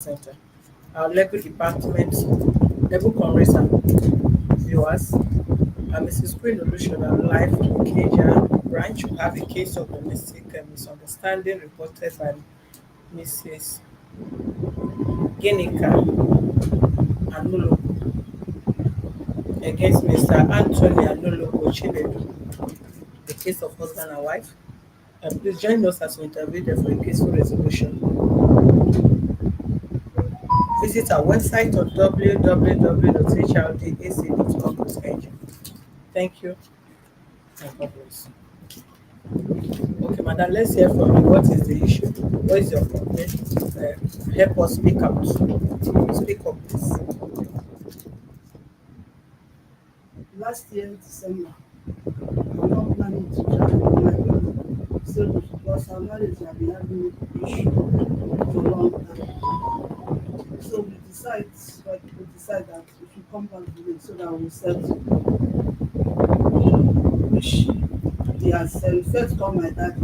Center. Our legal department, legal congressman viewers, Mrs. Queen Olushona live in Ikeja branch will have a case of domestic misunderstanding reported by Mrs. Ginika Anulo against Mr. Anthony Anulo Chinedu, the case of husband and wife. Please join us as we intervene there for a peaceful resolution. Visit our website on www.hrdac.org.ng. Thank you and God bless. Okay, madam, let's hear from you. What is the issue? What is your complaint? Help us speak out. Speak up, please. Last year, December, I'm not planning to travel with my family. So, because our marriage have been having issue for a long time. So we decide that we should come back to it so that we settle. Which he has first called my dad.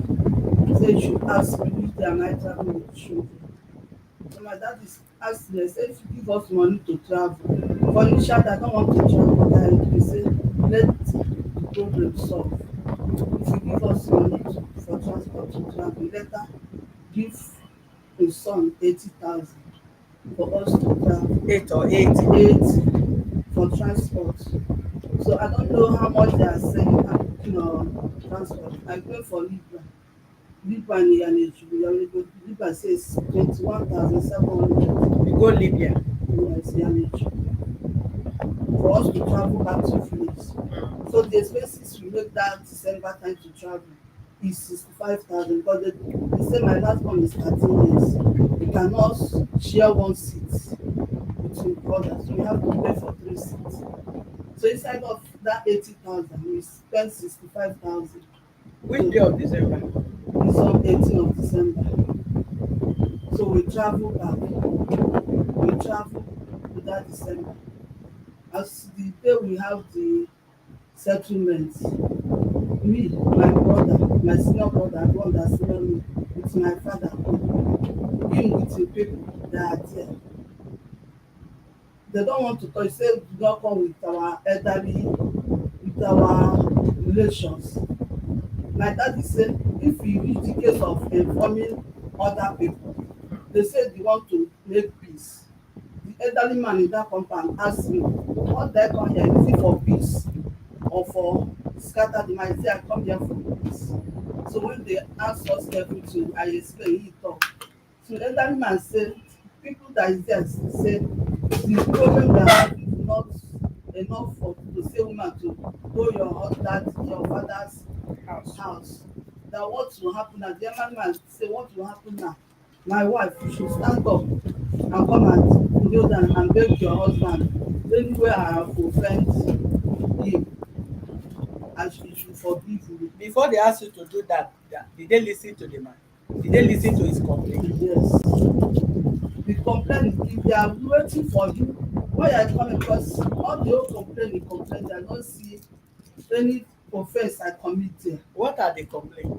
Say he should ask me if they are night traveling with children. So my dad is asking me, say if you give us money to travel. For the child I don't want to travel, like we say, let the problem solve. If you give us money for transport to travel, later give his son 80,000 for us to travel. 8 or 80. For transport. So I don't know how much they are saying transport. I go for Libra. Libra and Yaneju. Libra says 21,700. You go Libya. Yes, Yaneju. For us to travel back to village. So the expenses we make that December time to travel is 65,000 because they say my last one is 13 years. We cannot share one seat between brothers. So we have to pay for 3 seats. So inside of that 80,000, we spend 65,000. Which day of December? It's on 18th of December. So we travel back. We travel to that December. As the day we have the settlement, me, my brother, my senior brother, the one that senior me, with my father, him with the people that are there. They don't want to touch, say do not come with our elderly, with our relations. My daddy say if we reach the case of informing other people, they say they want to make peace. The elderly man in that compound ask me, what dey come here, is it for peace or for scatter the mind? Say I come here for peace. So when they ask us everything, I explain, he talk. So the elderly man say people that is there say the problem they are having is not enough for to say woman to go your father's house. That what will happen now? The elderly man say what will happen now? My wife should stand up and come and kneel down and beg your husband anywhere I have offend him and she should forgive me. Before they ask you to do that, did they listen to the man? Did they listen to his complaint? Yes. The complaint, if they are waiting for you, why I come because all the whole complaint, I don't see any offense I commit there. What are the complaints?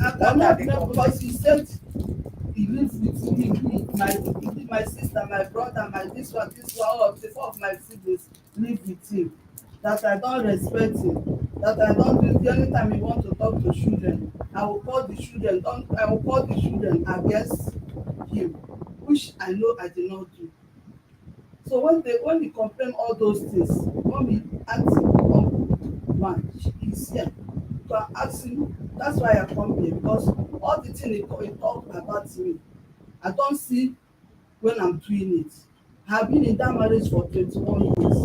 I cannot know because he said he lives with me, my sister, my brother, my this one, all of the 4 of my siblings live with him. That I don't respect him, that I don't do the only time he want to talk to children, I will call the children against him, which I know I did not do. So when they complain all those things, when we ask one, she is here. You can ask him, that's why I come here, because all the thing he talk about me, I don't see when I'm doing it. I have been in that marriage for 21 years.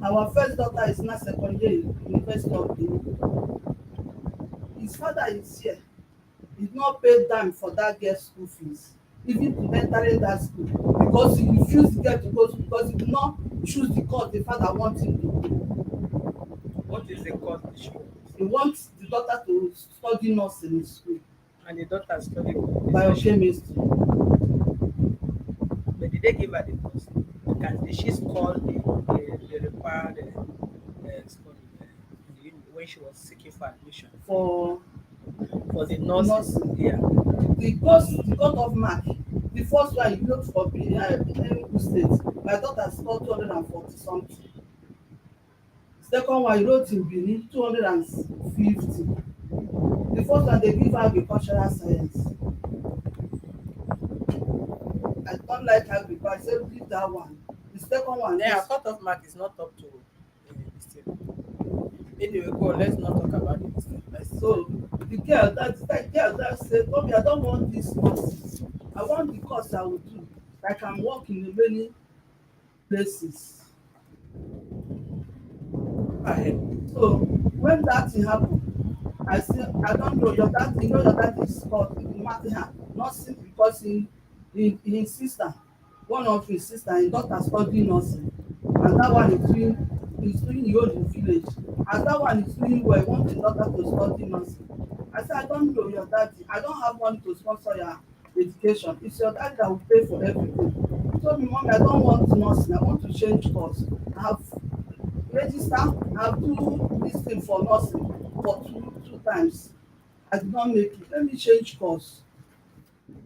Our first daughter is now second year in University of Benin. His father is here. He's not paid dime for that girl's school fees, even to entering that school, because he refused to get to go school because he did not choose the course the father wants him to do. What is the cause issue? He wants the daughter to study nursing in school. And the daughter studied Biochemistry. But did they give her the course? Did she score the required score when she was seeking for admission For for the nursing? Yeah. the cut-off mark, the first one you wrote for Enugu State, my daughter scored 240 something. Second one you wrote in Benin 250. The first one they give her agricultural science. I don't like agriculture, I say leave that one. The second one Then our is cut-off mark is not up to this thing. Anyway, go on, let's not talk about it. Let's so that girl that say, Mommy, I don't want this course. I want the course I will do. I can work in many places. go ahead. So when that thing happen, I say, I don't know your dad, you know your dad is called Matiha, not simply because his sister, one of his sister, his daughter study nursing, and that one is doing the old village, and that one is doing well, want his daughter to study nursing. I say, I don't know your daddy, I don't have money to sponsor your education, it's your dad that will pay for everything. He told me, Mommy, I don't want nursing, I want to change course. I have register, I do this thing for nursing for two times. I did not make it. Let me change course.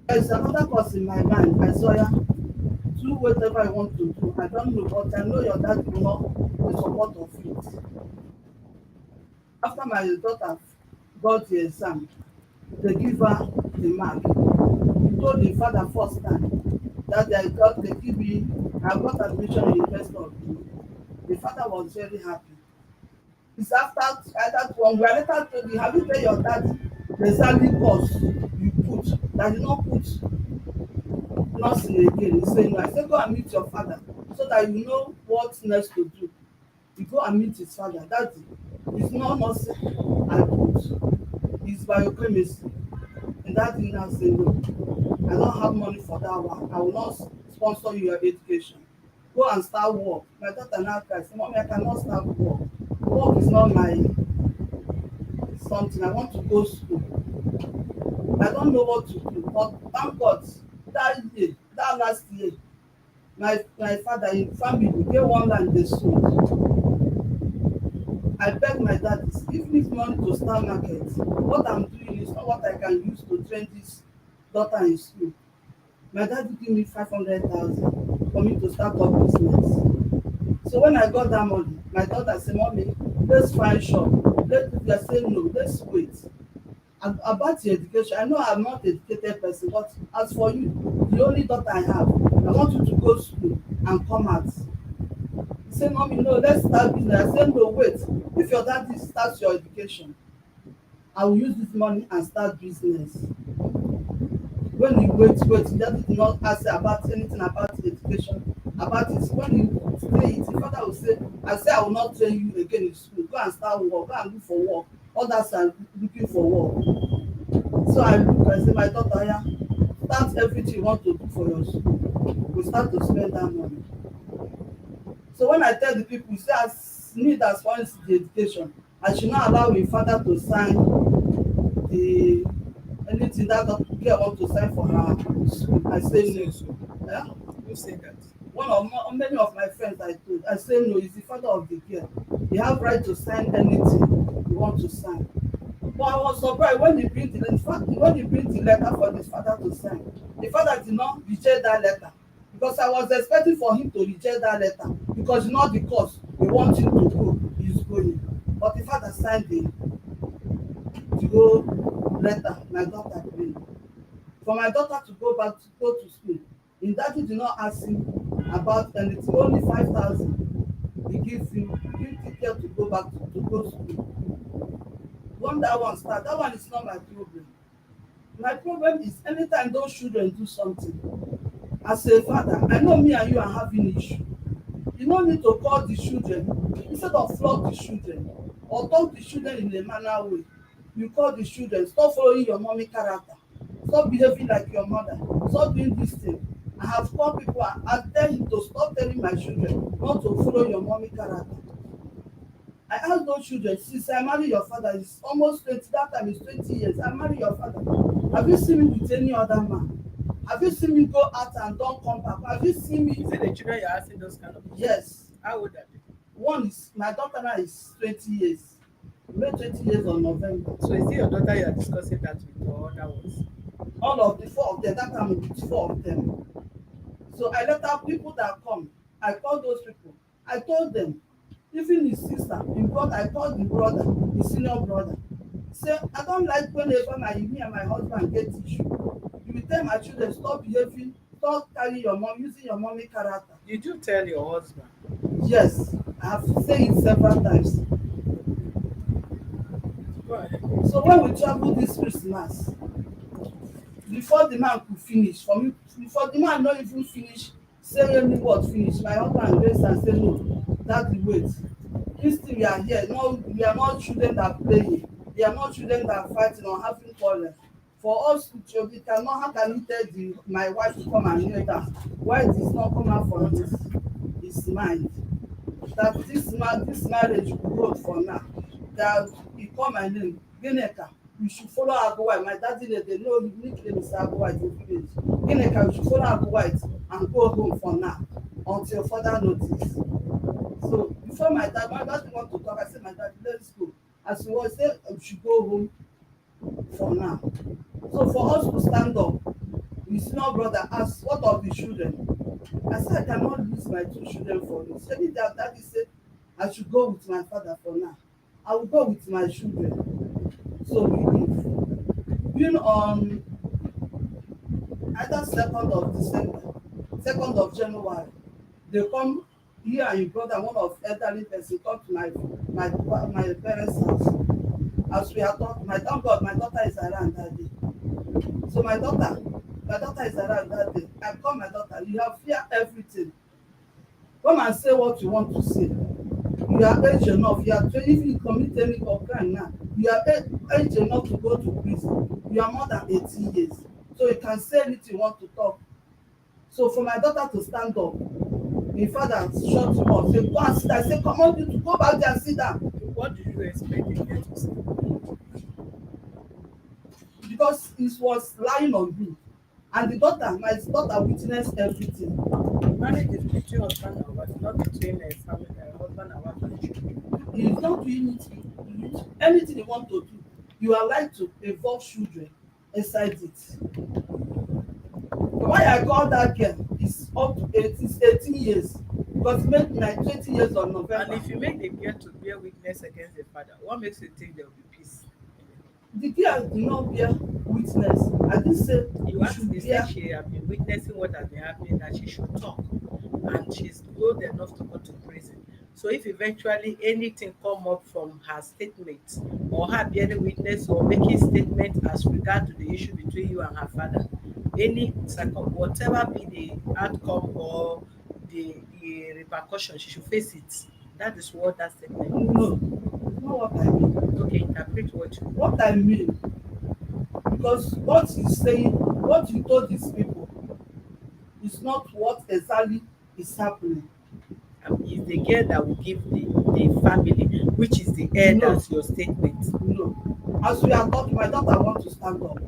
There is another course in my mind. I saw ya. Do whatever I want to do. I don't know, but I know your dad will not be support of it. After my daughter got the exam, they give her the mark. He told the father first time that they give me, I got admission in the University of Benin. The father was very happy. It's after that one we are later told you, have you tell your dad the salary course you put that you no put nursing again? He say no. I say go and meet your father so that you know what next to do. He go and meet his father. Daddy, it's not nursing I put, it's biochemistry. And daddy now say no, I don't have money for that one, I will not sponsor your education. Go and start work. My daughter now cry say, Mommy, I cannot start work. Work is not my something. I want to go school. I don't know what to do, but thank God that year, that last year, my father in family get one land dey sold. I beg my daddy, give me money to start market. What I'm doing is not what I can use to train this daughter in school. My daddy give me 500,000 for me to start up business. So when I got that money, my daughter say, Mommy, let's find shop. I say no, let's wait. About your education, I know I'm not an educated person, but as for you, the only daughter I have, I want you to go to school and come out. He say, Mommy, no, let's start business. I say no, wait. If your daddy starts your education, I will use this money and start business. When he wait, he daddy did not ask about anything about education, about it. When he say it, the father will say, I say I will not train you again in school. Go and start work, go and look for work. Others are looking for work. So I look, I say, my daughter, yeah, start everything you want to do for your school. We start to spend that money. So when I tell the people, say as me that sponsors the education, I should not allow my father to sign the anything that girl want to sign for her school. I say no. So Yeah? who say that? Many of my friends I told, I say no, he's the father of the girl. He have right to sign anything he want to sign. But I was surprised when he bring the letter for his father to sign. The father did not reject that letter because I was expecting for him to reject that letter because not because he want him to go, he's going. But the father signed the whole letter my daughter bring. For my daughter to go to school, him daddy did not ask him about anything, only 5,000 he give ticket to go back to go school. When that one start, that one is not my problem. My problem is anytime those children do something, as a father, I know me and you are having issue. You no need to call the children instead of flog the children or talk the children in a manner way. You call the children, stop following your mommy character, stop behaving like your mother, stop doing this thing. I have called people and tell him to stop telling my children not to follow your mommy character. I ask those children, since I marry your father, it's almost 20, that time is 20 years. I marry your father. Have you seen me with any other man? Have you seen me go out and don't come back? Have you seen me? Is it the children you're asking those kind of questions? Yes. How old are they? One is, my daughter now is 20 years. We made 20 years on November. So is it your daughter you are discussing that with or other ones? All of the four of them, that time with four of them. So I let out people that come. I called those people. I told them, even his sister, him brother, I called the brother, the senior brother. Say, I don't like whenever me and my husband get issue. You will tell my children, stop behaving, stop carrying your mom, using your mommy character. Did you tell your husband? Yes, I have said it several times. Go ahead. So when we travel this Christmas, before the man could finish, for me, before the man not even finish, say any word finish, my husband raise and say, no, daddy wait. This thing we are here, no, we are not children that playing, we are not children that fighting or having quarrel. For us to children, we cannot, how can he tell my wife to come and kneel down? Why it is not come out from his mind? That this marriage will hold for now. That he call my name, Ginika, you should follow Agbo. My daddy name, they know nickname is Agbo in village. Ginika, you should follow Agbo and go home for now until further notice. So before my dad want to talk, I said, my dad, let's go. As he was say, we should go home for now. So for us to stand up, my senior brother asked, what of the children? I said, I cannot lose my two children for you. So their daddy said, I should go with my father for now. I will go with my children. So we leave. Being on either 2nd of December, 2nd of January, they come here and your brother, one of elderly person, come to my parents' house. As we are talking, thank God, my daughter is around that day. So my daughter is around that day. I call my daughter, you have fear everything. Come and say what you want to say. You are age enough. You are 20, if you commit any crime now, you are age enough to go to prison. You are more than 18 years. So you can say anything you want to talk. So for my daughter to stand up, my father shut him up, say, go and sit down. I say, come on, you to go back there and sit down. What did you expect him to say? Because he was lying on me. And my daughter witnessed everything. Marriage is between husband and wife, not between family, husband and wife and children. He is not doing anything you want to do. You are like to involve children inside it. Why I call that girl is up to 18 years. Because he made my 20 years on November. And if you make the girl to bear witness against the father, what makes you think there will be peace? The girl did not bear witness. I didn't say You you asked should me, bear. said she have been witnessing what has been happening, that she should talk, and she's old enough to go to prison. So if eventually anything come up from her statement, or her bearing witness or making statement as regard to the issue between you and her father, any whatever be the outcome or the repercussion, she should face it. That is what that statement means. No, not what I mean. Okay, interpret what you What I mean, because what he's saying, what you told these people is not what exactly is happening. is the girl that will give the family, which is the elders, your statement. No. As we are talking, my daughter want to stand up.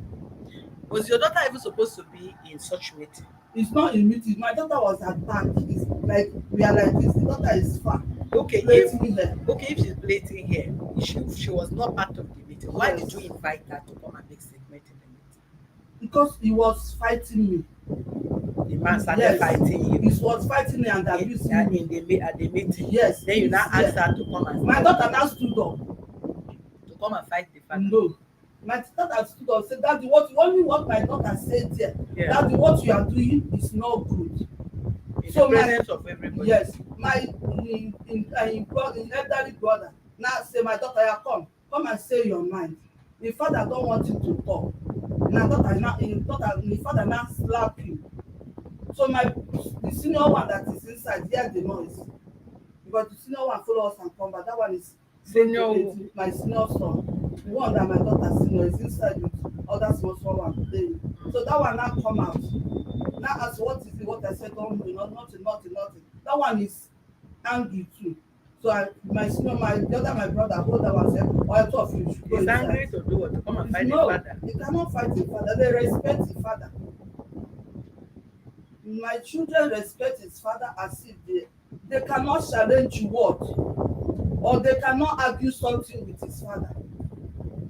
Was your daughter even supposed to be in such meeting? It's not in meeting. My daughter was attacked. It's like we are like this. The daughter is far. Okay, Plating her. if she's plating here, she was not part of the meeting. Why Yes. did you invite her to come and make statement in the meeting? Because he was fighting me. The man started Yes. fighting you He was fighting me and abusing me. at the meeting. Yes. Then you now Yes. asked her to come and My daughter now stood up. fight the father. No. My daughter stood up and said, Daddy, what my daughter said there, Yeah. Daddy, what you are doing is not good. In So the presence of everybody. Yes, my elderly brother now say, my daughter, yeah, come and say your mind. The father don't want you to talk. My father now slap you. So the senior one that is inside hear the noise, because the senior one follow us and come back. That one is Senior who? my senior son. The one that my daughter senior is inside with other small one playing. So that one now come out. Now ask, what is it? What I said, don't do nothing. That one is angry too. So the other my brother hold that one, said, oh, I thought you should go He's inside. angry to do what? To come and fight the No, father. they cannot fight the father. They respect the father. My children respect his father as if they cannot challenge word, or they cannot argue something with his father.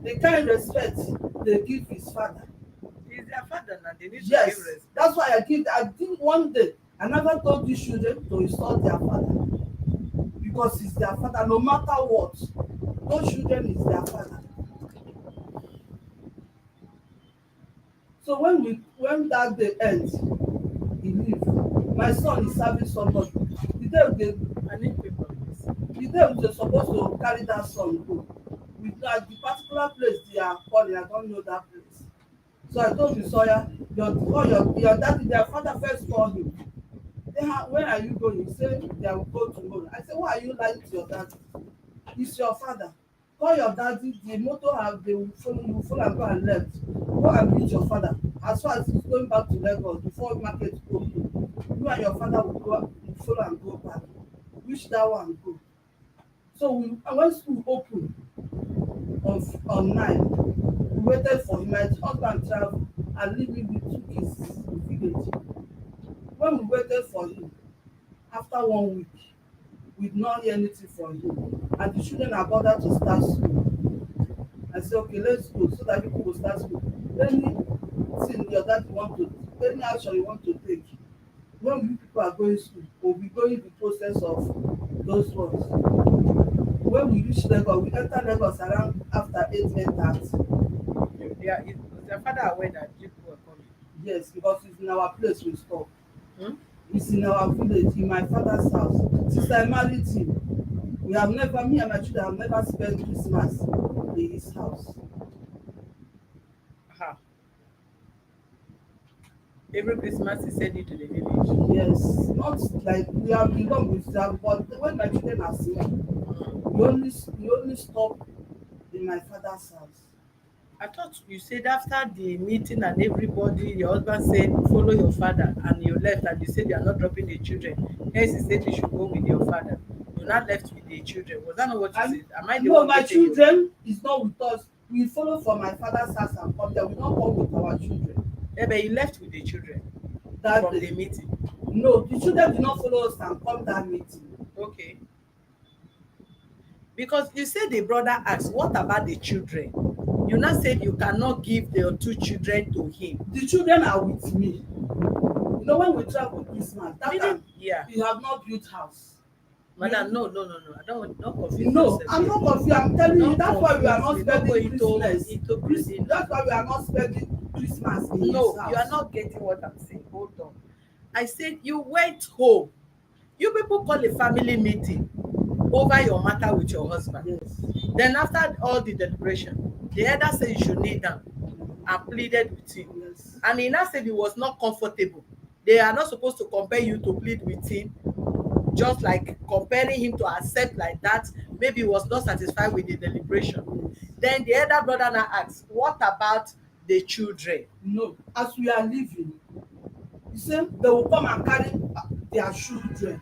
The kind respect they give his father. Is their father now. They need to give Yes, respect. that's why I think one day I never told these children to insult their father, because it's their father no matter what. Those children is their father. So when that day ends, he leave. My son is serving somebody. The day they I need people please. the day we dey suppose to carry that son go, we at the particular place they are calling, I don't know that place. So I told the sawyer, your daddy, their father first call him. Then where are you going? He say they will go tomorrow. I say, why are you lying to your daddy? It's your father. Call your daddy, the motor have they will follow you, follow and go and left. Go and meet your father. As far as he's going back to Lagos before market open, you and your father will go will follow and go back. Reach that one go. So when school open on 9, we waited for him. My husband travel and leave me with 2 kids in village. When we waited for him, after 1 week, we did not hear anything from him. And the children are bothered to start school. I say, okay, let's go so that people will start school. Anything your dad want to, any action you want to take, when we people are going school, we'll be going the process of those ones. When we reach Lagos, we enter Lagos around after 8:30. Was their father aware that people were coming? Yes, because it's in our place we stop. Hmm? It's in our village, in my father's house. Since I married him, we have never, me and my children have never spent Christmas in his house. Aha. Every Christmas he send you to the village. Yes, not like we have belong with them, but when my children are small, we only stop in my father's house. I thought you said after the meeting and everybody, your husband said follow your father and you left and you said you are not dropping the children. Hence he said you should go with your father. You're not left with the children. Was that not what you And said? Am I the no, one my getting you? children is not with us. We follow from my father's house and come there. We don't come with our children. Yeah, but you left with the children That from day. the meeting. No, the children did not follow us and come that meeting. Okay. Because you said the brother asked, what about the children? You now said you cannot give the 2 children to him. The children are with me. You know when we travel Christmas, that Meaning, time yeah. we have not built house. Madam, no. I don't want, not confuse No, yourself. I'm not confused. I'm telling you, Don't that's why we are not confuse me. Don't go spending Christmas. into building. That's why we are not spending Christmas in his No, house. you are not getting what I'm saying. Hold on. I said you went home. You people call a family meeting over your matter with your husband. Yes. Then after all the deliberation, the elder said you should kneel down and pleaded with him. Yes. And he now said he was not comfortable. They are not supposed to compel you to plead with him, just like compelling him to accept like that. Maybe he was not satisfied with the deliberation. Yes. Then the elder brother now asks, what about the children? No, as we are leaving, you say they will come and carry their children,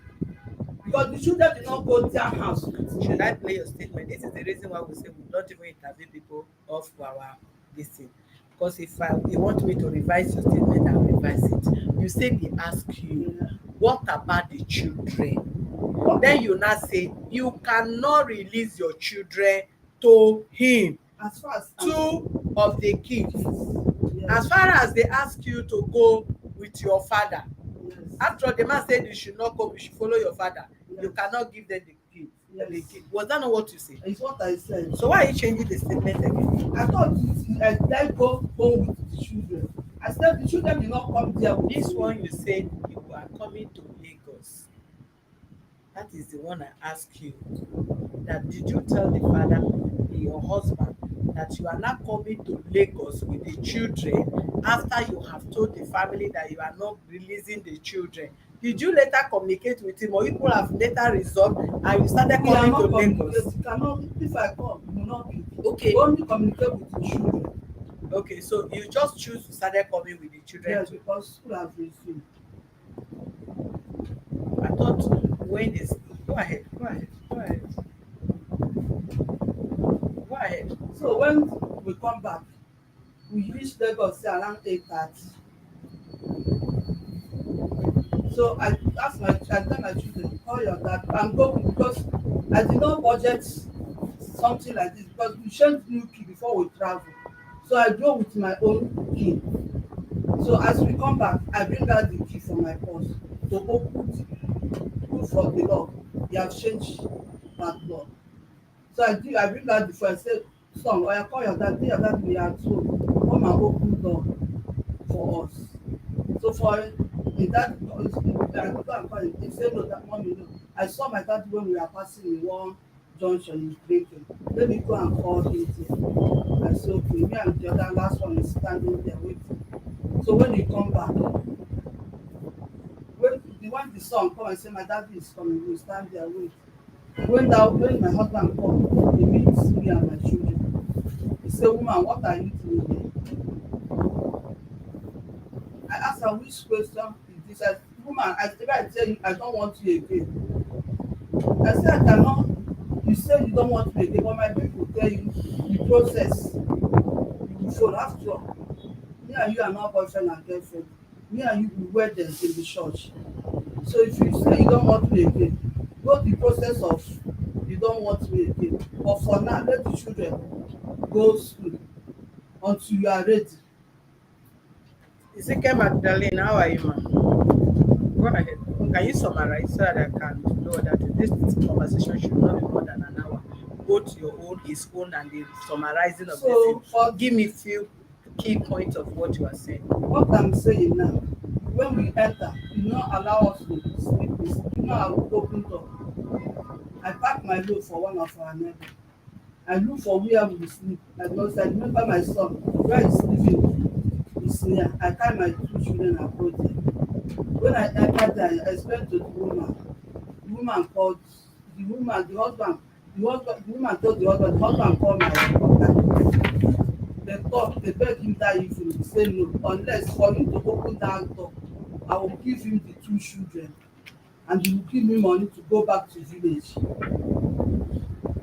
because the children did not go their house with me. Should I play your statement? This is the reason why we say we don't even interview people off our this thing. Because if you want me to revise your statement, I'll revise it. You say they ask you, Yeah. what about the children? What? Then you now say you cannot release your children to him. As far as 2 of the kids. yes. As far as they ask you to go with your father, Yes. after all, the man said you should not come, you should follow your father. Yes. You cannot give them the kids. Yes. The kid. Was that not what you said? It's what I said. So why are you changing the statement again? I thought let go home with the children. I said the children did not come there with This me. one you said you are coming to Lagos. That is the one I asked you. That did you tell the father, your husband, that you are not coming to Lagos with the children after you have told the family that you are not releasing the children? Did you later communicate with him, or people have later resolved and you started We are coming not to Lagos? communicating. Cannot, if I come, you will not be. Okay. We only communicate with the children. Okay, so you just choose to start coming with the children. Yes, too. because school has resumed. I thought when is go ahead. Go ahead. So when we come back, we reach Lagos say around 8:30. So I tell my children, call your dad and go, because I did not budget something like this, because we change new key before we travel. So I go with my own key. So as we come back, I bring out the key from my purse to open the from the lock. He have changed that lock. So I bring out the phone. I say, son, oya call your dad, tell your dad we are at home. Come and open door for us. So for the dad, I go and call him. He say no, that mommy no. I saw my dad when we were passing in one junction, he's drinking. Let me go and call him there. I say okay. Me and the other last one is standing there waiting. So when he come back, when the son come and say my daddy is coming, we stand there wait. When my husband come, he meets me and my children. He say, woman, what are you doing here? I ask her which question is this. I woman, I tell you I don't want you again. I say I cannot. You say you don't want me again, but my people tell you the process. You should have to. Me and you are not boyfriend and girlfriend. Me and you be wedded in the church. So if you say you don't want me again, go the process of you don't want me again. But for now, let the children go school until you are ready. Ezekiel Magdalene, how are you, ma? Go ahead. Can you summarize so that I can know that this conversation should not be more than an hour? Both your own, his own, and the summarizing of the So thing. Give me few key points of what you are saying. what I'm saying now, when we enter, you not allow us to sleep. You not open door. I pack my load for one of our neighbor. I look for where we sleep. I remember my son where he's living is near. I carry my two children and go there. When I enter there, I explain to the woman. The woman called the husband, the woman told the husband called my brother. They talk, they beg him that evening. He say no, unless for him to open that door, I will give him the two children and he will give me money to go back to village.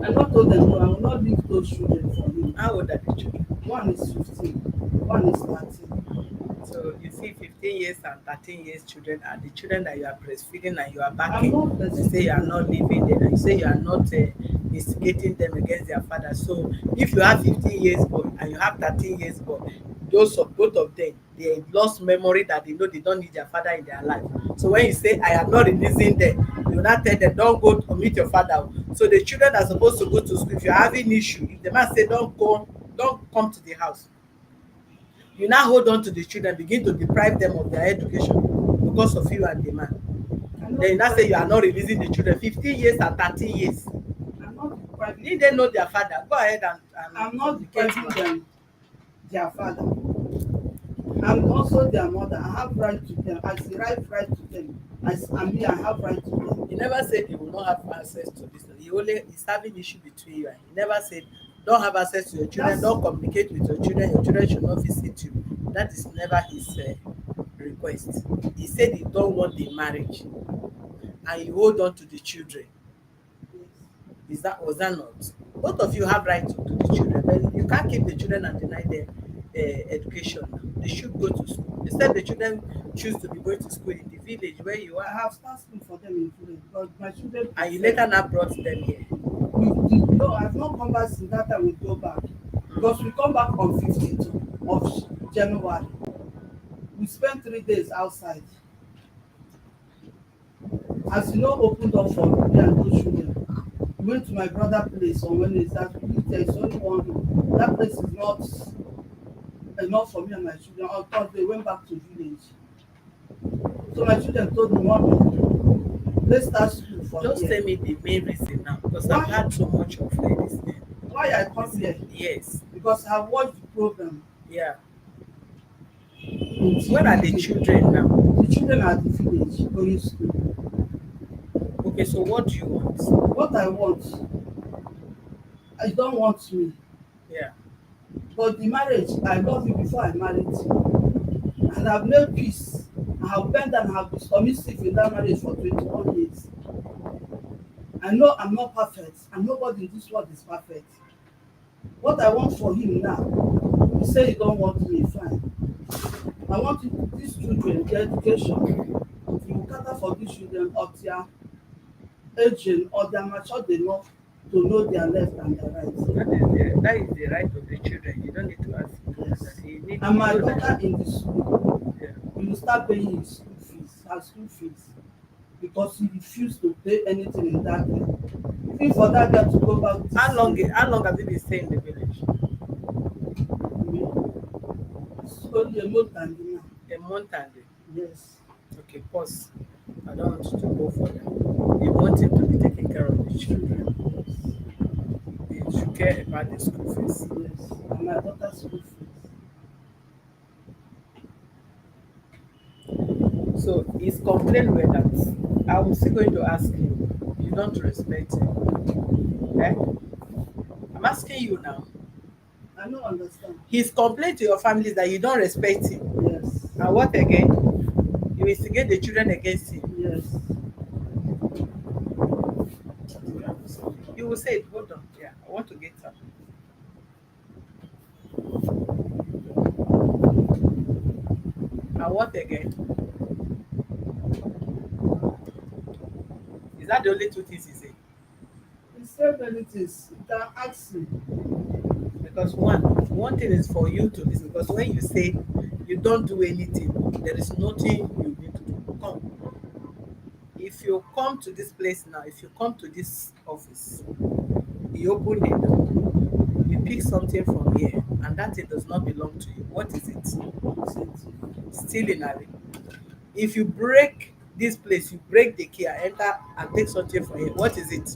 I not told them no, I will not leave those children for him. How old are the children? One is 15, one is 13. So you see 15 years and 13 years children are the children that you are breastfeeding and you are I'm backing. not You say you are not leaving them and you say you are not instigating them against their father. So if you have 15 years boy and you have 13 years boy, those of both of them, they lost memory that they know they don't need their father in their life. So when you say I am not releasing them, you will not tell them don't go to meet your father. So the children are supposed to go to school. If you are having issue, if the man say don't go, don't come to the house, you now hold on to the children, begin to deprive them of their education because of you and the man. I'm not Then you now say you are depriving not releasing the children 15 years and 13 years. I'm not depriving Did they know their father? Go ahead I'm and not communicate depriving with them their father. I'm also their mother. I have right to them. I say right to them. And me, I have right to them. He never said he will not have access to this. He only is having issue between you and he never said don't have access to your children, That's don't communicate with your children should not visit you. That is never his request. He said he don't want the marriage and you hold on to the children. yes. Was that not? Both of you have right to the children, but you can't keep the children and deny them education now. They should go to school. Instead, the children choose to be going to school in the village where you I are, have started school for them in village because my children and you prefer. later now brought them here. No, I've not come back since that time we go back. Because we come back on 15th of January. We spent 3 days outside. As you know, opened up for me and those children. We went to my brother place on Wednesday. There is only one room. That place is not enough for me and my children. On Thursday, we went back to village. So my children told me, Mommy, let's start school for Just here. tell me the main reason now, because I've Why? had so much of this. Why I come here? Yes, Because I watched the program yeah. on Where are the TV. children now? The children are at the village going to school. Okay, so what do you want? What I want, I don't want me. Yeah, But the marriage, I love you before I married you. And I've made peace. I have bent and have been submissive in that marriage for 21 years. I know I'm not perfect, and nobody in this world is perfect. What I want for him now, he say he don't want me, fine. I want these children, their education. You will cater for these children of their aging or they are matured enough to know their left and their right. that is the right of the children. You don't need to ask him Yes. that. You need And to my know daughter that. in the school, will start paying his school fees because he refused to pay anything in that day. Even for that girl to go back to How long have you been staying in the village? school, it's only a month and a half. A month and Yes. okay, pause. I don't want you to go further. You want him to be taking care of the children. You should care about the school fees. Yes. And my daughter's school fees. So his complaint were that I was still going to ask him, you don't respect him. Eh? I'm asking you now. I don't understand. His complaint to your family is that you don't respect him. Yes. And what again? You instigate the children against him. Yes. You will say it. Hold on. Yeah, I want to get some. And what again? Is that the only two things he said? He said many things. You can ask him. Because one thing is for you to listen. Because when you say you don't do anything, there is nothing you need to do. Come. If you come to this place now, if you come to this office, you open the door, you pick something from here, and that thing does not belong to you. What is it? Stealing, Abi. If you break this place, you break the key and enter and take something from here. What is it?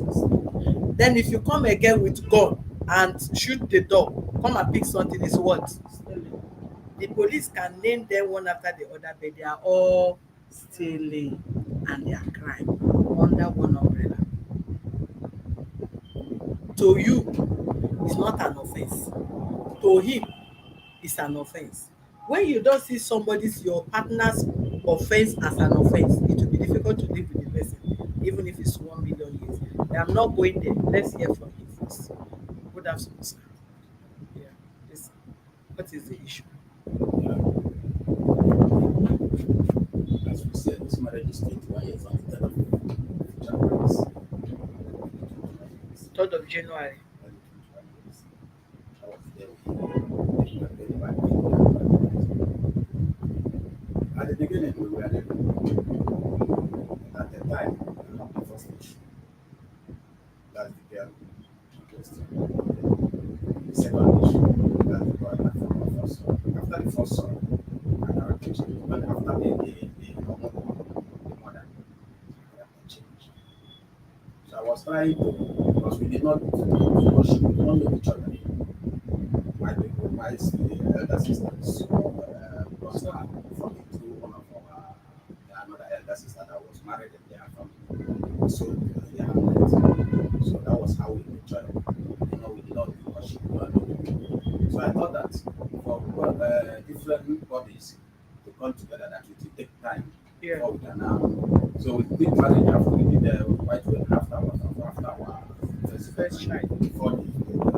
Then if you come again with gun and shoot the door, come and pick something, is what? The police can name them one after the other, but they are all stealing and they are crime under one umbrella. To you, it's not an offense. To him, it's an offense. When you don't see somebody's your partner's offense as an offense, it will be difficult to live with the person, even if it's 1 million years. I'm not going there. Let's hear from him first. Good afternoon, sir. Yeah. Listen. What is the issue? As we said, this marriage is 21 years on the 3rd of January. 3rd of January. I was there at the beginning, we were there. At the time, the first issue. That's the girl in question. The second issue, that's the boy from the first son. After the first son, and our kids, when after the mother, changed. So I was trying to, because we did not worship, we did not know each other. My elder sisters lost her from through one of our another elder sister that was married in their family. So they had met. So that was how we knew each other. We did not worship. So I thought that for different bodies to come together, that it will take time. Yeah. Before we can so we did marriage after we did quite well after our first child. Before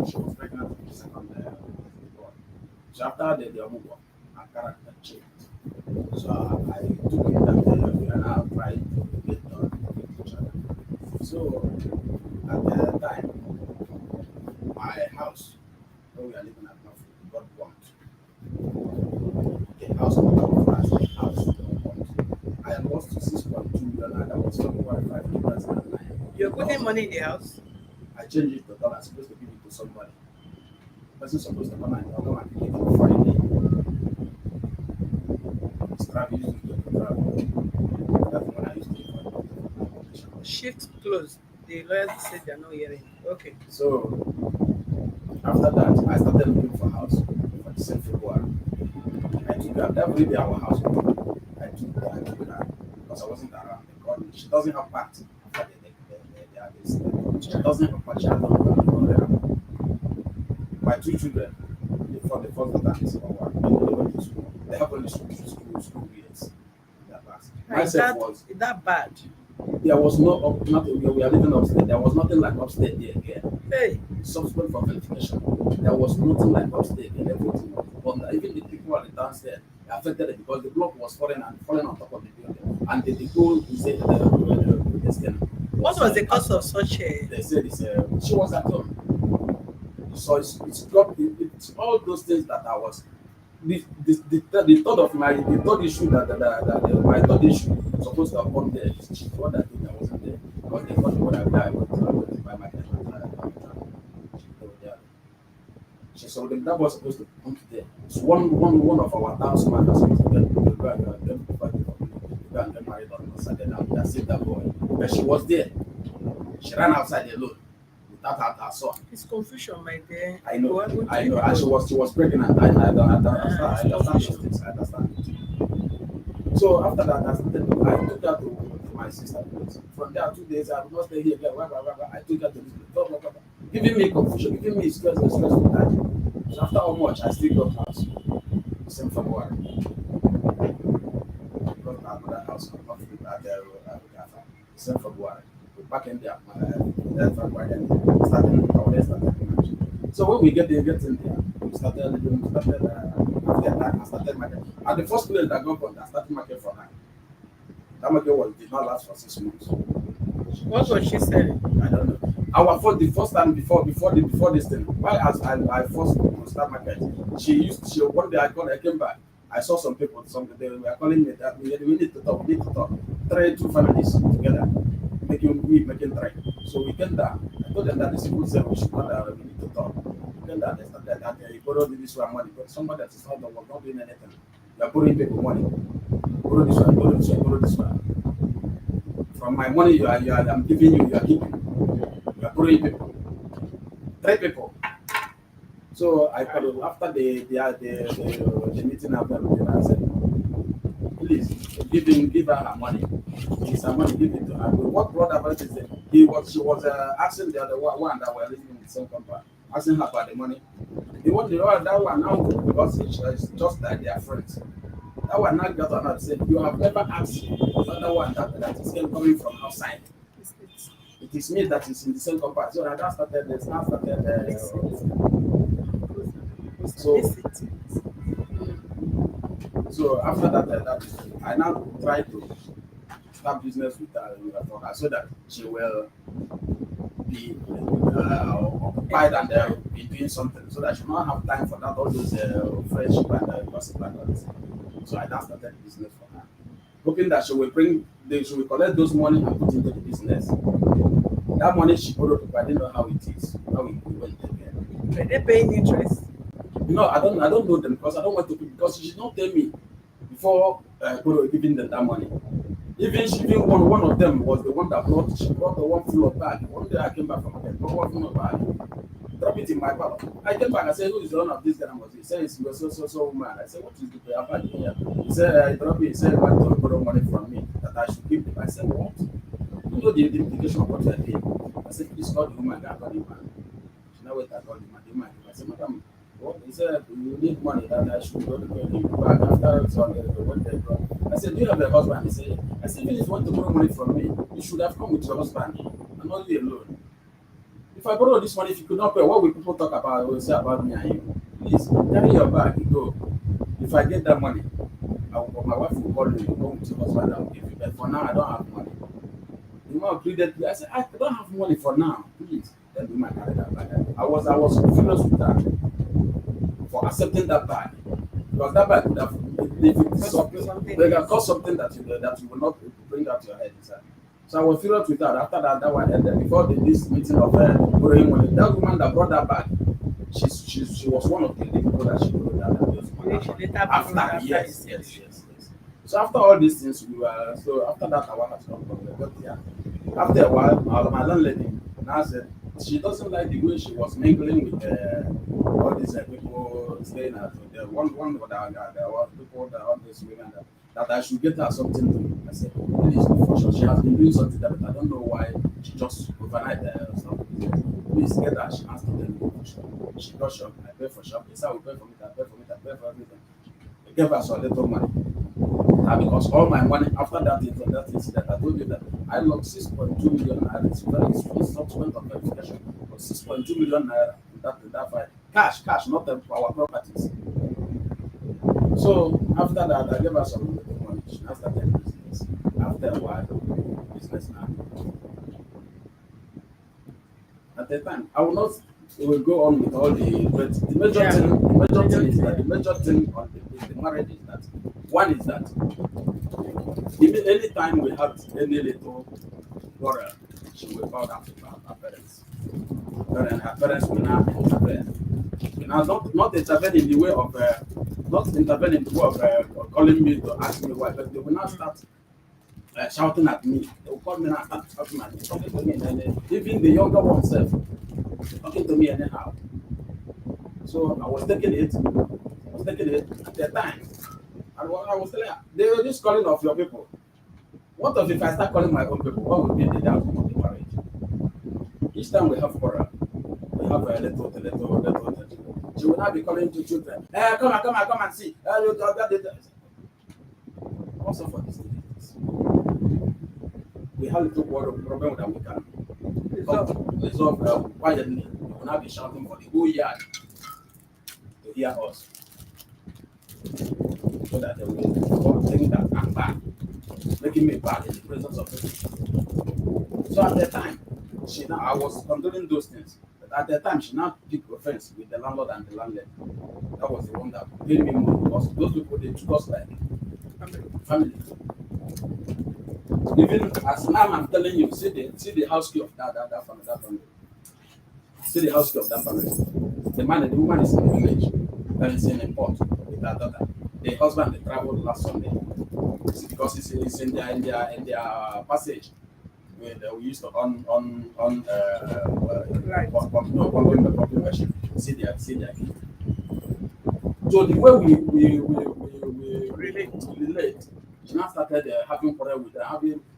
she was pregnant with the second boy. So after the move on, our character changed. So I took it that we are now trying to get done with each other. So at the time, my house, where we are living at North, got burnt. The house on top of us, the house got burnt. I lost 6.2 million, and that was 1.5 2009. You're putting money in the house? I changed it to dollars, supposed to give it to somebody. Person supposed to come and give it on Friday. Scrap used to get the travel. That's when I used to get. Shift close. The lawyers said they're not hearing. Okay. So after that, I started looking for a house for the same February. I took her. That will be our house. I took her because I wasn't around. She doesn't have part after she doesn't have a part. She has no. My two children, the first daughter and the second one, they have only school years. Myself was that bad. There was nothing. We are living upstairs. There was nothing like upstairs there again. Hey. Subsequent for verification, there was nothing like upstairs again. Everything was but even the people at the downstairs affected it because the block was falling on top of the building, and the goal is said what was the cause of such a? They said she was at home. So it's all those things that I was The third of my the third issue my third issue supposed to have come there. She's the one that did, I wasn't there. Because they thought the one I went to buy market and they were there. So that was supposed to come to there. So one of our townsmen was supposed to get married on Saturday now. That saved that boy. But she was there. She ran outside alone without her son. It's confusion, my dear. I know, Why would I you know. And she was pregnant. I understand. I understand those things. I understand. So after that, I took her to my sister. From there, 2 days, I would not stay here. I took her to this place. Giving me confusion, giving me stressful time. So after how much, I still got house. Same February. Got another house. I'm not feeling that there. Same February. Back in there, February, and starting. So when we get in there, after that, I started market. And the first place that got I started market for her. That market did not last for 6 months. What was she selling? I don't know. The first time before this thing, why as I first start market, she one day I came back. I saw some people, they were calling me that we need to talk, three two families together, making three. So we came down. I told them that these people said we should not we need to talk. We came down, they started that you borrowed this one money, but somebody that is not was not doing anything. You are borrowing people money. Borrow this one, borrow this one, borrow this one. From my money I'm giving you, you are keeping. You are borrowing people. Three people. So I called after the meeting happened, I said, please give her money. It's her money, give it to her. But what brought about is that she was asking the other one that were living in the same compound, asking her about the money. The other that one now because it's just like they are friends. That one now got on and said, you have never asked the other one that is coming from outside. It is me that is in the same compound. So I just started this, now started so so after that, I now try to start business with her, for her so that she will be occupied and be doing something so that she will not have time for that all those friendship and gossip and all this. So I now started the business for her, hoping that she will collect those money and put into the business. That money she borrowed, I didn't know how it is, how it went again. Were they paying interest? No, I don't know them because I don't want to because she did not tell me before giving them that money. Even one of them was the one that brought the one full of bag. One day I came back from market, brought one full of bag, drop it in my bag. I came back, I said, who is the owner of this guy? He said, it's your so woman. I said, what is the bag here? He said, I dropped it. He said, I want to borrow money from me that I should give him. I said, what? You know the implication of what you are doing. I said, please call the woman, I call the man. She now wait, I call the man. The man. I said, madam, what? He said, you need money that I should go to him back after so when they brought. I said, do you have a husband? He said, I said, if you want to borrow money from me, you should have come with your husband and not you alone. If I borrow this money, if you could not pay, what will people talk about or say about me and you? Please carry your bag, you go. If I get that money, my wife will call you, go with your husband, I will give you. But for now, I don't have money. The man pleaded, I said, I don't have money for now, please. Then the man carry that bag. I was furious with that for accepting that bag. Because that bag would have if it is something they can cause something that you will not bring out your head inside. So I was furious with that. After that one ended, before this meeting of borrowing money, that woman that brought that bag, she was one of the people that she borrowed that. After yes. So after all these things, after that I want to come but yeah. After a while, my landlady now said she doesn't like the way she was mingling with all these people staying at the one people that all these women that I should get her something to do. I said, please, for sure. She has been doing something that I don't know why she just overnight something. Please get her. She has to tell me for sure. She got shop. I pay for shop. They said, I will pay for it. I pay for everything. I gave her some little money. And because all my money after that incident, I told you that I lost 6.2 million naira. It's subsequent of verification, but 6.2 million naira in that fight. Cash, not our properties. So after that, I gave her some little money. She now started business. After a while, business now. At the time, I will not we will go on with all the, but Yeah. the major Major thing is thing, that yeah. the major thing on the marriage is that one is that even anytime we have any little quarrel, she will call down to her parents. Her parents will now intervene. Now, not intervene in the way of not intervene in the way of calling me to ask me why, but they will now start shouting at me. They will call me now and start shouting at me, talking to me, and even the younger one self talking to me anyhow. So I was taking it at the time. And what I was telling her, they were just calling off your people. What if I start calling my own people? What would be the outcome of the marriage? Each time we have quarrel, we have a little. She will now be calling to children. Come and see. Also for this, we have little quarrel problem that we can resolve quietly. We will not be shouting for the whole yard to hear us, so that they will think that I'm bad, making me bad in the presence of people. So at the time, I was condoning those things. But at the time, she now took offense with the landlord and the landlady. That was the one that paid me more because those people they took us like family. Even as now I'm telling you, see the house key of that family. See the house key of that family. The woman is in the village, that is in a port with her daughter. The husband they traveled last Sunday. Because it's in their passage where we used to Right. pumping machine. See their key. So the way we relate, she now started having quarrel with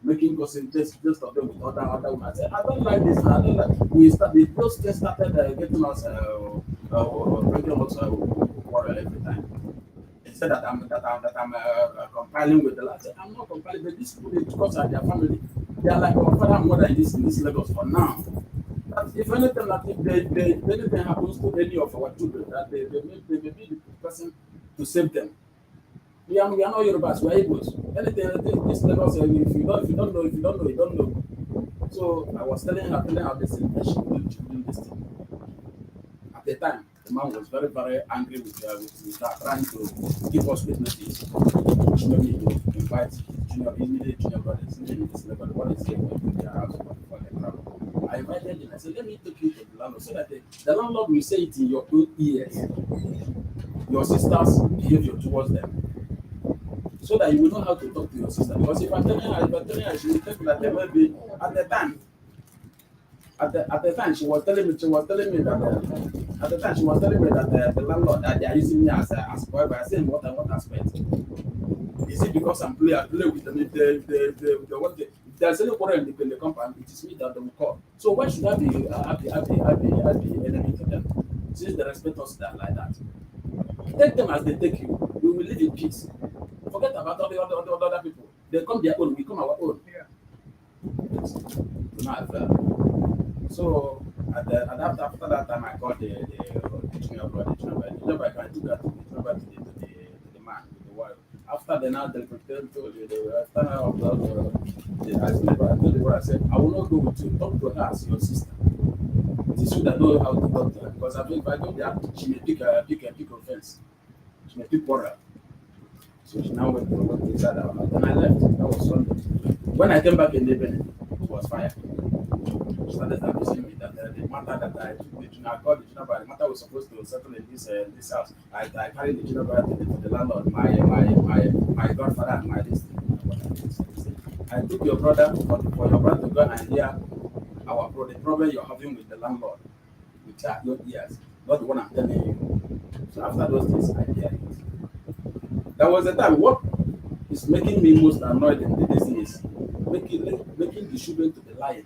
making gossip just of them with other women. I said, I don't like this. I don't like. Those things started getting us breaking us quarrel every time. Instead that I'm compiling with the last. I'm not compiling, but these people they because of their family, they are like our father and mother in this Lagos for now. That if anything that if anything happens to any of our children, that they may be the person to save them. We are not Yorubas, we are Igbos. Anything this Lagos, if you don't know, you don't know. So I was telling her this thing, that she will this thing. At the time, the man was very, very angry with her, trying to give us witnesses. She made me to invite immediate junior brothers, in this level, what is here in their house for the crowd. I invited them. I said, let me take you to the landlord so that the landlord will say it in your own ears, your sister's behavior towards them, so that you will know how to talk to your sister. Because if I'm telling her, she will think that there may be at the time. At the time, she was telling me that at the time she was telling me that the landlord that they are using me as forever. I said, in what aspect? Is it because I play with them? If there's any quarrel in the compound, it is me that they will call. So why should I be happy enemy to them? Since they respect us that like that. Take them as they take you. We will live in peace. Forget about all the other people. They come their own, we come our own. Yeah. Do not so after that time, I called the junior brother. The junior brother, I took her to the junior brother to the man, to the wife. After they now they pretend to after now I told the brother, I said, I will not go with you. Talk to her as your sister. It is you that know how to talk to her. Because I think if I go there, she may pick offense. She may pick quarrel. So she now went inside our house. Then I left. That was Sunday. When I came back in the evening, it was fire. She started abusing me that the matter that I got the junior brother, the matter was supposed to settle in this house. I carried the junior brother to the landlord, my godfather and my this thing. I took your brother for your brother to go and hear the problem you're having with the landlord with your ears, not the one I'm telling you. So after those things, I hear it. That was the time. What is making me most annoyed in this thing is making the children to be lying.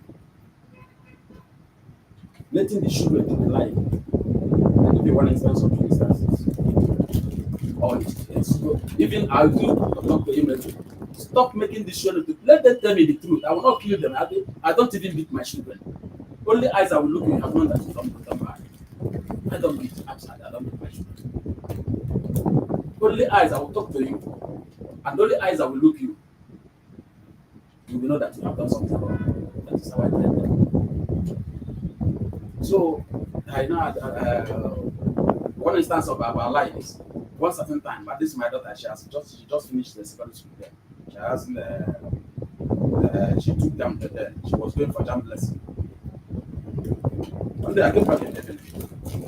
Letting the children to be lying. I'll give you one instance of two instances. Or even I will talk to him. Stop making the children to let them tell me the truth. I will not kill them. I don't even beat my children. Only eyes I will look in have known that you don't bad. I don't beat outside, I don't beat my children. Only eyes I will talk to you, and only eyes I will look you. You will know that you have done something wrong. That is how I tell them. So I know one instance of our lives. One certain time, but this is my daughter. She just finished the secondary school there. She has she took them there. She was going for jam lesson. One day I came back in the evening.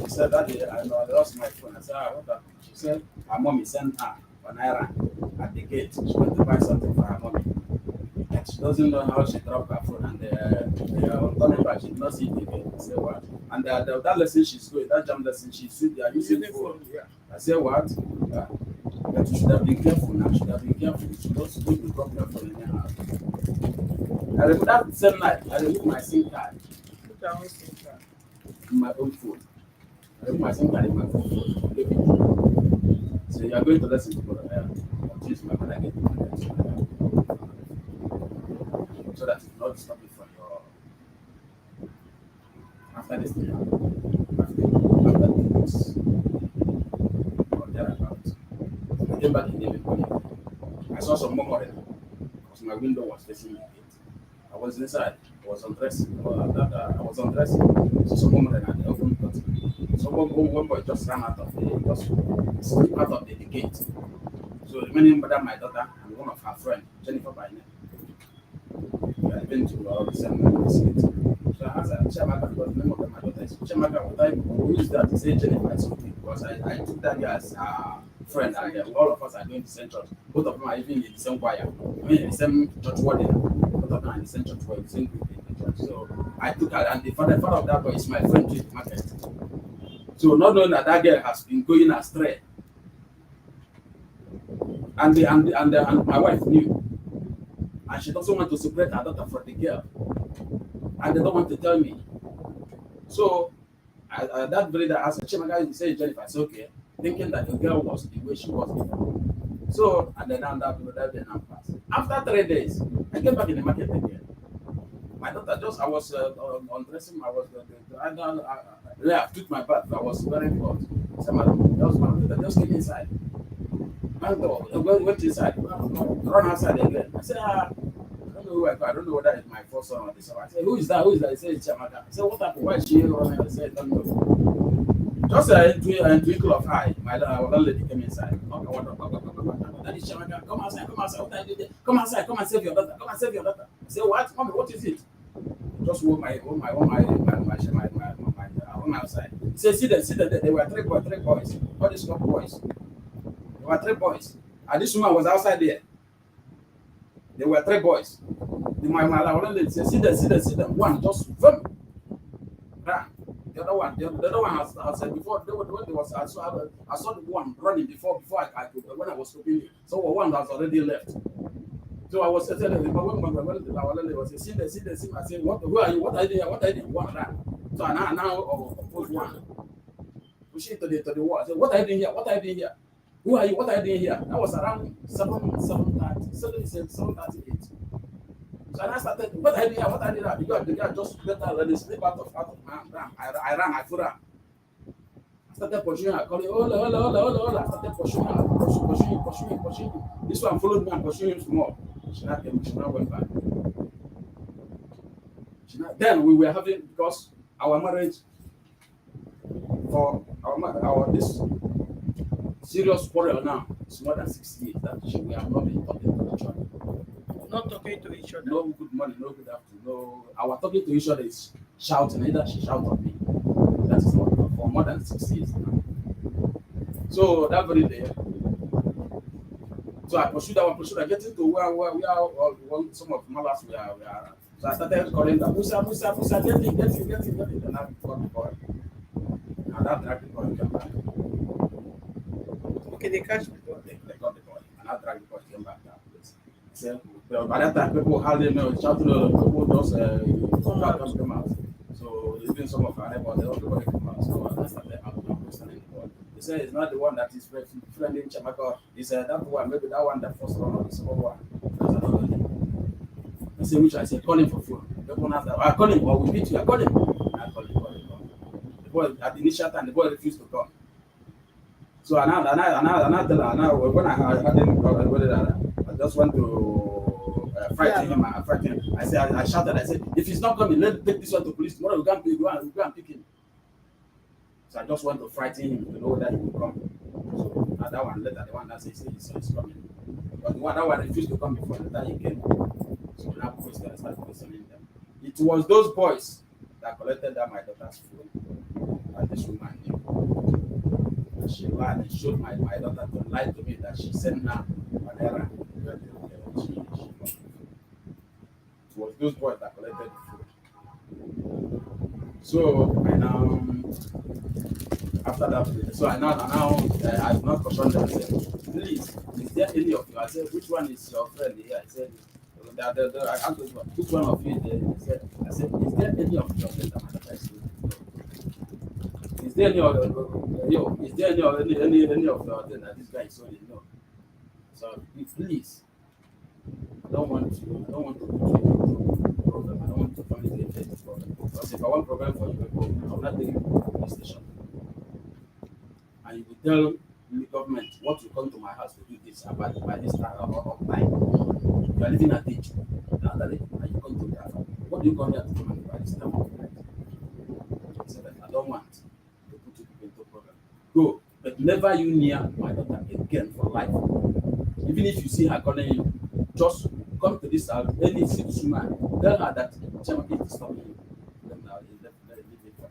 She said that day I lost my phone. I said, what happened? She said her mommy sent her an errand at the gate. She went to buy something for her mommy. And she doesn't know how she dropped her phone, and turning back, she did not see it again. I said, what? And that lesson she's going, that jam lesson, they are using phone. Yeah. I said, what? But you should have been careful now. You should have been careful. You should not supposed to drop your phone anyhow. I remember that same night, I removed my SIM card Put down SIM card. in my own phone. I removed my SIM card in my phone. Leave it. So you are going to lesson tomorrow. I'll choose my when I get to my lesson. So that it will not stop you from your after this thing. After 2 weeks or thereabouts. I came back in the evening. I saw some murmuring because my window was facing the gate. I was inside. I was undressing. I was undressing. So some murmuring and the open door. So one boy just ran out of just slipped out of the gate. So remaining mother, my daughter, and one of her friends, Jennifer by name. We had been to the same gate. So I asked her, Chiamaka, because the name of my daughter is Chiamaka, who is that? He said Jennifer is okay. Because I took that guy as friend, and all of us are going to the same church. Both of them are even in the same choir. I mean, in the same church warden. Both of them are in the same church choir, the same group in the church. So I took her, and the father of that boy is my friend to the market. So not knowing that that girl has been going astray, and my wife knew, and she doesn't want to separate her daughter from the girl, and they don't want to tell me. So that very day, I said, Chimaga, you say Jennifer, it's okay, thinking that the girl was the way she was before. So, and then that day now passed. After 3 days, I came back in the market again. My daughter I was undressing, I took my bath, I was very hot. So my daughter just came inside. My daughter went inside, run outside again. I said, I don't know who I got. I don't know whether it's my first son or this one. I said, who is that? Who is that? He said, it's Chamaka. I said, what happened? Why is she running? I said, I don't know. Just a twinkle of eye, our landlady came inside. That is Chamaka. Come outside, come outside. What are you doing? Come outside, come and save your daughter. Come and save your daughter. I said, what? Mommy, what is it? Just woke my outside. He said, see them. There were three boys. All these small boys. There were three boys. And this woman was outside there. There were three boys. My landlady said, see them. One just ran. The other one has said before when there was I saw the one running before I could when I was looking. So one has already left. So I was telling him, when my landlady was saying, see them. I said, who are you? What are you doing? What are you doing? One ran. So now oppose one. Push it to the wall. I said, what are you doing here? What are you doing here? Who are you? What are you doing here? That was around 7:38. So I started, what are you doing here? What are you doing here? The guy just let her let slip out of my ram. I ran, I threw her. I started pursuing her, calling, hola. I started pursuing her, pursuing. This one followed me and pursuing him some more. She now went back. Then we were having, because our marriage, for our this serious quarrel now, it's more than 6 years that we have not been talking to each other. Not talking to each other. No good morning, no good afternoon. No, our talking to each other is shouting. Either she shout at me. That is not for more than 6 years now. So that very day, so I pursued that one. Getting to where we are, all some of Malas we are. So I started calling them, Musa, get in. And I got the boy. And that dragged the boy came back. Okay, they catch the boy. They got the boy. And I dragged the boy came back that place. So by that time, people hardly know, shouting, people just come out. So even some of our neighbors, everybody come out. So I started questioning the boy. He said it's not the one that is friendly in Chamaka. He said that one, maybe that one that first run of the small one. That's another thing. I said, which I said, call him for phone. The one asked, I call him, or we meet you. I call him. I call him. The boy, at the initial time, the boy refused to come. So when I had him, I just went to frighten him. I frightened him. I shouted. I said, if he's not coming, let's take this one to police. Tomorrow we go and pick him. So I just want to frighten him to know that he will come. So that one later, the one that says his son is coming. But that one refused to come before the time he came. So now started questioning them. It was those boys that collected that my daughter's phone that this woman knew. And she lied and showed my daughter to lie to me that she sent her an error. It was those boys that collected the phone. So I now after that, so I've not questioned them. I said, please, is there any of you? I said, which one is your friend here? I said, I asked this one, which one of you is there? I said, is there any of your friends that my daughter is still? Is there any of is there any of your thing that this guy is sorry? No. So please, I don't want to put you in problem. I don't want to family to get this problem. Because if I want problem for you people, I will not take you to the police station. And you will tell the government what will come to my house to do this about by this time of time. You are living at age. And you come to the house. What do you come here to do by this time of night? I said, I don't want to put you into problem. Go, but never you near my daughter again for life. Even if you see her calling you, just come to this house, any six woman, tell her that Chamaki is stopping you. Then now leave it for me.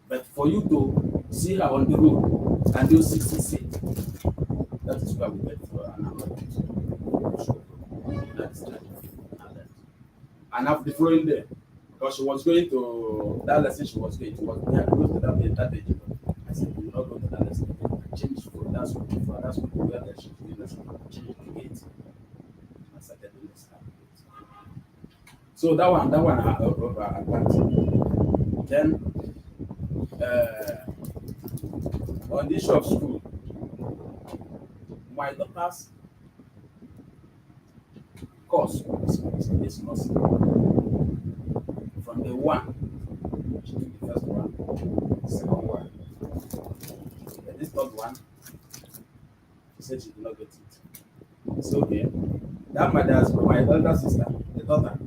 But for you to see her on the road and do 66, that is where we get for an hour. That is that. And after the following day, because she was going to that lesson, she was going to that age. I said, you will not go to that lesson. I changed for that school, where she was doing lesson. I changed the gate. I started doing this. So that one I got. Then on the issue of school, my daughter's course is nursing. From the one, she took the first one, the second one. And this third one, she said she did not get it. It's okay. That my elder sister, the daughter,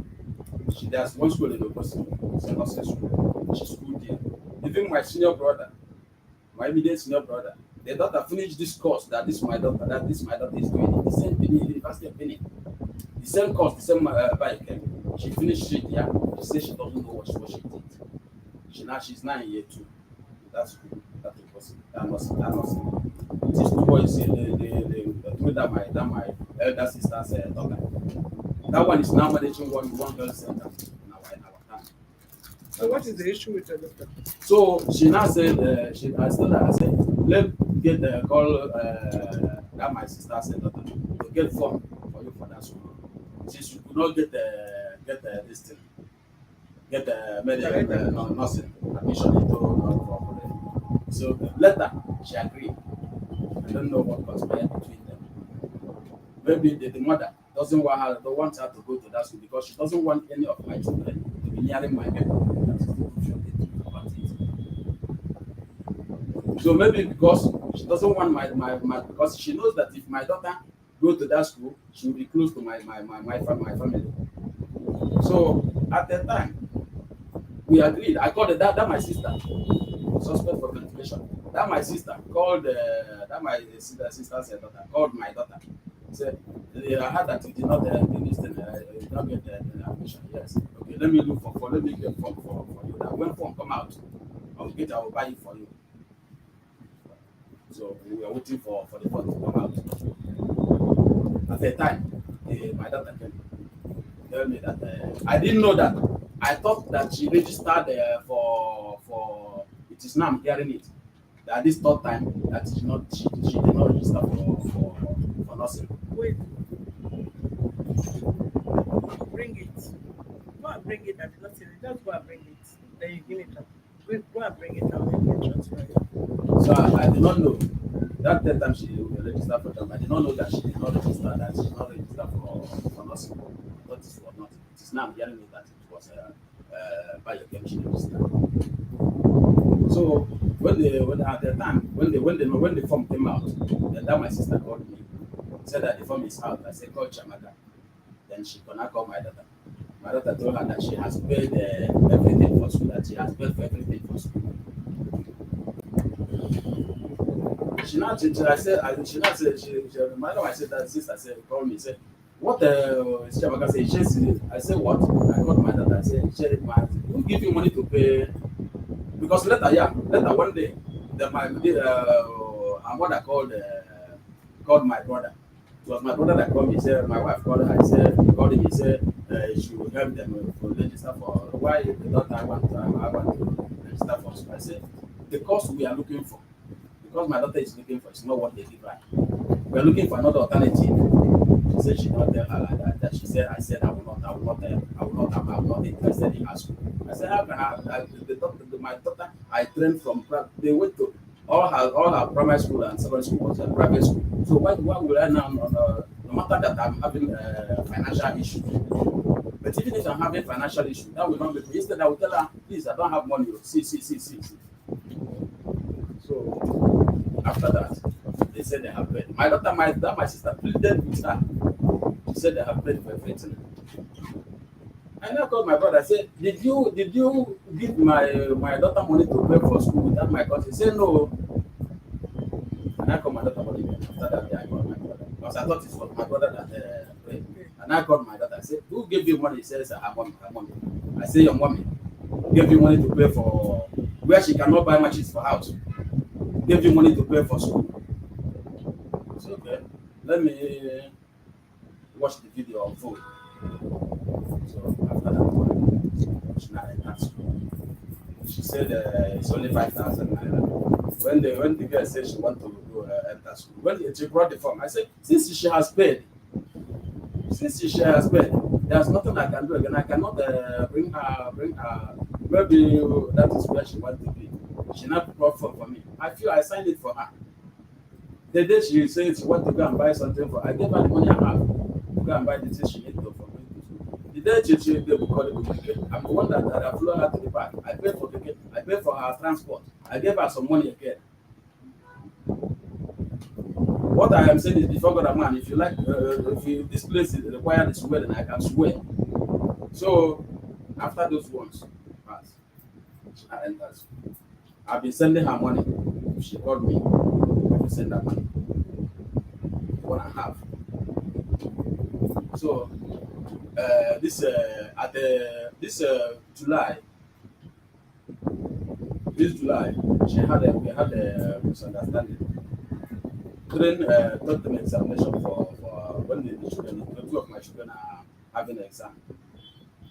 there's one school in Okosi, it's a nursing school. She schooled there. Even my senior brother, my immediate senior brother, the daughter finished this course this my daughter is doing it. The same thing in University of Benin. The same course, the same bike. She finished it, yeah. She said she doesn't know what she did. She's now in year 2. That's cool. That was these two boys they told that my elder sister's daughter. That one is now managing one girl center in our town. So what is the issue with your daughter? So she now said, I said, let's get the call that my sister said daughter to get form for you for that school. Since you could not get this thing, get the medical nursing admission into for them. So later she agreed. I don't know what conspired between them. Maybe the mother don't want her to go to that school because she doesn't want any of my children to be nearing my people. So maybe because she doesn't want my because she knows that if my daughter go to that school, she will be close to my family. So at the time, we agreed. I called that my sister, suspect for ventilation. That my sister called that my sister's daughter called my daughter. Said, I heard that you did not you did not get the admission. Yes. Okay, let me look let me get form for you. That when form come out, I will buy it for you. So we were waiting for the form to come out. At the time, my daughter came tell me that I didn't know that. I thought that she registered for it is now I'm hearing it. That this third time that she did not register for nursing. Wait. Bring it. Go and bring it. I did not see it. Just go and bring it. Then you give it up. Go and bring it and then you transfer it. So I did not know. That third time she registered for them. I did not know that she did not register, that she did not register for nursing. I thought it was not. It is now I'm hearing it that it was biochemistry registered. So when the form came out, then that my sister called me, said that the form is out. I said, call Chamaka. Then she could not call my daughter. My daughter told her that she has paid everything for school, that she has paid for everything for school. I said, she not said, madam, I said that sister said, call me, said, what is Chabaka say? She said, I said, what? I called my daughter, I said, who give you money to pay? Because later, yeah, later one day, her mother called my brother. It was my brother that called me. Said my wife called her. I said called him. He said she will help them for register for why the daughter I want to register for. So I said the course we are looking for, because my daughter is looking for, is not what they give her. We are looking for another alternative. She said she not tell her like that. That she said I said I will not interested in her school. I said how can my daughter I trained from they went to all her primary school and secondary school was a private school. So why would I now no matter that I'm having financial issue. But even if I'm having financial issue, that will not make me. Instead, I will tell her, please, I don't have money. See. So after that, they said they have paid. My sister pleaded with her. She said they have paid for everything. I now called my brother. I said, did you give my daughter money to pay for school without my cousin? He said no. And I called my daughter money. After that day, I called my brother because I thought it was my brother that paid. And I called my daughter. I said, who gave you money? He says, her mommy. I say, your mommy gave you money to pay for where she cannot buy matches for house. Gave you money to pay for school. So okay, let me watch the video on phone. So after that one, she now entered school. She said it's only 5,000 naira. When the girl said she want to go enter school, when she brought the form, I said since she has paid, there's nothing I can do again. I cannot bring her. Maybe that is where she wants to be. She not brought form for me. I feel I signed it for her. The day she said she want to go and buy something for, I gave her the money I have to go and buy the things she need to for me. The day she they will call it ticket. I'm the one that flew her to the park. I paid for the ticket. I paid for her transport. I gave her some money again. What I am saying is before God and man, if you like, if this place is required to swear, then I can swear. So after those ones pass, she enters. I've been sending her money. If she called me, I will send her money. What I have. So July, we had a misunderstanding. During taught them examination for when the children, two of my children are having an exam.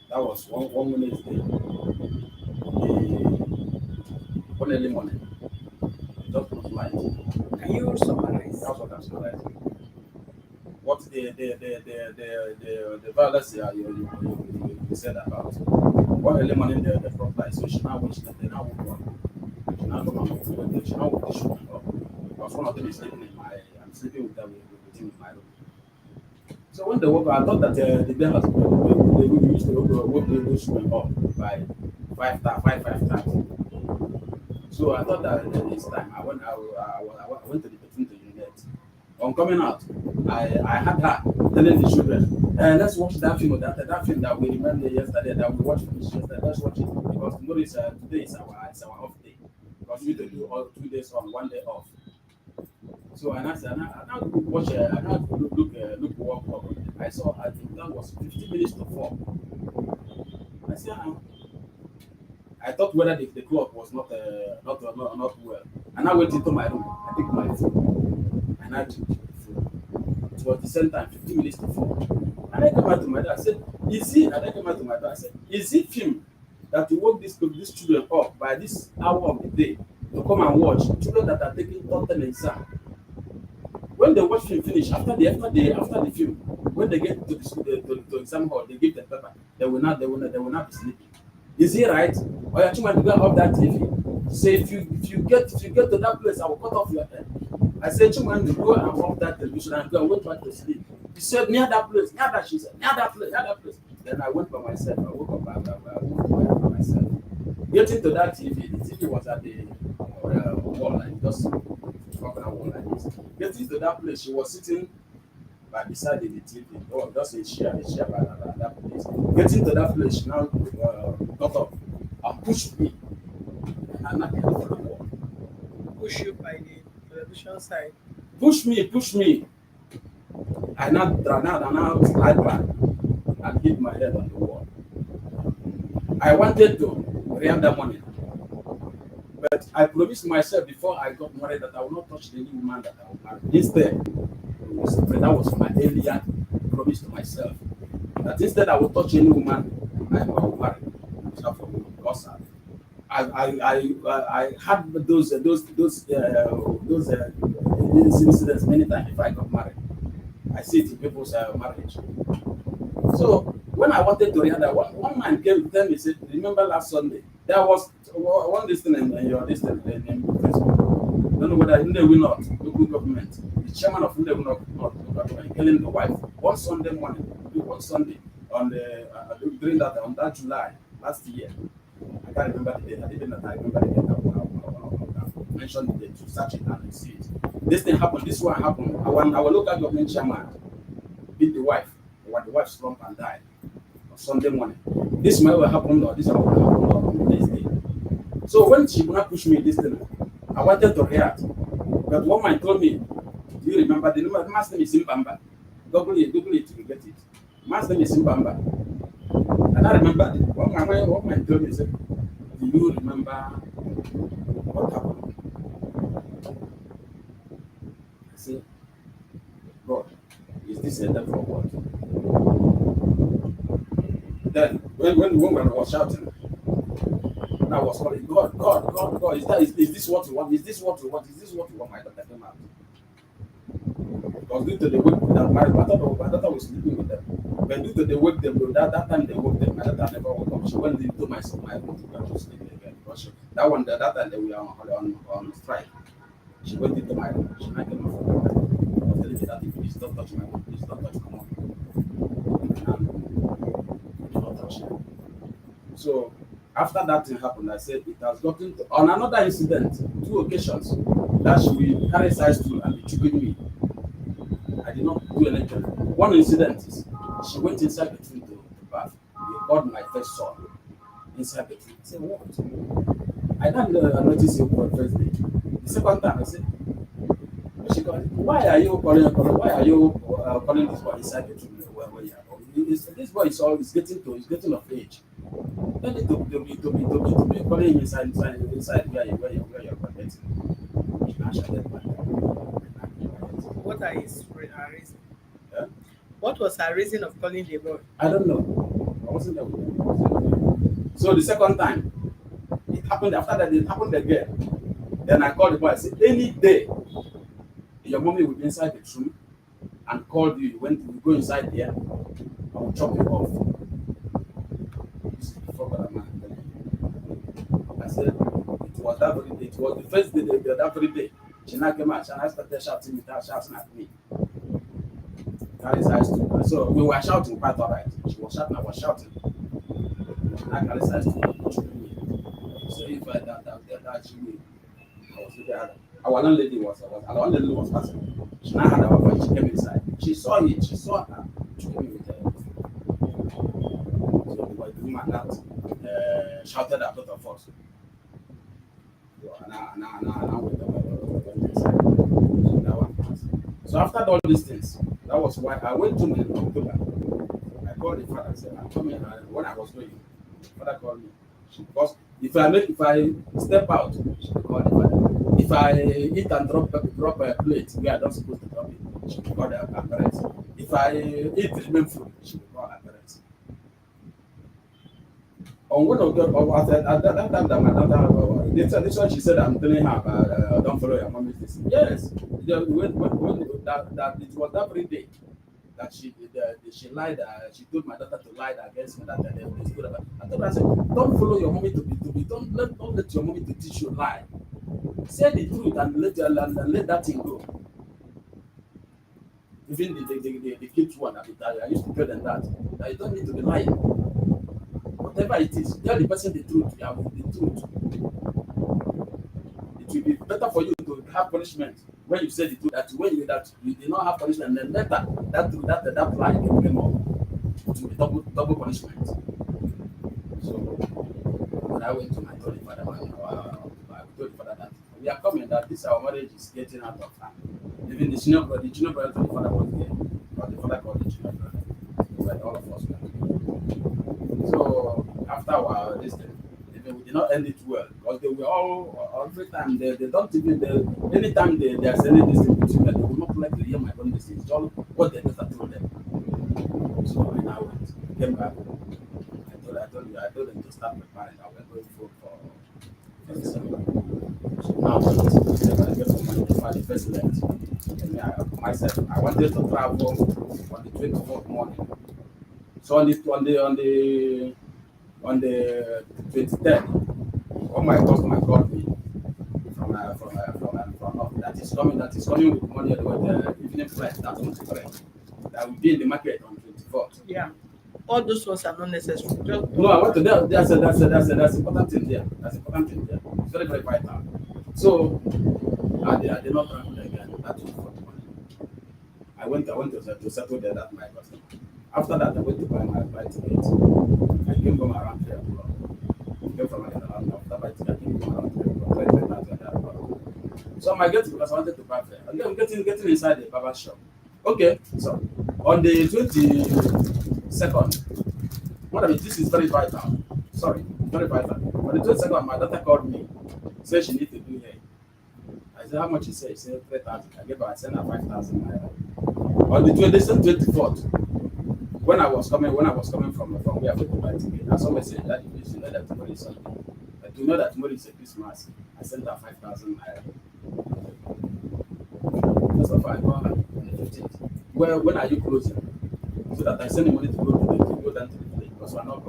That was one Wednesday, one early morning. Just was light. Can you summarize? That's what I'm summarizing. What the violence you said about. One early morning the front light, so she now watched them, they now woke up. She now come and she now woke the children up. Because one of them is sleeping I'm sleeping with them with him in my room. So when they woke up, I thought that the day has they used to wake the children up by 5:30. So I thought that this time I went to the bathroom to urinate. On coming out, I had her telling the children, let's watch that film, that film that we remember yesterday, that we watched finish yesterday. Let's watch it because tomorrow is today is our off day. Because we need to do all 2 days on, 1 day off. So I now watch. I now look walk up. I saw I think that was 15 minutes to 4. I said, I thought whether the clock was not well. And I went into my room. I took my phone and I took the phone. It was the same time, 15 minutes to 4. And I came out to my dad. I said, is it film that you woke these children up by this hour of the day to come and watch children that are taking content exam? When they watch film finish, after the film, when they get to the school to exam hall, they give the paper. They will not be sleeping. Is he right? Or you're trying to go off that TV? Say if you get to that place, I will cut off your head. I said, Chuman, go and off that television and go and went back to sleep. He said, near that place, near that, she said, near that place. Then I went by myself. I woke up by myself. Getting to that TV, the TV was at the wall, like just fucking wall like this. Getting to that place, she was sitting by beside the TV. Oh, just a share by that place. Getting to that place, she now got up and pushed me. And I cannot follow the wall. Push you by the television side. Push me, push me. I now slide back and hit my head on the wall. I wanted to react that morning, but I promised myself before I got married that I will not touch the new woman that I will marry. Instead, that was my earlier promise to myself. That instead I will touch any woman I will marry. Except for me, because I had those incidents many times before I got married. I see it in people's marriage. So when I wanted to react, one man came to tell me, said, "Remember last Sunday there was one listening in your listening in Facebook. Don't know whether in the will not local government, the chairman of the will not local government killing the wife one Sunday morning, one Sunday on the during that on that July last year. I can't remember the date. I didn't know. I remember the date. I mentioned the date to search it and see it. This thing happened. This one happened. Our local government chairman beat the wife. When the wife slumped and died on Sunday morning. This might have happened or this might have happened on this day. So when she would not push me this thing, I wanted to react. But one man told me, do you remember the name? The man's name is Simbamba. Google it, you get it. The man's name is Simbamba. And I remember it. One man told me, he said, do you remember what happened? I said, God, is this a devil or what? Then when the woman was shouting, and I was calling, God, is this what you want? Is this what you want? Is this what you want? My daughter came out. Because due to the work that my daughter was sleeping with them. But due to the work that time they woke them, my daughter never woke up. She went into my room to go to sleep again. Because that time they were on strike. She went into my room. She might came out from the bed. I was telling me that if you please don't touch my room, please don't touch, come on. Not touch her. So after that thing happened, I said it has gotten to, on another incident, 2 occasions that she will carry size through and be choking me. I did not do anything. One incident is she went inside the tree to bath. They called my first son inside the tree. I said, what? I didn't notice it for the first day. The second time I said, she called, why are you calling this boy inside the tree where you are? This boy is getting of age. Don't need to be calling him inside where you're protecting. I shall get back. What are his reason? Yeah? What was her reason of calling the boy? I don't know. I wasn't there with him. So the second time, it happened after that, it happened again. Then I called the boy. I said, any day your mommy will be inside the room and called you when you go inside there, I will chop you off. This is before God man. I said, it was that very day. It was the first day, that very day. She now came out and I started shouting at me. Carries eyes to. So we were shouting quite all right. She was shouting, I was shouting. I carried eyes to me. So if that she knew, I was looking at her. Our landlady was passing. She now had our voice, she came inside. She saw it, she saw her. She came in with her. So the woman that shouted at both of us. So now went inside. So that one passed. So after all these things, that was why I went to me in October. I called the father and said, I'm coming. When I was going, the father called me. Because if I step out, she will call the father. If I eat and drop a plate where I don't supposed to drop it, she will call her parents. If I eat remain food, she will call her parents. On one of the at that time that my daughter this one she said I'm telling her don't follow your mommy's this. Yes, when that it was that very day that she lied. She told my daughter to lie against me that they stood about. I told her, I said, don't follow your mommy to be don't let your mommy to teach you lie. Say the truth and let that thing go. Even the kids one I used to tell them that you don't need to be lying. Whatever it is, tell the person the truth. You have the truth. It will be better for you to have punishment when you said the truth, that when you that you did not have punishment, and then later that lie came up to be double punishment. So when I went to my holy father, I told the father that we are coming, that this our marriage is getting out of hand. Even the junior brother to the father was there, but the father called the junior brother. But all of us were together. So after a while, this thing, even we did not end it well because they were all every time they don't even anytime they are sending this thing between them, they will not like to hear my own message. It's all what they just told them. So I now went, came back. I told them to start preparing. I went going for the seminar. So now I get some money before the first left. And me, myself, I wanted to travel on the 24th morning. So on the 23rd, all my customer called me from north that is coming with money with the evening flight that on the flight that will be in the market on 24th. Yeah. All those ones are not necessary. Just No, I want to that's important thing there. That's important thing there. It's very, very vital. So I did not travel again. That was for the money. I went to settle there that my customer. After that, I went to buy my flight ticket. I came home around 3 o'clock. I came from around after my ticket, I came home around 3 o'clock. So I get because I wanted to buy fare. And then I'm getting inside the barber shop. Okay, so on the 22nd, what I mean, this is very vital. Sorry, very vital. On the 22nd, my daughter called me, said she needs to do hair. I said, how much she said? She said 3,000. I gave her, I sent her 5,000 naira. On the 24th, when I was coming from where I went to buy ticket, I saw message that you know that tomorrow is Sunday. But to know that tomorrow is a Christmas, I sent her 5,000 naira. That's what I got her on the 15th. Well, when are you closing? So that I send the money to go down to the village because you're not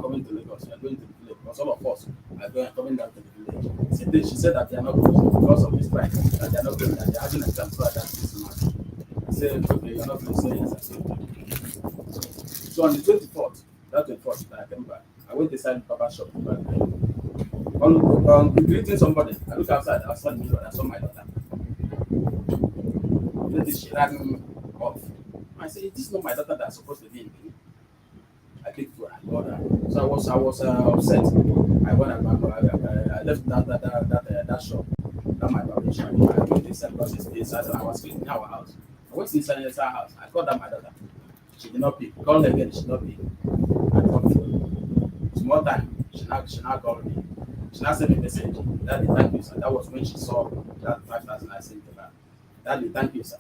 coming to Lagos, you're going to the village because all of us are coming down to the village. She said that they are not closing because of this strike, that they are not going, that they are having exams so that Christmas. I said, okay, you're not going to say yes. I said, okay. So on the 24th, that 24th, I came back. I went inside the barber shop to buy my on greeting somebody. I look outside the mirror, I saw my daughter. Then she ran off. I said, this is not my daughter that's supposed to be in me. I picked her and got her. So I was upset. I left that shop, that my barber shop. I went inside because it's inside. I was cleaning our house. I went inside our house. I called out my daughter. She did not pick. Called her again. She did not pick. I dropped phone. Small time. She now called me. She now sent me a message. Daddy, thank you, sir. That was when she saw that 5,000 I sent to her. Daddy, thank you, sir.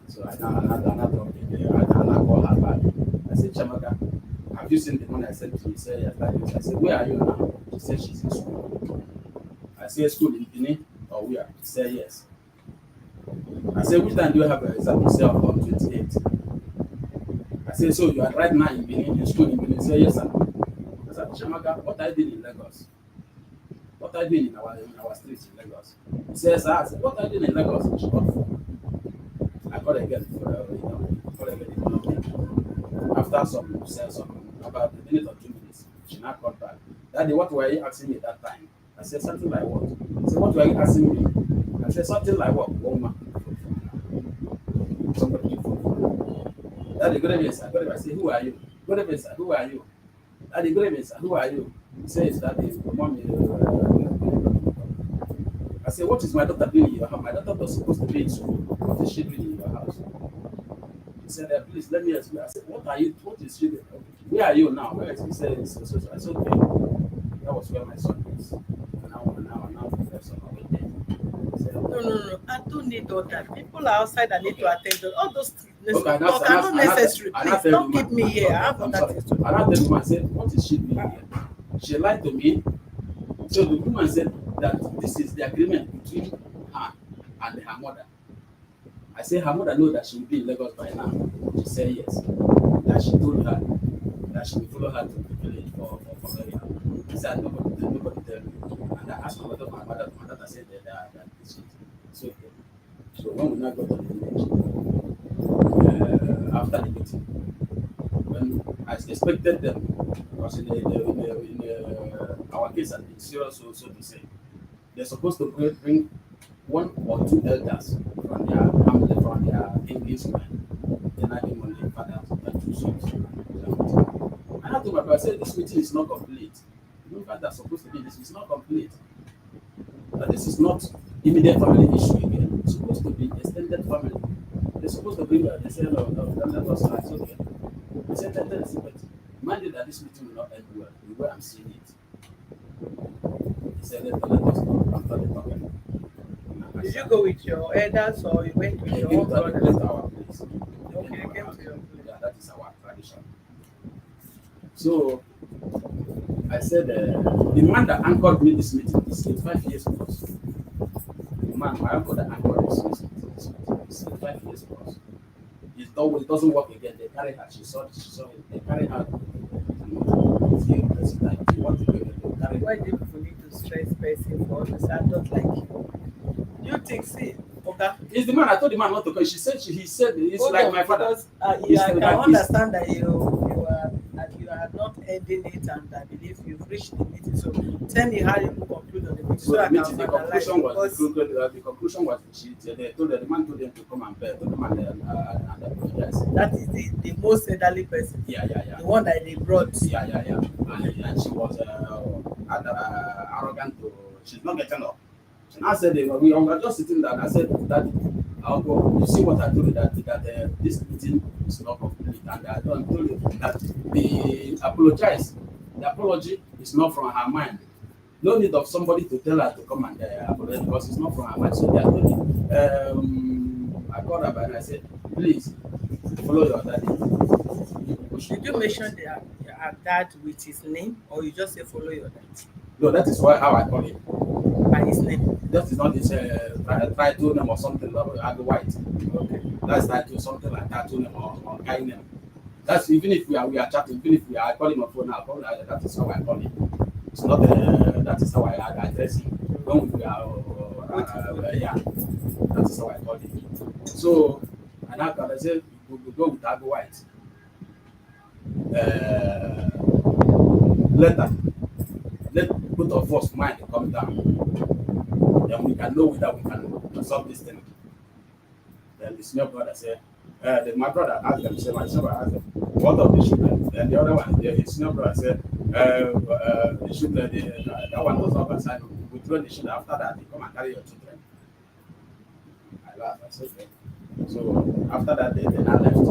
So I now dropped it. I now call her back. I said, Chamaka, have you seen the money I sent to you? She said, yes, thank you. I said, where are you now? She said, she's in school. I said, school in Benin or where? She said, yes. I said, which time do you have an exam? She said, on 28th. I said, so you are right now in Benin, in school in Benin? She said, yes, sir. I said, Chamaka, what are you doing in Lagos? What are you doing in our streets in Lagos? He says, I said, what are you doing in Lagos? She called for. I called again for after some about a minute or 2 minutes, she now called back. Daddy, what were you asking me that time? I said something like what? I said, what were you asking me? I said something like what? Woman. Somebody Daddy, good evening, sir. Good evening. I said, who are you? Good evening, sir. Who are you? Daddy, good evening, sir. Who are you? He says, Daddy, mommy. I said, what is my daughter doing in your house? My daughter was supposed to be in school. What is she doing in your house? He said, please let me explain. I said, what is she doing? Where are you now? Where is he? Said, so. I said, okay. That was where my son is. And now, professor, I went there. No. I don't need all that. People are outside that need to attend to all those things. Okay, Talk are not necessary. Please don't keep me here. I have other things to do. And I tell the woman, I said, what is she doing here? She lied to me. So the woman said that this is the agreement between her and her mother. I said her mother knows that she will be in Lagos by now. She said yes. That she told her that she will follow her to the village for burial. I said nobody tell me. And I asked my mother said that it's okay. So when we now got to the village, after the meeting, when I expected them, because in our case, and it's serious, so to say, they're supposed to bring one or two elders from their family, from their English man, then I came on the father and two sons. And I told my brother, I said, this meeting is not complete. You know, that's supposed to be this is not complete. But this is not immediate family issue again. It's supposed to be extended family. They're supposed to bring they say, no, let us know. It's okay. I said, let us see, but mind you that this meeting will not end well, the way I'm seeing it. He said, let us know after the talking. Did you go with your elders or you went with They your came own to they brothers? came to our place. Okay, they came to your place. Yeah, that is our tradition. So I said, the man that anchored me this meeting is 85 years plus. The man, my uncle that anchored this meeting is 85 years plus. It doesn't work again. They carry her. She saw it. They carry her. If you want to go, they carry Why her. do people need to stress person for all this adult like you? You think, see, okay? It's the man. I told the man not to come. He said it's Hold like on, my father. because He's I can like understand that you are not ending it, and I believe you've reached the meeting. So tell me how you conclude on the meeting, So so the I can meeting, finalize. Because the conclusion was they told the man told them to come and beg, to come and apologize. that is the most elderly person, Yeah. the one that they brought. Yeah. And she was arrogant to. She's not getting up. And I said, we were just sitting there, and I said, Daddy, I'll go. You see what I told you that this meeting is not complete, and I told you that the apologize. The apology is not from her mind. No need of somebody to tell her to come and apologize because it's not from her mind. So they are telling I called her and I said, please follow your daddy. Did you mention your dad with his name, or you just say follow your dad No, that is why how I call him. by his name? That is not his title name or something. I go white. Okay. That's title something like title name or guy name. That's even if we are chatting, even if I call him on phone now, that is how I call him. It's not that is how I address him. When we are yeah, that is how I call him. So and after I said we go with Agbo White. Later, let both of us mind come down. Then we can know whether we can solve this thing. Then the senior brother said, my brother asked them, say, my senior brother asked them, what of the children? Then the other one, the senior brother said, the children, that one was not assigned. We throw the children after that, they come and carry your children. I laughed, I said, okay. So after that, they now left.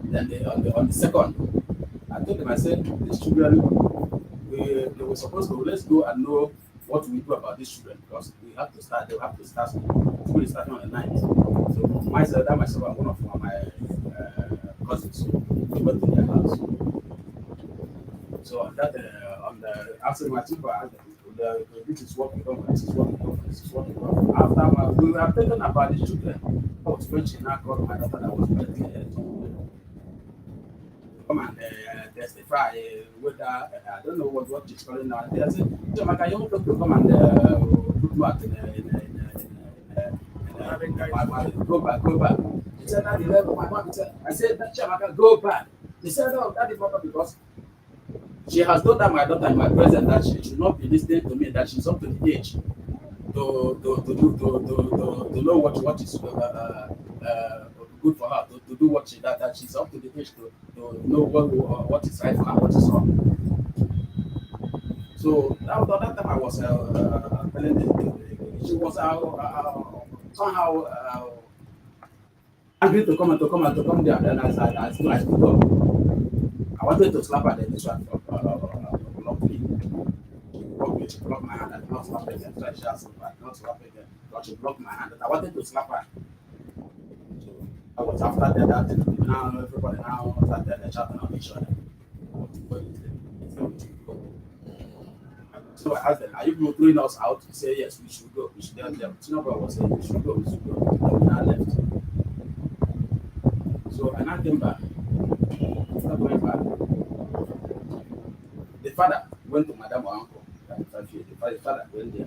Then on the second, I told them, I said, these children, they were supposed to, let's go and know what we do about these children because they have to start school. School is starting on the 9th. So myself and one of my cousins, so we went to their house. So on that, on the after my two brothers, this is what we do, this is what we do, this is what we do. After we were thinking about the children, I was when she now called my daughter that was pregnant. Come and testify whether I don't know what she's calling now. They said, Jamaica, you want to come and put me out go back. He said, Daddy, my mom said, I said, Jamaica, go back. He said, no, that is not because she has told that my daughter in my presence that she should not be listening to me, that she's up to the age to know what is good for her, to do what she does, that she's up to the age to know what is right and what is wrong. So that time I was telling she was somehow angry to come there. Then I stood up. I wanted to slap her, then this one blocked me. She blocked my hand. I did not slap her again. So I did not slap her again. But she blocked my hand. I wanted to slap her. So I was after that. Now everybody now started chatting on each other. So I asked them, are you throwing us out? He said, yes, we should go. We should go. Tinubu was saying, we should go. And we now left. So I now came back. After going back, the father went to Madam or uncle. The father went there.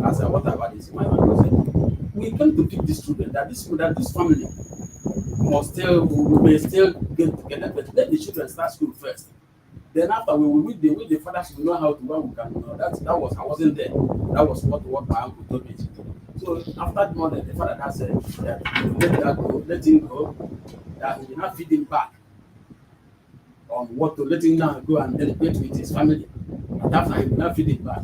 I said, what about this? My uncle said, we came to pick these children, that this family we may still get together, but let the children start school first. Then after with the fathers we know how to when we can that was I wasn't there. That was what my uncle told me to do. So after the morning, the father now said that let that go, let him go, that he will not feed him back on what to let him now go and delegate with his family. And after he will not feed him back.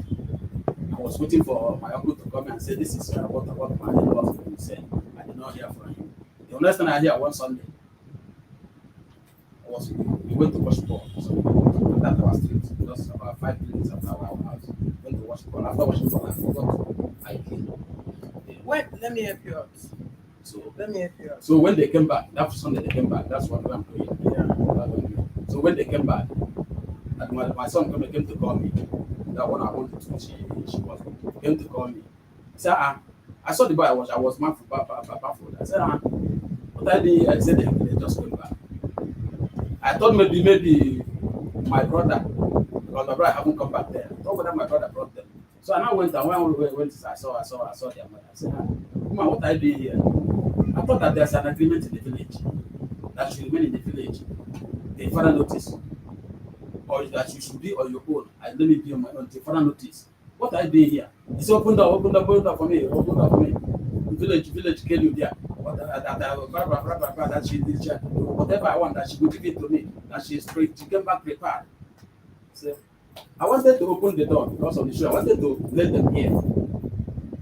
I was waiting for my uncle to come and say this is what my in-laws will say. I did not hear from him. The only thing I hear one Sunday was we went to watch ball. So that our street, just about 5 minutes after our house. Went to watch ball. After watching ball, I forgot my key. Wait, let me help you out. So Let me help you out. so when they came back, that Sunday they came back. That's what I'm doing. Yeah. So when they came back, and my son came to call me. That one I wanted to, she was came to call me. I said, I saw the boy. I was baffled. I said, what I did, I said they just came back. I thought maybe my brother, because my brother haven't come back there. I thought whether my brother brought them. So I now went and when we went, I saw their mother. I said, Mama, what I did here? I thought that there's an agreement in the village that you remain in the village. The father notice, or that you should be on your own. And let me be on my own. The father notice. What I did here? He said, open door for me, open door for me. The village kill you there. That she did, whatever I want, that she will give it to me. That she came back prepared. So I wanted to open the door because of the show. I wanted to let them hear. I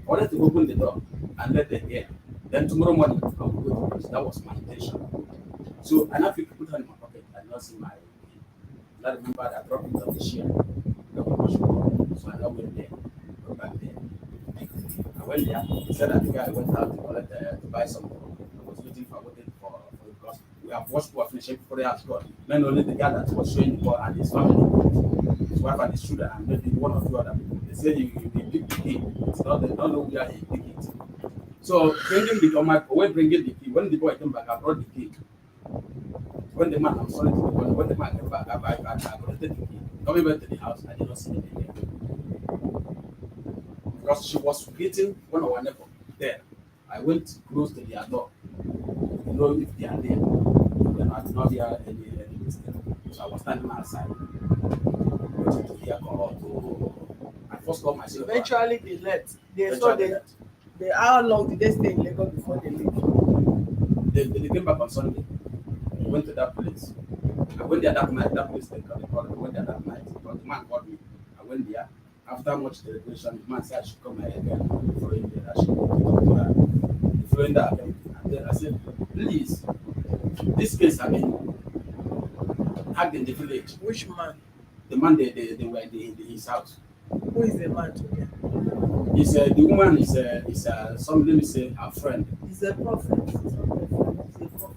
wanted to open the door and let them hear. Then tomorrow morning, I will go to preach. That was my intention. So I now put her in my pocket. I did not see my key. I remember that I dropped it on the chair. So I now went there. Went back there. I went there. He said that the guy went out to collect to buy something. I was waiting for because we have watched for finishing before they have gone. Then only the guy that was showing the ball and his family, his wife and his children, and maybe one or two other people. They say you pick the key. It's not they don't know where he pick it. So bringing the on my way bringing the key. When the boy came back, I brought the key. When the man, I'm sorry to the boy, when the man came back, I collected the key. Coming back to the house, I did not see the key because she was greeting one of our neighbors there. I went close to their door to know if they are there. Then I did not hear any mistake. So I was standing outside waiting to hear call. I first called myself. Eventually they left. Eventually left. How long did they stay in Lagos before they leave? They came back on Sunday. We went to that place. I went there that night. That place they called. I went there that night. But the man called me. I went there. After much deliberation, the man said I should come here again. The following day, I should talk to her. The following day, and then I said, please, this case I mean, hacked in the village. Which man? The man they were in his house. Who is the man to them? He said the woman is some let me say her friend. He's a prophet. He's a prophet.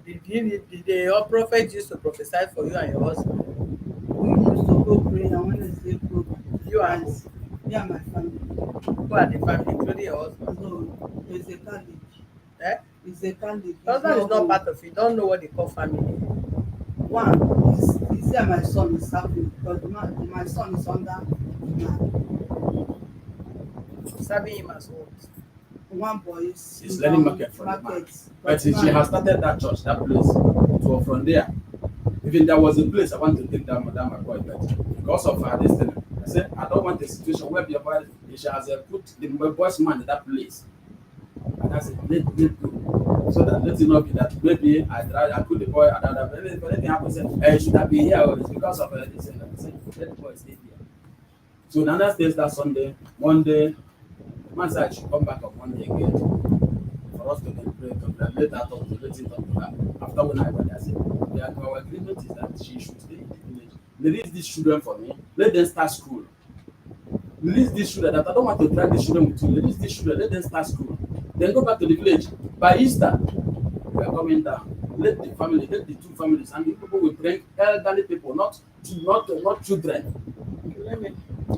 Did the prophet used to prophesy for you and your husband? We used to go pray and Wednesday program. You and Me and my family. who are the family, including your husband? No, he's a Catholic. Eh? He's a Catholic. Your husband is not part of it. Don't know what they call family. One is there my son is serving because my son is under Serving him as what? one boy is He's learning market from the man. But she has started that church, that place. So from there, even there was a place I want to take down my boy, but because of her this thing, I said I don't want a situation where the boy she has put the boy's man in that place. And I said, let go. So that let it not be that maybe I put the boy and if anything happens, hey, should I be here? Or it's because of this and I said, let the boy stay here. So Nana stays that Sunday, Monday, man said I should come back on Monday again for us to pray to let her talk to let him talk to her. After when I went, I said, our agreement is that she should stay in the village. Release these children for me, let them start school. Release these children that I don't want to drag these children with you. Release these children, let them start school. Then go back to the village. By Easter, we are coming down. Let the family, let the two families, and the people will bring elderly people, not children.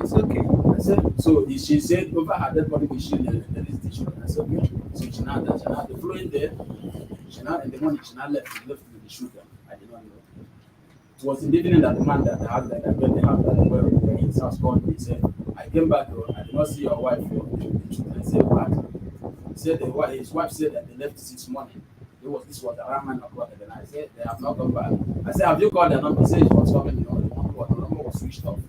It's okay. I said, so she said over her dead body we should release the children. I said, okay. So she now the following day, she now in the morning she now left with the children. I did not know. It was in the evening that the man that had that when they have that were in his house called me. He said, I came back, I did not see your wife for the children. I said, what? He said his wife said that they left since morning. This was around 9 o'clock, and then I said they have not come back. I said, have you called their number? He said it was coming, the number was switched off.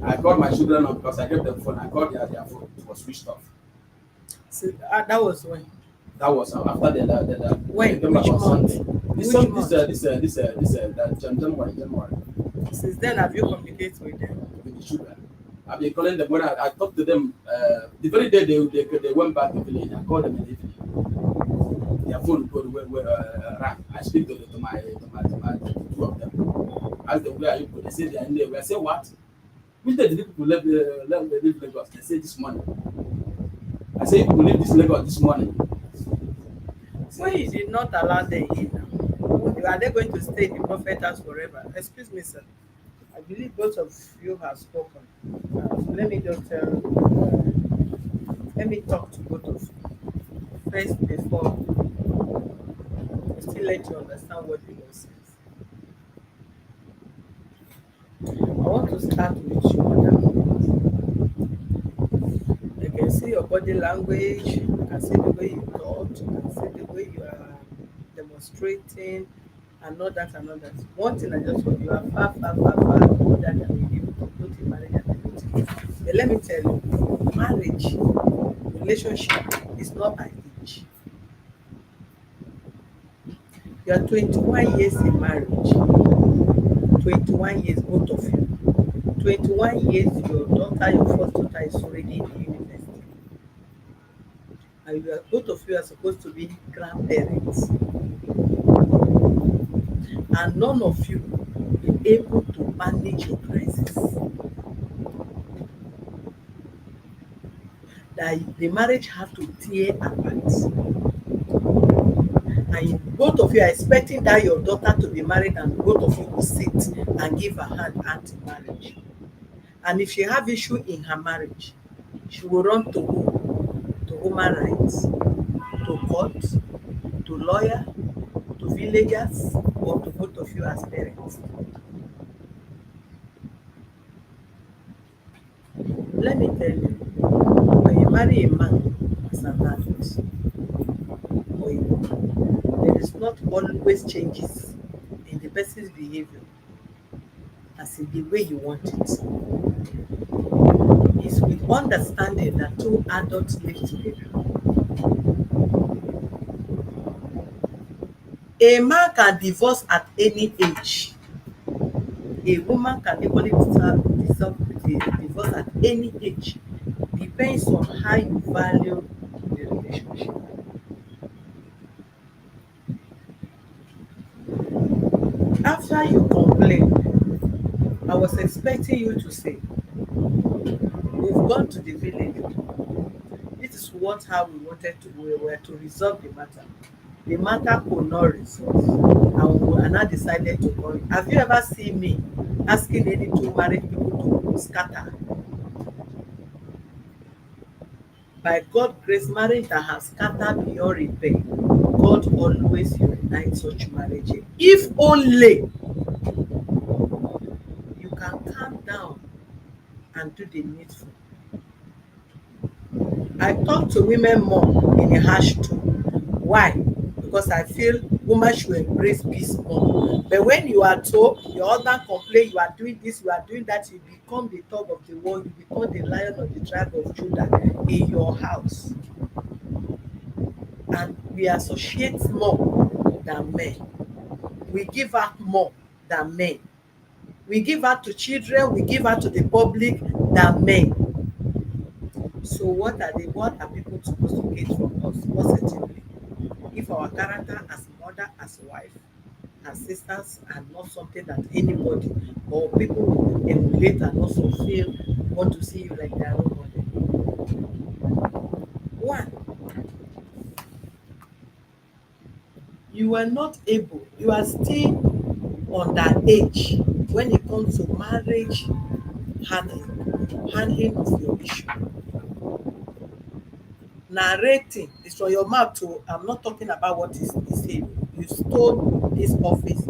I called my children up because I gave them phone. I called their phone, it was switched off. So, that was when. That was after When? they came back Which on month? Sunday. Which month? January. Since then, have you communicated with them? With the children. I've been calling them when I talked to them. The very day they went back to the village, I called them in the evening. Their phone rang. I speak to two of them. Ask them where are you? They say they are in there. I say what? Which day did the people leave Lagos? They say this morning. I say you leave this Lagos this morning. When you did not allow them in, now, are they going to stay in the prophet house forever? Excuse me, sir. I believe both of you have spoken. Let me just let me talk to both of you first before I still let you understand what the law says. I want to start with you, madam. I can see your body language, I can see the way you talk, I can see the way you are demonstrating, and all that and all that. One thing I just want you are far older than you, both in marriage and everything. But let me tell you, marriage, relationship is not by age. You are 21 years in marriage, 21 years, both of you. 21 years, your daughter, your first daughter is already in the university. And you are, both of you are supposed to be grandparents. And none of you be able to manage your crisis. That the marriage have to tear apart. And both of you are expecting that your daughter to be married and both of you will sit and give her hand anti-marriage. And if she have issue in her marriage, she will run to who? To human rights, to court, to lawyer, to villagers, or to both of you as parents. Let me tell you, when you marry a man as an adult or a woman, there is not always changes in the person's behavior as in the way you want it. It's with understanding that two adults live together. A man can divorce at any age. A woman can equally divorce at any age. Depends on how you value the relationship. After you complain, I was expecting you to say, we've gone to the village. This is what how we were to resolve the matter. The matter could not resolve. And I decided to call you. Have you ever seen me asking any two married people to scatter? By God's grace, marriage that has scattered beyond repair, God always unites such marriages. If only you can calm down and do the needful. I talk to women more in a harsh tone. Why? Because I feel women should embrace peace more. But when you are told, your husband complain, you are doing this, you are doing that, you become the talk of the world, you become the lion of the tribe of Judah in your house. And we associate more than men. We give out more than men. We give out to children, we give out to the public than men. So what are people supposed to get from us positively? If our character as mother, as wife, as sisters are not something that anybody or people will emulate and also feel want to see you like their role model. One, you are not able, you are still on that age when it comes to marriage handling of your issue. Narrating is from your mouth to, I'm not talking about what is said. You stole this office,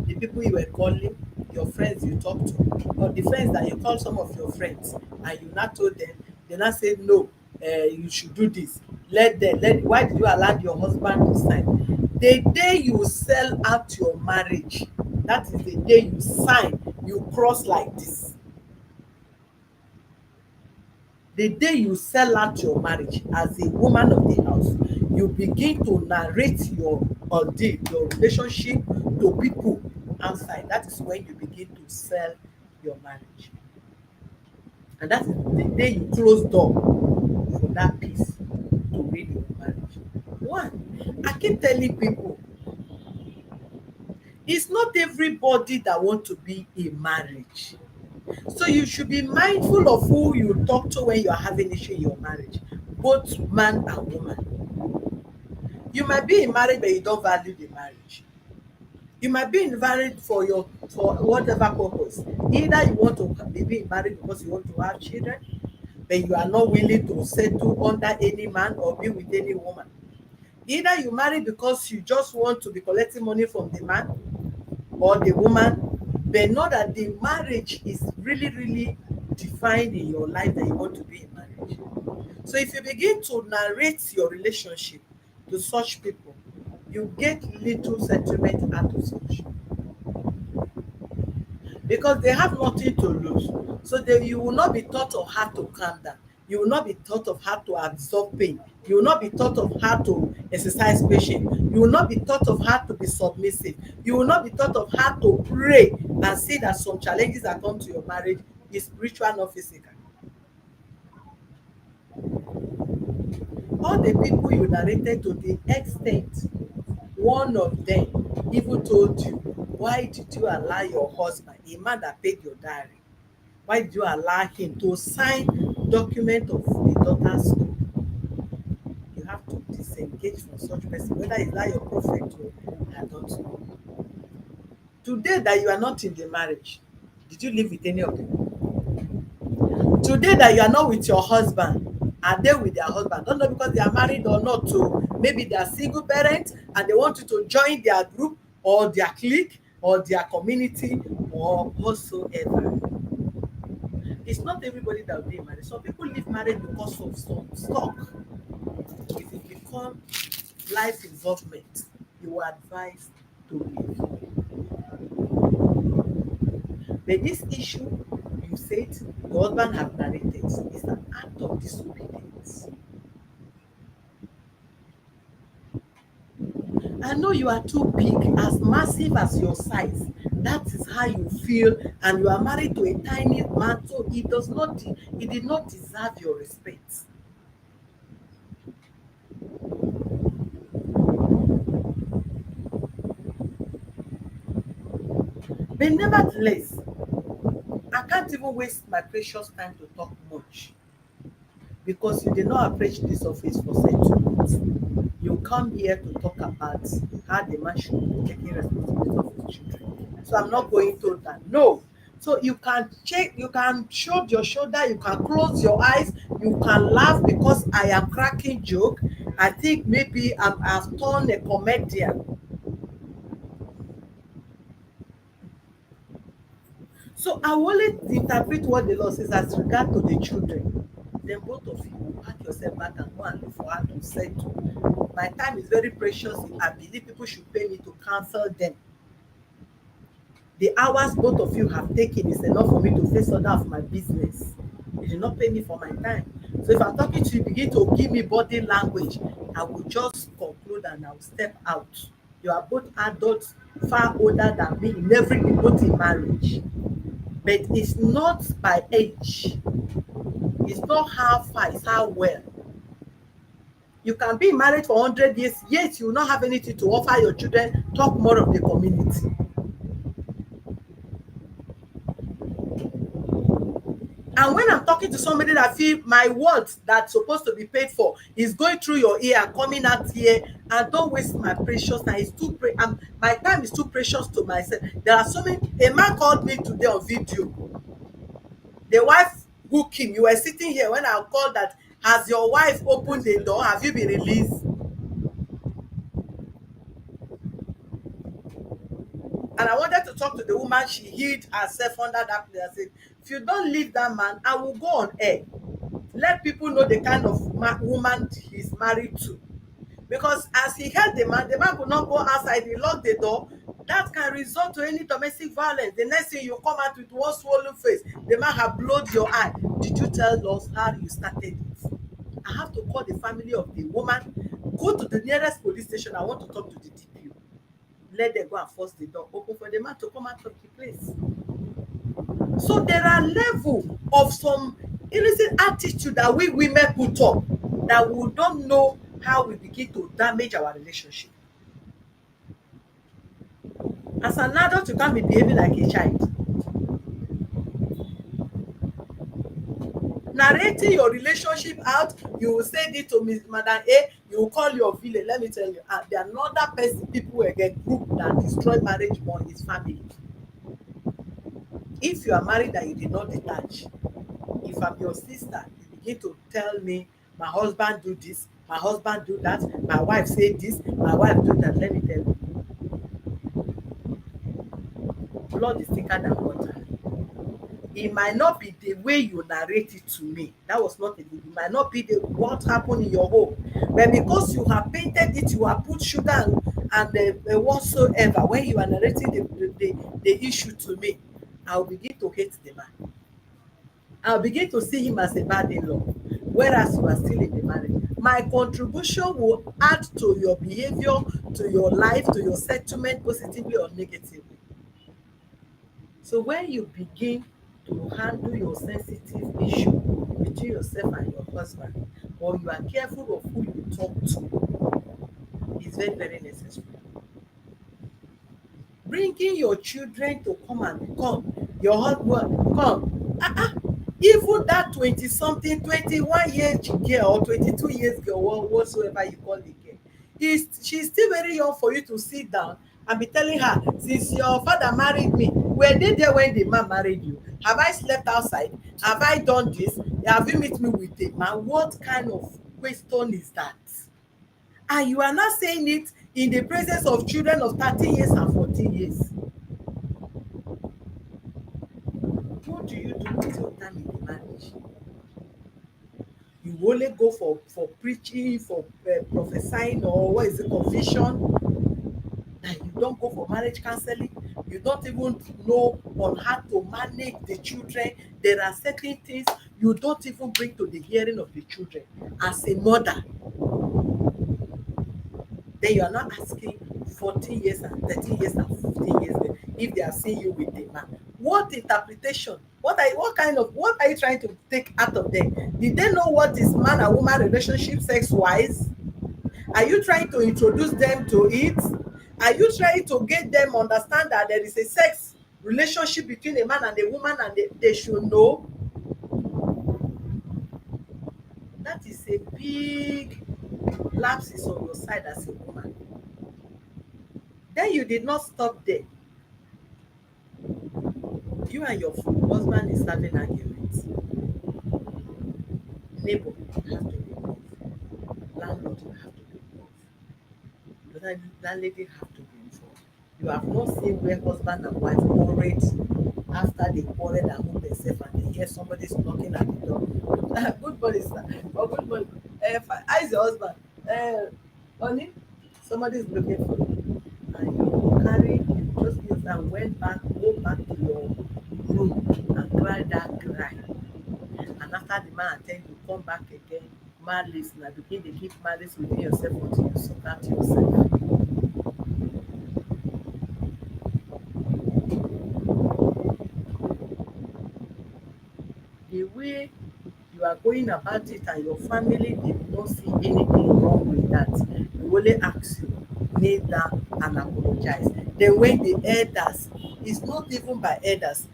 the people you were calling, your friends you talk to, or the friends that you call some of your friends, and you not told them, they not say no, you should do this. Why did you allow your husband to sign? The day you sell out your marriage, that is the day you sign, you cross like this. The day you sell out your marriage as a woman of the house, you begin to narrate your ordeal, your relationship to people outside. That is when you begin to sell your marriage. And that is the day you close door for that piece to read your marriage. One, I keep telling people, it's not everybody that want to be in marriage. So you should be mindful of who you talk to when you are having issue in your marriage, both man and woman. You might be in marriage but you don't value the marriage. You might be in marriage for whatever purpose. Either you want to be in marriage because you want to have children, but you are not willing to settle under any man or be with any woman. Either you marry because you just want to be collecting money from the man or the woman, but know that the marriage is really, really defined in your life that you want to be in marriage. So if you begin to narrate your relationship to such people, you get little settlement out of such, because they have nothing to lose. So you will not be taught of how to calm down. You will not be taught of how to absorb pain. You will not be taught of how to exercise patience. You will not be taught of how to be submissive. You will not be taught of how to pray and see that some challenges that come to your marriage is spiritual, not physical. All the people you narrated, to the extent one of them even told you, why did you allow your husband, a man that paid your dowry, why did you allow him to sign document of the daughter's school? You have to disengage from such person, whether is that your prophet or I don't know. Today that you are not in the marriage, did you live with any of them? Today that you are not with your husband, are they with their husband? Don't know because they are married or not. To maybe they are single parents and they want you to join their group or their clique or their community or whatsoever. It's not everybody that will be married. Some people leave marriage because of some stock. If it become life involvement, you are advised to leave. But this issue, you said your husband have narrated, is an act of disobedience. I know you are too big, as massive as your size. That is how you feel, and you are married to a tiny man, so he did not deserve your respect. But nevertheless, I can't even waste my precious time to talk much, because you did not approach this office for settlement. You come here to talk about how the man should be taking responsibility of his children. So I'm not going to that. No. So you can check, you can shrug your shoulder, you can close your eyes, you can laugh because I am cracking joke. I think maybe I've turned a comedian. So I will only interpret what the law says as regard to the children. Then both of you will pack yourself back and go and look for how to settle. My time is very precious. I believe people should pay me to counsel them. The hours both of you have taken is enough for me to face other of my business. You did not pay me for my time. So if I'm talking to you, begin to give me body language, I will just conclude and I will step out. You are both adults, far older than me in everything, both in marriage. But it's not by age. It's not how far, it's how well. You can be married for 100 years, yet you will not have anything to offer your children. Talk more of the community. And when I'm talking to somebody that feel my words that's supposed to be paid for is going through your ear and coming out here, and don't waste my precious time. It's my time is too precious to myself. There are so many. A man called me today on video. The wife hook him. You were sitting here when I called that. Has your wife opened the door? Have you been released? And I wanted to talk to the woman. She hid herself under that place. I said, if you don't leave that man, I will go on air. Let people know the kind of woman he's married to. Because as he held the man could not go outside, he locked the door. That can result to any domestic violence. The next thing you come out with one swollen face, the man have blowed your eye. Did you tell us how you started it? I have to call the family of the woman, go to the nearest police station. I want to talk to the DPO. Let them go and force the door open for the man to come out of the place. So there are level of some illicit attitude that we women put up that we don't know how we begin to damage our relationship. As an adult, you can't be behaving like a child. Narrating your relationship out, you will say this to Miss Madam A, you will call your village. Let me tell you, and the another person, people again, group that destroy marriage more is family. If you are married and you did not detach, if I'm your sister, you begin to tell me my husband do this, my husband do that, my wife say this, my wife do that. Let me tell you, blood is thicker than water. It might not be the way you narrate it to me. That was not it might not be the what happened in your home. But because you have painted it, you have put sugar and whatsoever, when you are narrating the issue to me, I'll begin to hate the man. I'll begin to see him as a bad in-law, whereas you are still in the marriage. My contribution will add to your behavior, to your life, to your settlement, positively or negatively. So when you begin to handle your sensitive issue between yourself and your husband, or you are careful of who you talk to, is very, very necessary. Bringing your children to come, your husband come. Even that 20 something, 21 years girl or 22 years girl, or whatsoever you call the girl, she's still very young for you to sit down and be telling her, since your father married me, were they there when the man married you? Have I slept outside? Have I done this? Have you met me with a man? What kind of question is that? And you are not saying it in the presence of children of 30 years and 14 years. What do you do with your time in the marriage? You only go for preaching, for prophesying, or what is it, confession. And you don't go for marriage counseling. You don't even know on how to manage the children. There are certain things you don't even bring to the hearing of the children as a mother. Then you are not asking 14 years and 13 years and 15 years if they are seeing you with a man. What interpretation? What are you trying to take out of them? Did they know what is man and woman relationship sex wise? Are you trying to introduce them to it? Are you trying to get them understand that there is a sex relationship between a man and a woman, and they should know? That is a big lapses on your side as a woman. Then you did not stop there. You and your husband is having arguments. Neighbor have to be involved. Landlord have to be involved. Landlady have to be involved. You have not seen where husband and wife quarreled after they quarreled and moved themselves and they hear somebody's knocking at the door. Good morning, sir. Oh, good morning. How is your husband? Honey, somebody is looking for you. And you carry, just use and went back, go back to your room and cry that cry. And after the man attend, you come back again, malice, na begin dey keep malice within yourself until you sort out yourself. The way you are going about it and your family did not see anything wrong with that, you only ask you, kneel down and apologize. Then when the elders, it's not even by elders,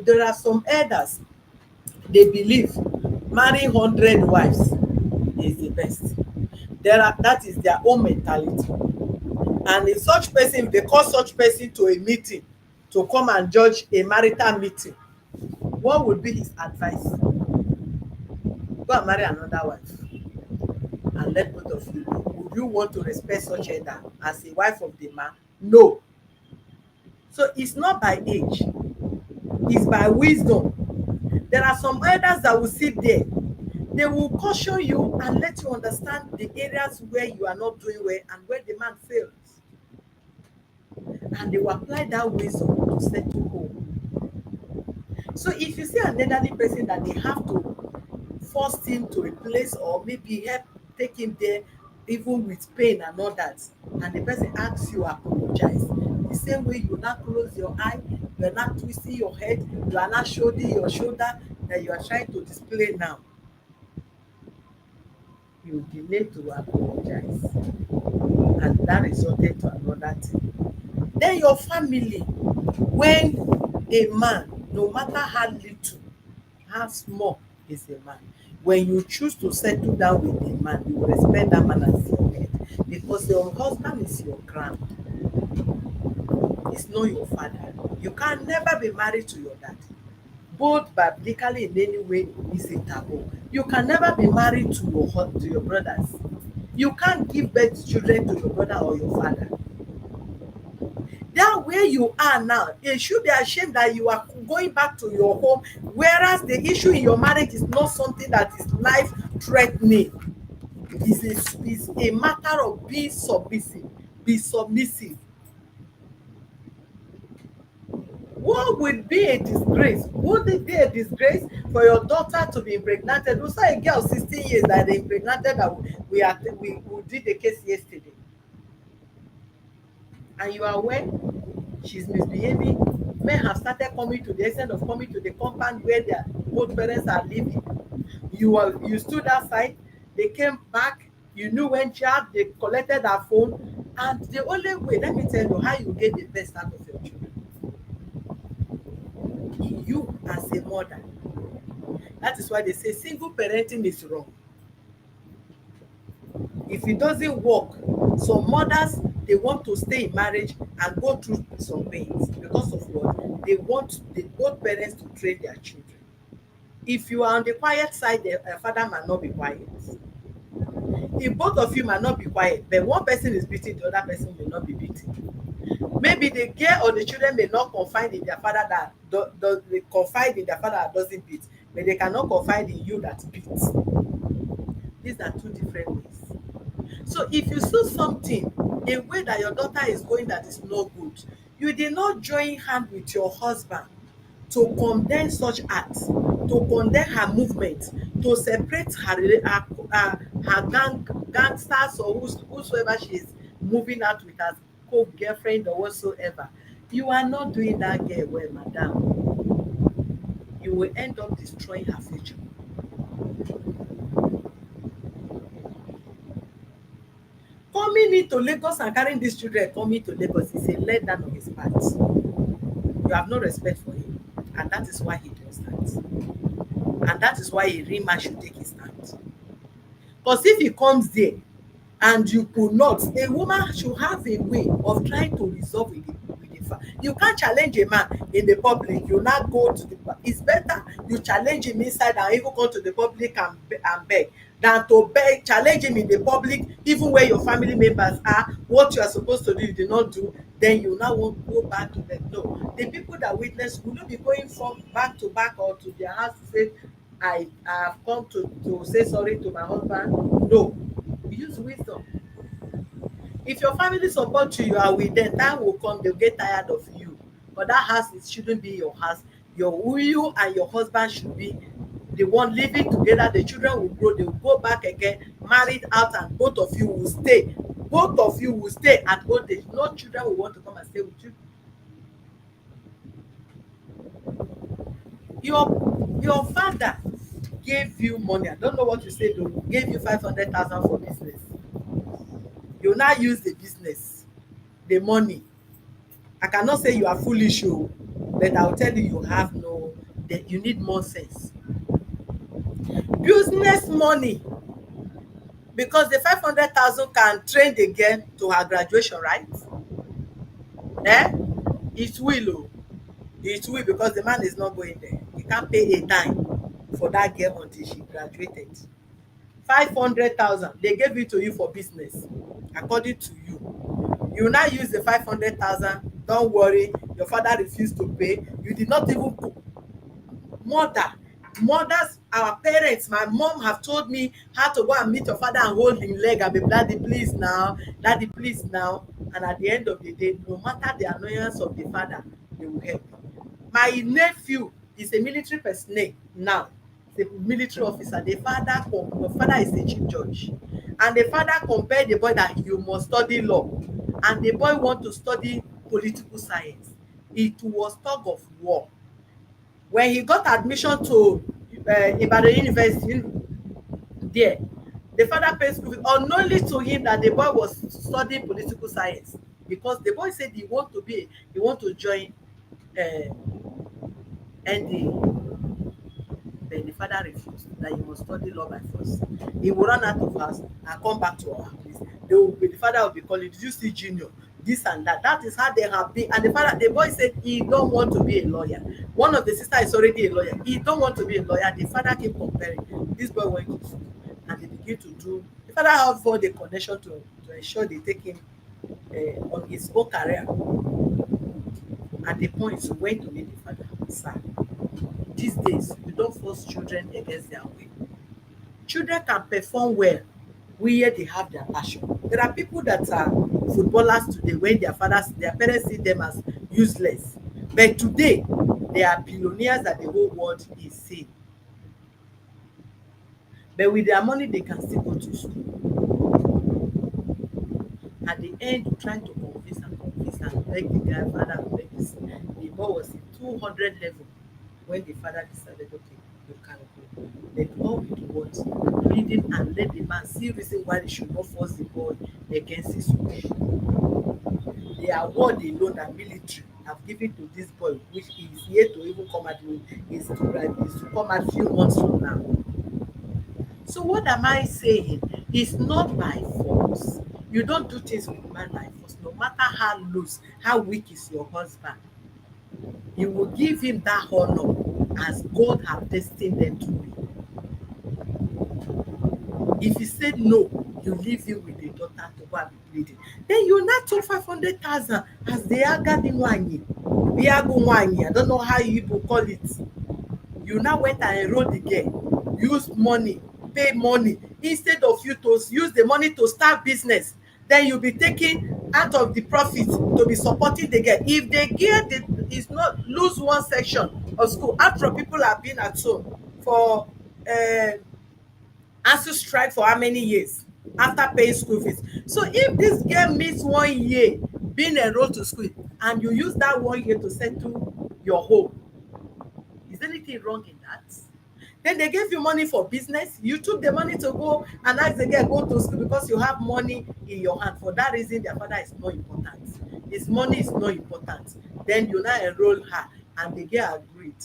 there are some elders, they believe marrying 100 wives is the best. That is their own mentality. And if such person, if they call such person to a meeting to come and judge a marital meeting, what would be his advice? Go and marry another wife and let both of you know. Would you want to respect such elder as a wife of the man? No. So it's not by age, it's by wisdom. There are some elders that will sit there, They will caution you and let you understand the areas where you are not doing well and where the man fails. And they will apply that wisdom to settle home. So if you see an elderly person that they have to force him to replace or maybe help take him there even with pain and all that, and the person asks you apologize, the same way you now close your eye, you are not twisting your head, you are not shouldering your shoulder that you are trying to display now, you delay to apologize, and that resulted to another thing. Then your family, when a man, no matter how little, how small is a man, when you choose to settle down with a man, you will respect that man as your head, because your husband is your ground, is not your father. You can never be married to your dad, both biblically in any way is a taboo. You can never be married to your brothers. You can't give birth to children to your brother or your father. That where you are now, you should be ashamed that you are going back to your home, whereas the issue in your marriage is not something that is life threatening. Is a matter of being submissive. Be submissive. What would be a disgrace? Would it be a disgrace for your daughter to be impregnated? We saw a girl 16 years that they impregnated that we did the case yesterday. And you are aware she's misbehaving. Men have started coming to the extent of coming to the compound where their both parents are living. You stood outside, they came back, you knew when she had, they collected her phone, and the only way, let me tell you how you get the best out of your children. You as a mother. That is why they say single parenting is wrong. If it doesn't work, some mothers, they want to stay in marriage and go through some pains because of what they want both parents to train their children. If you are on the quiet side, the father might not be quiet. If both of you might not be quiet, but one person is beating, the other person may not be beating. Maybe the girl or the children may not confide in their father that they confide in their father that doesn't beat, but they cannot confide in you that beats. These are two different ways. So if you see something, a way that your daughter is going that is not good, you did not join hand with your husband to condemn such acts, to condemn her movement, to separate her gangsters or whosoever she is moving out with as co-girlfriend or whatsoever. You are not doing that girl well, madam. You will end up destroying her future. Coming into Lagos and carrying these children coming to Lagos is a letdown on his part. You have no respect for him, and that is why he does that. And that is why a real man should take his stand. Because if he comes there and you could not, a woman should have a way of trying to resolve with the family. You can't challenge a man in the public, you now go to the, it's better you challenge him inside and even go to the public and beg than to beg, challenge him in the public, even where your family members are, what you are supposed to do you did not do, then you now won't go back to them. No, the people that witness will not be going from back to back or to their house to say, I have come to say sorry to my husband. No, use wisdom. If your family support you, you are with them, time will come, they'll get tired of you. But that house, it shouldn't be your house. You and your husband should be the one living together. The children will grow, they will go back again, married out, and both of you will stay. Both of you will stay at old age. No children will want to come and stay with you. Your father gave you money. I don't know what you say though. Gave you 500,000 for business. You now use the business, the money. I cannot say you are foolish, oh, but I will tell you, you have no, that you need more sense. Business money, because the 500,000 can train the girl to her graduation, right? Eh? It will, oh. It will, because the man is not going there. He can't pay a dime for that girl until she graduated. 500,000 they gave it to you for business, according to you. You now use the 500,000. Don't worry, your father refused to pay. You did not even mother. Mothers, our parents, my mom have told me how to go and meet your father and hold him leg and be, daddy please now, daddy please now. And at the end of the day, no matter the annoyance of the father, they will help. My nephew is a military personnel now. He's a military officer. The father is a chief judge, and the father compare the boy that you must study law, and the boy want to study political science. It was tug of war. When he got admission to Ibadan University there, the father paid school fees unknowingly to him that the boy was studying political science, because the boy said he want to join uh, NDA. Then the father refused that he must study law by force. He will run out of house and come back to our place. The father will be calling, did you see junior, this and that. That is how they have been. And the boy said he don't want to be a lawyer. One of the sister is already a lawyer, he don't want to be a lawyer. The father keep comparing. This boy went to school and they begin to do, the father have all the connection to ensure they take him on his own career. At the point he went to meet the father. Sir, these days you don't force children against their will. Children can perform well where they have their passion. There are people that are footballers today when their parents see them as useless, but today they are billionaires that the whole world is seeing. But with their money they can still go to school. At the end you try to convince and beg the guy father and beg this. The boy was in 200 level when the father decided, okay, you can go. Then all we do was reading and let the man see reason why they should not force the boy against his wish. The award alone that military have given to this boy, which is yet to even come out with, is to come out few months from now. So what am I saying? It's not by force. You don't do things with man by force, no matter how loose, how weak is your husband. You will give him that honor as God have destined them to be. If he said no, you leave him with the daughter to go and be bleeding. Then you not took 500,000 as the agadi nwanyi. Biago nwanyi. I don't know how you people call it. You now went and enrolled the girl, use money, pay money, instead of you to use the money to start business. Then you'll be taking out of the profit to be supporting the girl. If the girl is not lose one section of school, after people have been at home for ASU strike for how many years after paying school fees. So if this girl miss 1 year being enrolled to school and you use that 1 year to settle your home, is anything wrong in that? Then they gave you money for business. You took the money to go and ask the girl go to school because you have money in your hand. For that reason, their father is not important. His money is not important. Then you now enroll her and the girl agreed.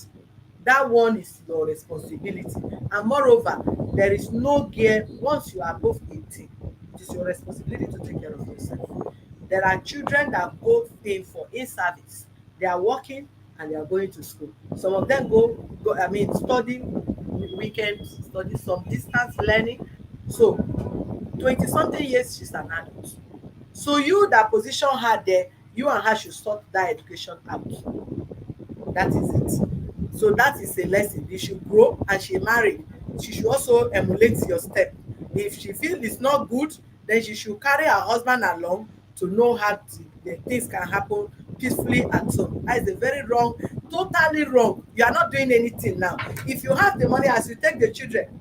That one is your responsibility. And moreover, there is no girl, once you are above 18, it is your responsibility to take care of yourself. There are children that go in for in-service. They are working and they are going to school. Some of them study weekends, study some distance learning. So 20 something years she's an adult. So you that position her there, you and her should sort that education out. That is it. So that is a lesson. You should grow, and she married. She should also emulate your step. If she feel it's not good, then she should carry her husband along to know how the things can happen peacefully at home. That is a very wrong, totally wrong. You are not doing anything now. If you have the money, as you take the children,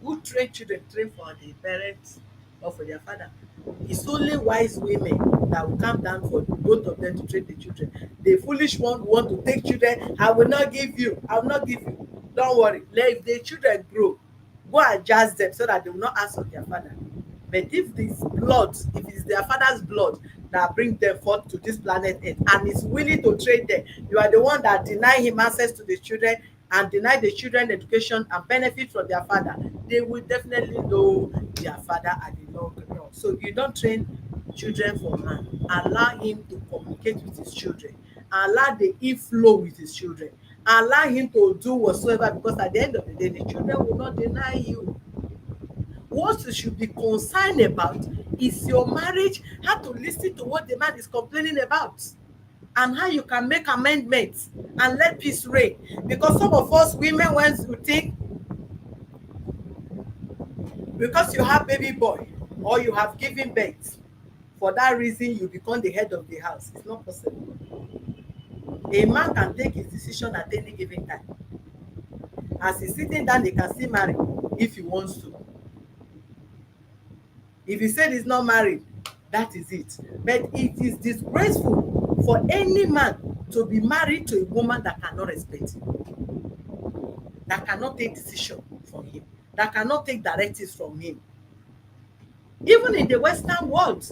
who train children train for the parents or for their father. It's only wise women that will come down for both of them to train the children. The foolish one who want to take children, I will not give you, I will not give you. Don't worry, let the children grow, go adjust them so that they will not ask of their father. But if this blood, if it's their father's blood that bring them forth to this planet Earth and is willing to train them, you are the one that deny him access to the children and deny the children education and benefit from their father. They will definitely know their father at the long run. So you don't train children for man. Allow him to communicate with his children. Allow the inflow with his children. Allow him to do whatsoever, because at the end of the day, the children will not deny you. What you should be concerned about is your marriage, how to listen to what the man is complaining about. and how you can make amendments and let peace reign. Because some of us women, when we think because you have baby boy or you have given birth, for that reason you become the head of the house. It's not possible. A man can take his decision at any given time. As he's sitting down, he can still marry if he wants to. If he said he's not married, that is it. But it is disgraceful for any man to be married to a woman that cannot respect him, that cannot take decision from him, that cannot take directives from him. Even in the Western world,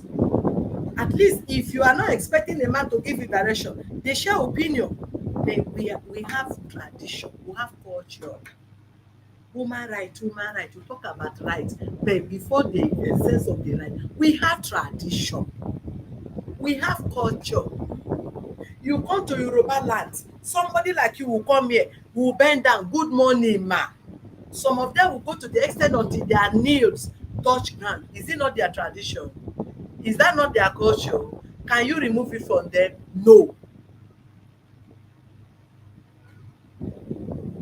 at least if you are not expecting a man to give you direction, they share opinion. Then we have tradition, we have culture. Woman right, we talk about right, but before the sense of the right, we have tradition, we have culture. You come to Yoruba land, somebody like you will come here, will bend down, good morning ma. Some of them will go to the extent until their nails touch ground. Is it not their tradition? Is that not their culture? Can you remove it from them? No.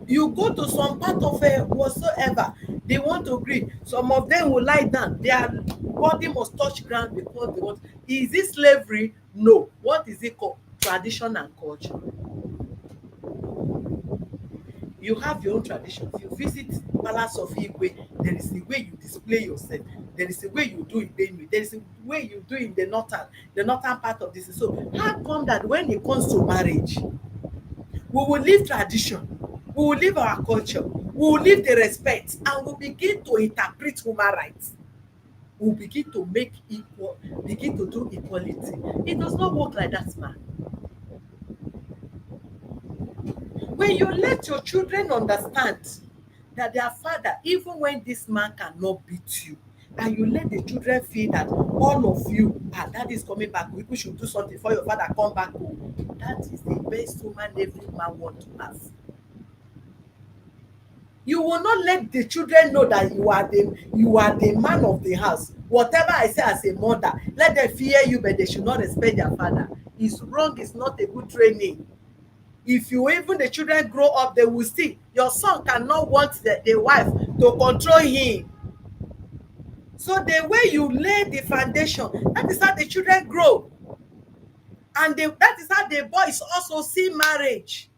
You go to some part of whatsoever they want to greet, some of them will lie down, their body must touch ground because they want. Is it slavery? No. What is it called? Tradition and culture. You have your own tradition. If you visit palace of Igwe, there is a way you display yourself, there is a way you do in Benue, there is a way you do in the northern part of this. So how come that when it comes to marriage, we will leave tradition, we will leave our culture, we will leave the respect, and we begin to interpret human rights, we will begin to make equal, begin to do equality? It does not work like that, man. When you let your children understand that their father, even when this man cannot beat you, and you let the children feel that all of you, daddy is coming back, we should do something for your father come back home, that is the best woman every man want to have. You will not let the children know that you are the man of the house. Whatever I say as a mother, let them fear you, but they should not respect their father. It's wrong. It's not a good training. If you even the children grow up, they will see your son cannot want the wife to control him. So the way you lay the foundation, that is how the children grow, and that is how the boys also see marriage.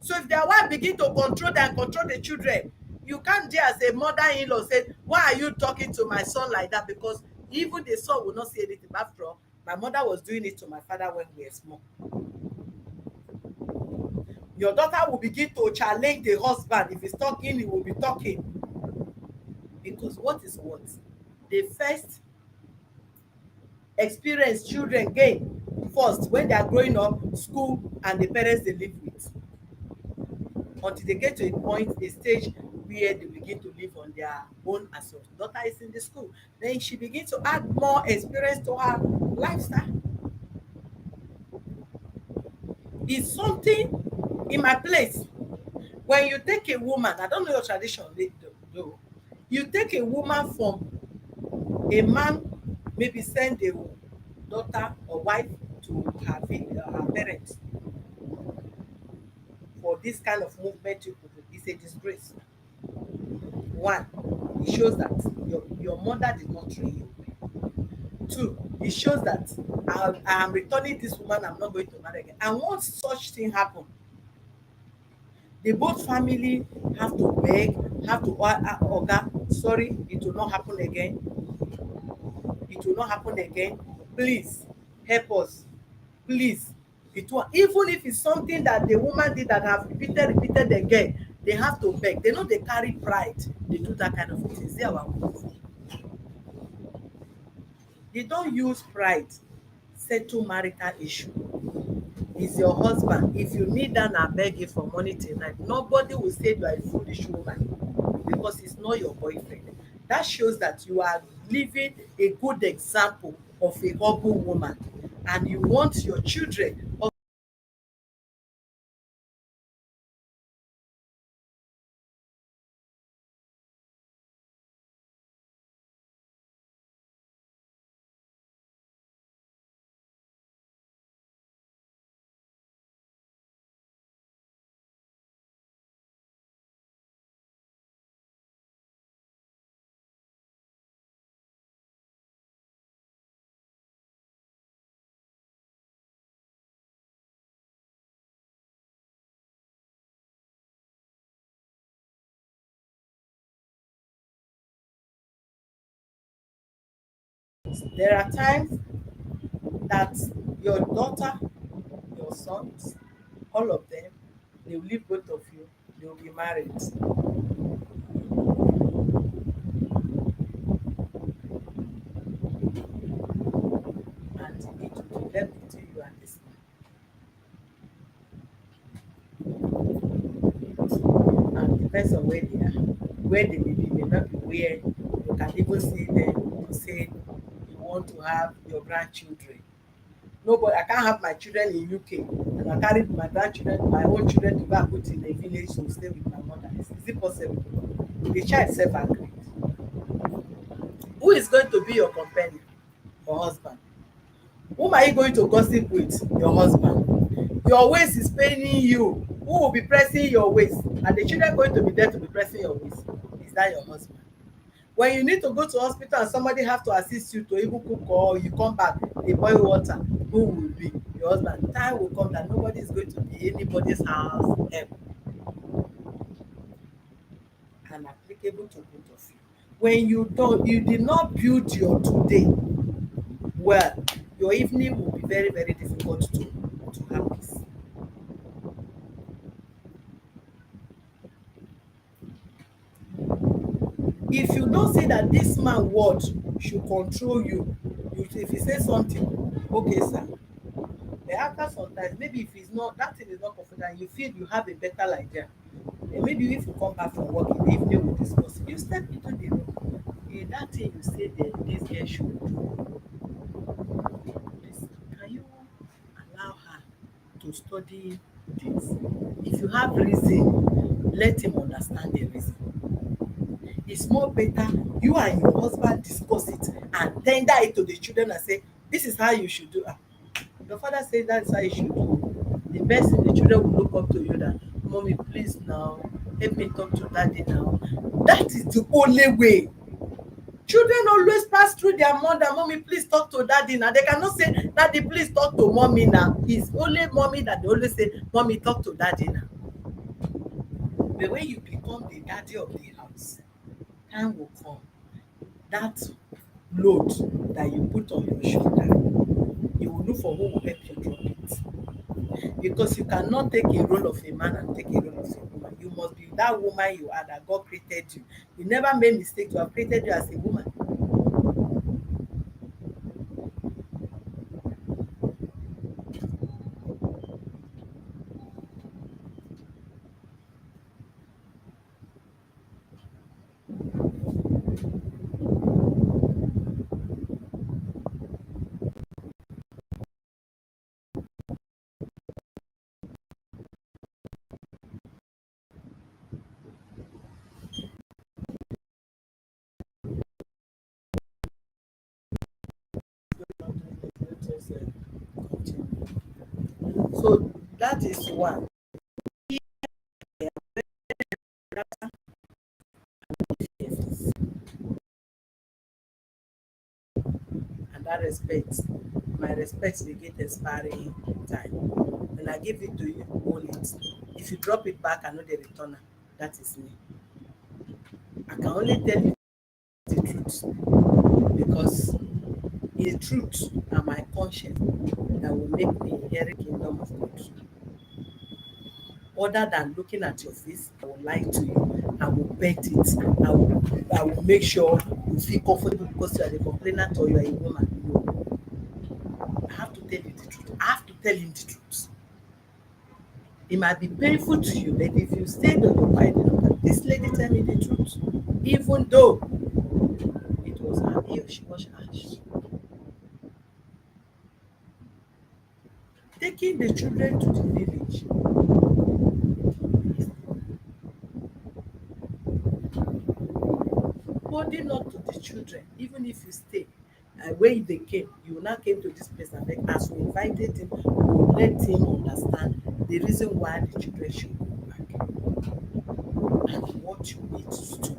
So if their wife begin to control them, control the children, you can't dare as a mother-in-law say, why are you talking to my son like that? Because even the son will not say anything. After all, my mother was doing it to my father when we were small. Your daughter will begin to challenge the husband. If he's talking, he will be talking. Because what is what? The first experience children gain first when they are growing up, school and the parents they live with. Until they get to a point, a stage where they begin to live on their own as your daughter is in the school. Then she begins to add more experience to her lifestyle. It's something in my place. When you take a woman, I don't know your tradition though, you take a woman from a man, maybe send a daughter or wife to her parents for this kind of movement you could do. It's a disgrace. One, it shows that your mother did not train you. Two, it shows that I am returning this woman, I'm not going to marry again. And once such thing happen, the both family have to beg, have to oga, sorry, it will not happen again, it will not happen again, please help us, please. It will, even if it's something that the woman did that have repeated again, they have to beg. They know they carry pride, they do that kind of things. They are our, they don't use pride settle marital issue. Is your husband, if you need that na beg you for money tonight, nobody will say you are a foolish woman, because it's not your boyfriend. That shows that you are living a good example of a humble woman, and you want your children There are times that your daughter, your sons, all of them, they will leave both of you, they will be married. And it will be left between you and this man. And depends on where they are. Where they may not be where you can even see them to say you want to have your grandchildren. Nobody, I can't have my children in UK and I carry my grandchildren, my own children to go and put in a village to stay with my mother. Is it possible? The child self agreed. Who is going to be your companion? Your husband. Whom are you going to gossip with? Your husband. Your waist is paining you. Who will be pressing your waist? Are the children going to be there to be pressing your waist? Is that your husband? When you need to go to hospital and somebody have to assist you to even cook or you come back, they boil water, who will be? Your husband. Time will come that nobody is going to be anybody's house help, and applicable to both of you. When you did not build your today well, your evening will be very, very difficult to have peace. If you don say that this man word should control you, if he say something, okay sir, but after sometimes maybe if its not that thing is not comfortable and you feel you have a better idea, then maybe if you come back from work in the evening we discuss, you step into the room, that thing you say that this girl should do, please can you allow her to study this? If you have reason, let him understand the reason. It's more better you and your husband discuss it and tender it to the children and say this is how you should do. Your father say that's how you should do. The best thing, the children will look up to you that mommy please now help me talk to daddy now. That is the only way. Children always pass through their mother, mommy please talk to daddy now. They cannot say daddy please talk to mommy now. It's only mommy that they always say mommy talk to daddy now. But when you become the daddy of the house, time will come, that load that you put on your shoulder, you will look for who will help you drop it, because you cannot take a role of a man and take a role of a woman. You must be that woman you are, that God created you. You never made mistake to have created you as a woman. So that is one. And that respect, my respect dey get expiring time. When I give it to you, hold it. If you drop it back, I no dey return am. That is me. I can only tell you the truth because the truth and my conscience that will make me inherit kingdom of God. Other than looking at your face, I will lie to you. I will bet it. I will make sure you feel comfortable because you are the complainant or you are a woman. No, I have to tell you the truth. I have to tell him the truth. It might be painful to you, but if you stay on your quiet enough, that this lady tell me the truth, even though it was her ear, she was harsh. Taking the children to the village, holding on to the children, even if you stay, when they came, you now came to this place and like, as we invited him, we will let him understand the reason why the children should go back and what you need to do.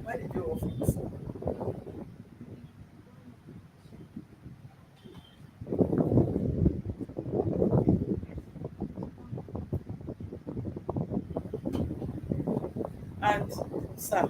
Why did you off it? And sir,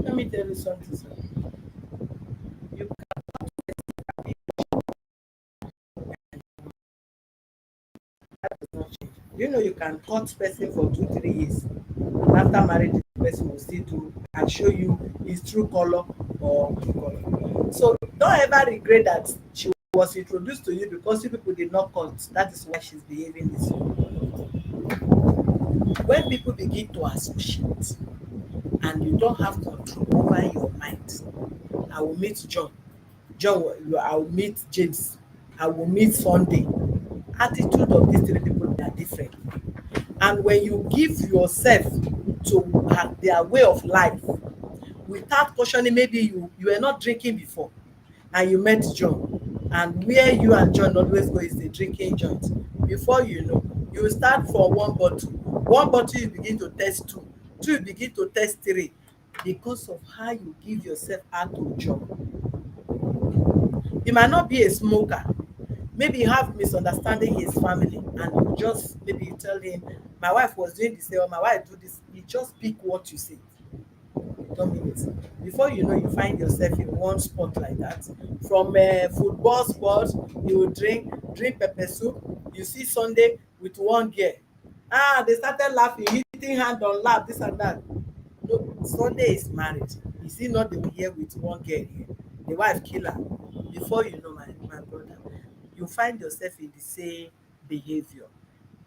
let me tell you something, sir. You cannot change. You know you can cut person for 2 3 years, and after marriage the person will still do and show you his true color or true color. So don't ever regret that she was introduced to you because you people did not cut. That is why she's behaving this way. When people begin to associate and you don't have control over your mind, I will meet John. I will meet James. I will meet Sunday. Attitude of these three people are different. And when you give yourself to their way of life without cautioning, maybe you were not drinking before and you met John, and where you and John always go is the drinking joint. Before you know, you start from one bottle you begin to test two you begin to test three, because of how you give yourself out to John. You might not be a smoker, maybe you have misunderstanding his family and you just maybe you tell him my wife was doing this or my wife do this, you just pick what you say. Don't mean it. Before you know, you find yourself in one spot like that. From a football sport, you will drink pepper soup. You see Sunday with one girl. Ah, they started laughing, hitting hand on lap, this and that. No, Sunday is married. Is he not the one here with one girl here? The wife kill her. Before you know, my brother, you find yourself in the same behavior.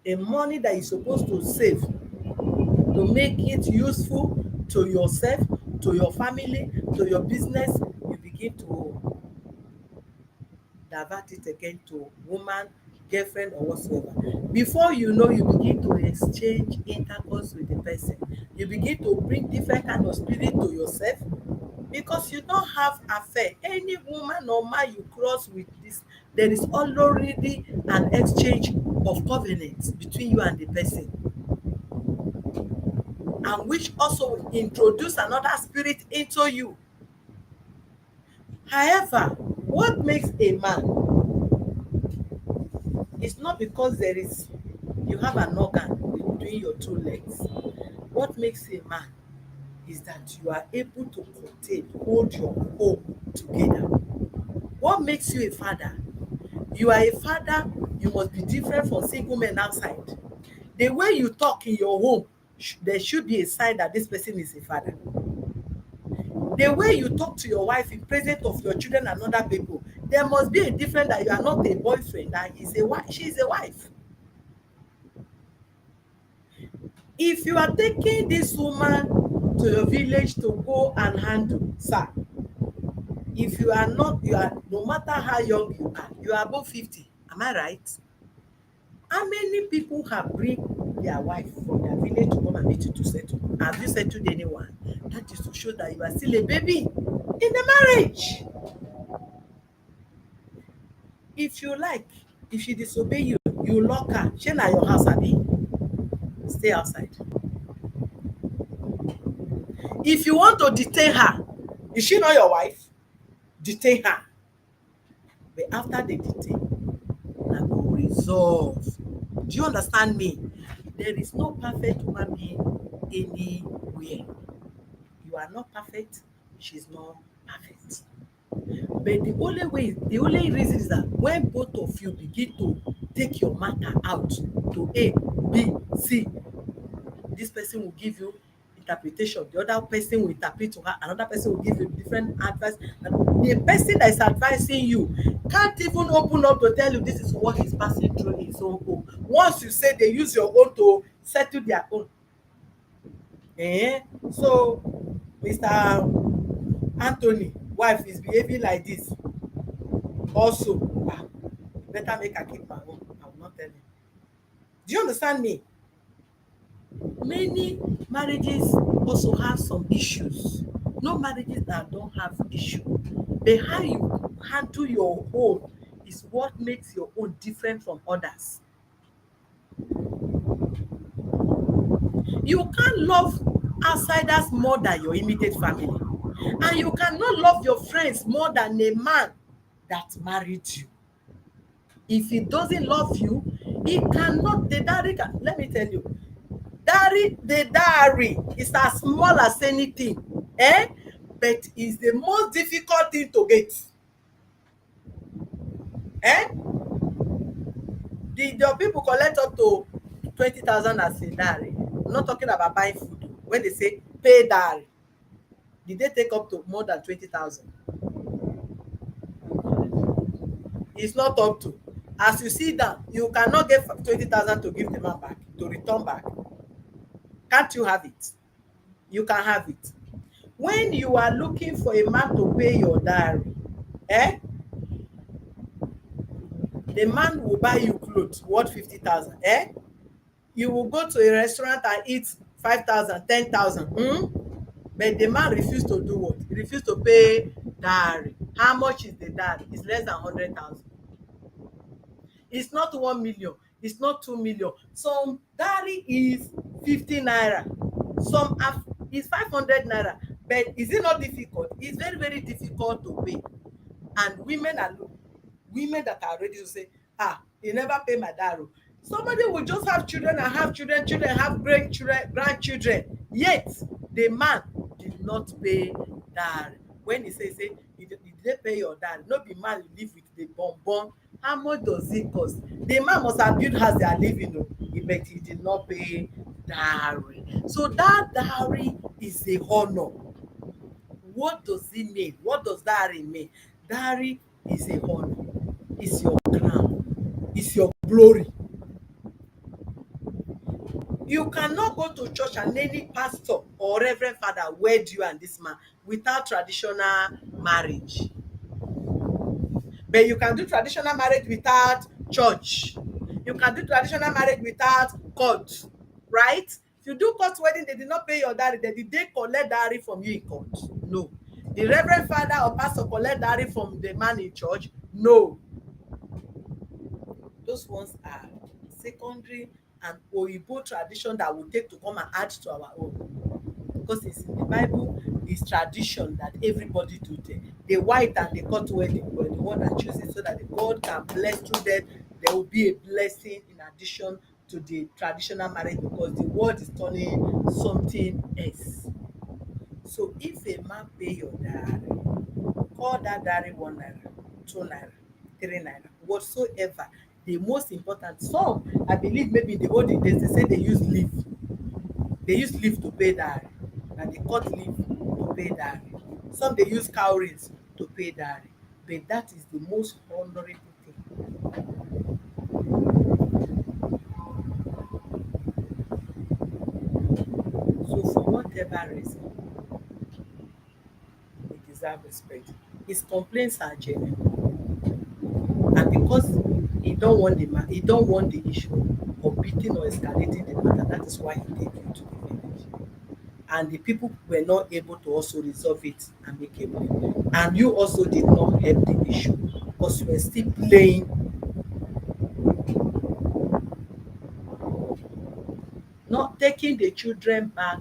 The money that you're supposed to save to make it useful to yourself, to your family, to your business, you begin to divert it again to woman, girlfriend or whatsoever. Before you know, you begin to exchange intercourse with the person. You begin to bring different kind of spirit to yourself because you don't have affair. Any woman or man you cross with this, there is already an exchange of covenants between you and the person, and which also will introduce another spirit into you. However, what makes a man is not because there is you have an organ between your two legs. What makes a man is that you are able to contain, hold your home together. What makes you a father? You are a father, you must be different from single men outside. The way you talk in your home, there should be a sign that this person is a father. The way you talk to your wife in presence of your children and other people, there must be a difference that you are not a boyfriend, that is a wife, she is a wife. If you are taking this woman to your village to go and handle, sir, if you are not, you are, no matter how young you are above 50, am I right? How many people have bring their wife from their village to come and meet you to settle? Have you settled anyone? That is to show that you are still a baby in the marriage. If you like, if she disobey you, you lock her, shey na your house abi? Stay outside. If you want to detain her, is she not your wife? Detain her. But after they detain, una go resolve. Do you understand me? There is no perfect human being anywhere. You are not perfect, she's not perfect. But the only reason is that when both of you begin to take your matter out to A, B, C, this person will give you interpretation, the other person will interpret to her, another person will give you different advice, and the person that is advising you can't even open up to tell you this is what he's passing through in his own home. Once you say they use your own to settle their own. So Mr. Anthony wife is behaving like this also, better make I keep my own, I will not tell him. Do you understand me? Many marriages also have some issues. No marriages that don't have issue, but how you handle your own is what makes your own different from others. You can't love outsiders more than your immediate family. And you cannot love your friends more than a man that married you. If he doesn't love you, he cannot. The dowry can, let me tell you, the dowry is as small as anything, eh? But it's the most difficult thing to get. Eh? The people collect up to 20,000 as a dowry. I'm not talking about buying food. When they say pay dowry, did they take up to more than 20,000? It's not up to. As you sit down, you cannot get 20,000 to give the man back, to return back. Can't you have it? You can have it. When you are looking for a man to pay your dowry, eh? The man will buy you clothes worth 50,000, eh? You will go to a restaurant and eat 5,000, 10,000. But the man refuse to do what? He refuse to pay dowry. How much is the dowry? It's less than 100,000. It's not 1 million. It's not 2 million. Some dowry is 50 naira. Some have is 500 naira. But is it not difficult? It's very, very difficult to pay. And women that are ready to say, you never pay my dowry. Somebody will just have children and have children, children have grandchildren. Yet the man did not pay dowry. When he say, did they pay your dowry? No be man you live with the bonbon. How much does it cost? The man must have built house they are living, but he did not pay dowry. So that dowry is a honor. What does it mean? What does dowry mean? Dowry is a honor. It's your crown. It's your glory. You cannot go to church and any pastor or reverend father wed you and this man without traditional marriage. But you can do traditional marriage without church. You can do traditional marriage without court, right? If you do court wedding, they did not pay your dowry. Did they collect dowry from you in court? No. The reverend father or pastor collect dowry from the man in church? No. Those ones are secondary and oyibo tradition that we take to come and add to our own, because it's in the Bible. It's tradition that everybody do there. The white and the court wedding were the one that choose it so that the God can bless through them. There will be a blessing in addition to the traditional marriage, because the world is turning something else. So if a man pay your dowry, call that dowry 1 naira, 2 naira, 3 naira, whatsoever. The most important, some I believe maybe in the olden days they say they use leaf. They use leaf to pay dowry, and they cut leaf to pay dowry. Some they use cowries to pay dowry, but that is the most honourable thing. So for whatever reason, he deserve respect. His complaints are genuine, and because he don't want the issue of beating or escalating the matter, that is why he take you to the village. And the people were not able to also resolve it amicably. And you also did not help the issue, because you were still playing. Not taking the children back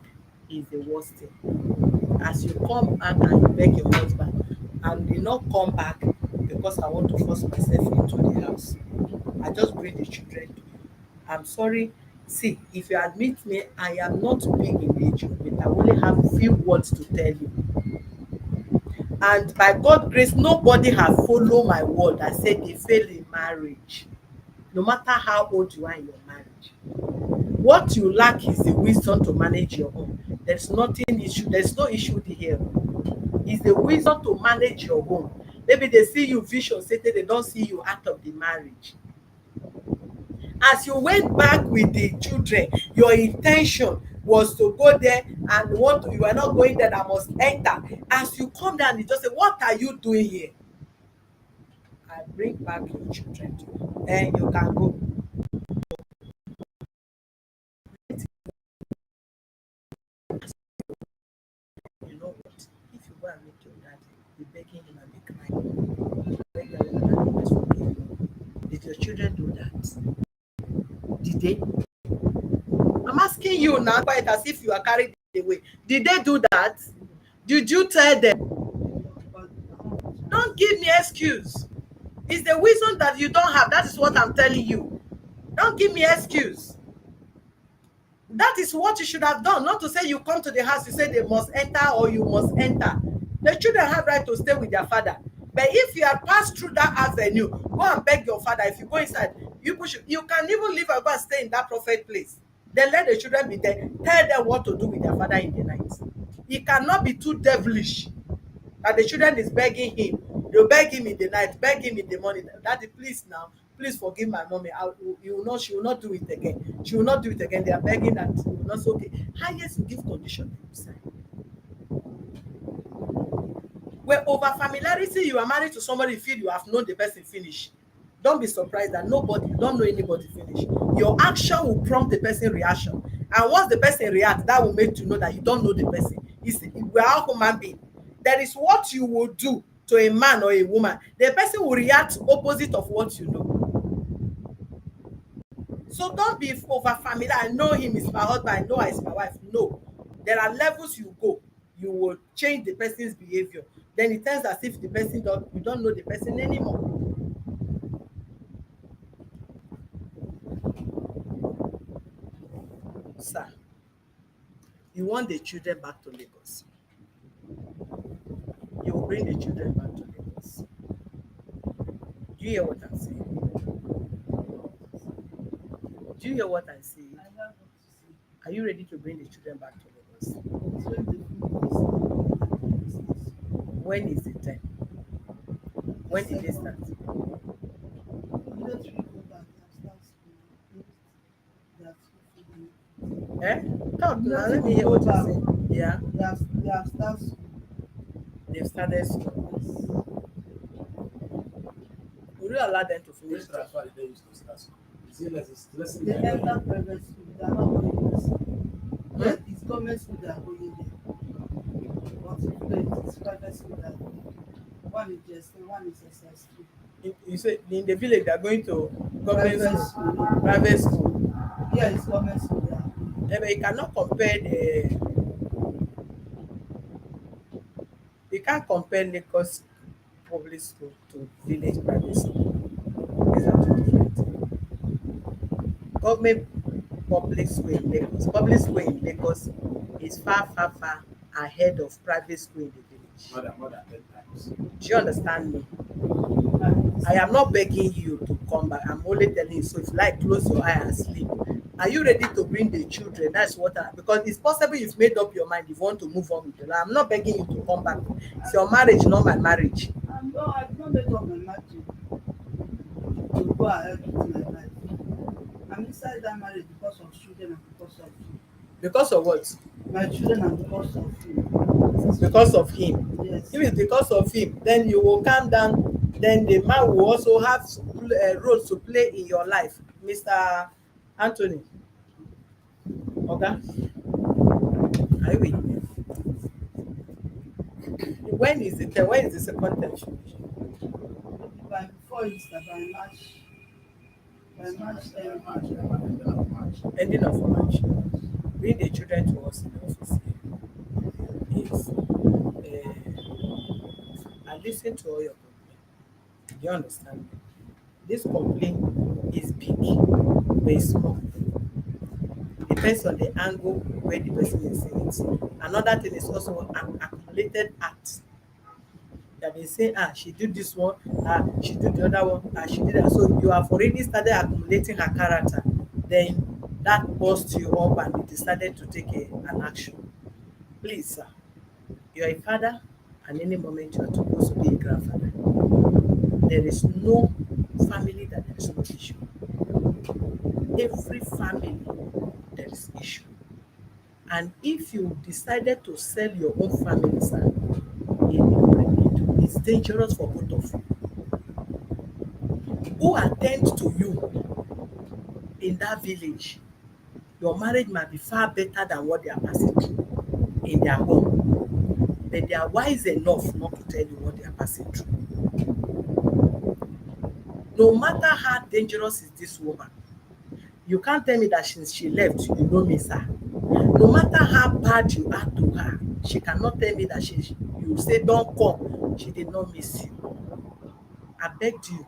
is the worst thing. As you come back and you beg your husband, and did not come back because I want to force myself into the house, I just bring the children to you. I'm sorry. See, if you admit me, I am not big in nature, but I only have few words to tell you. And by God grace, nobody has followed my word and said they fail in marriage, no matter how old you are in your marriage. What you lack is the wisdom to manage your home. There's nothing issue, there's no issue here. It's the wisdom to manage your home. Maybe they see you vision, say they don't see you out of the marriage. As you went back with the children, your intention was to go there and you are not going there, that must enter. As you come down, you just say, what are you doing here? I bring back your children to you. And you can go. You know what? If you go and meet your daddy, be begging him and be crying. Beg your daddy and always forgive you. Did your children do that? Did they? asking you now, quiet as if you are carried away. Did they do that? Did you tell them? But Don't give me excuse. It's the wisdom that you don't have. That is what I'm telling you. Don't give me excuse. That is what you should have done. Not to say you come to the house, you say they must enter or you must enter. The children have right to stay with their father. But if you have passed through that avenue, go and beg your father. If you go inside, you can even leave and go and stay in that prophet place. Then let the children be there. Tell them what to do with their father in the night. He cannot be too devilish that the children is begging him. They'll beg him in the night, beg him in the morning. Daddy, please now, please forgive my mommy. You will not, she will not do it again. She will not do it again. They are begging that you will not say, okay. Highest you give condition, you sign. Where over familiarity, you are married to somebody, you feel you have known the person finish. Don't be surprised that you don't know anybody finish. Your action will prompt the person reaction. And once the person reacts, that will make you know that you don't know the person. We are all human beings. There is what you will do to a man or a woman. The person will react opposite of what you know. So don't be over familiar. I know him is my husband. I know her is my wife. No. There are levels you go. You will change the person's behavior. Then it turns as if you don't know the person anymore. Sir, you want the children back to Lagos. You will bring the children back to Lagos. Do you hear what I'm saying? Do you hear what I'm saying? I have what to say. Are you ready to bring the children back to Lagos? It's when they finish this. When is the time? When did they start? Immediately go back and start school. They have school for them. Talk now, let me hear what you're saying. Yeah, They have started school. they've started school. Will you allow them to finish Which school? transfer did they use to start school? Is it less They enter private school. They are not going to school. Hmm? It's government school they are going there. But it's private school they are going. One is just one is SS2. You say in the village they are going to government Private school, school. private school. Yeah, it's government school they are going. But you cannot compare you can't compare Lagos public school to village private school. These are two different things. Government public school in Lagos is far ahead of private school in the village. more than 10 times. Do you understand me? I am not begging you to come back. I'm only telling you. So if you like, close your eye and sleep. Are you ready to bring the children? That's because it's possible you've made up your mind. You want to move on with your life. I'm not begging you to come back. It's your marriage, not my marriage. I've not made up my mind to go ahead with my life. I'm inside that marriage because of children and because of you. Because of what? My children and because of you. Because of him. Yes. If it's because of him, then you will calm down. Then the man will also have roles to play in your life. Mr. Anthony. Okay? Are you with me? When is the second term finish? By before Easter, by March, Ending of March. Bring the children to us in the office. Is I listen to all your complaints. Do you understand me? This complaint is big, very small. Depends on the angle where the person is seeing it. Another thing is also an accumulated act. That they say, she did this one, she did the other one, she did that. So you have already started accumulating her character. Then that busts you up and you decided to take an action. Please, sir, you are a father, and any moment you are supposed to be a grandfather. There is no family that there is no issue. Every family there is issue. And if you decided to sell your own family, sir, it's dangerous for both of you. Who attend to you in that village? Your marriage might be far better than what they are passing through in their home. But they are wise enough not to tell you what they are passing through. No matter how dangerous is this woman, You can't tell me that since she left, you no miss her. No matter how bad you are to her, she cannot tell me that you say don't come, she did not miss you. I begged you,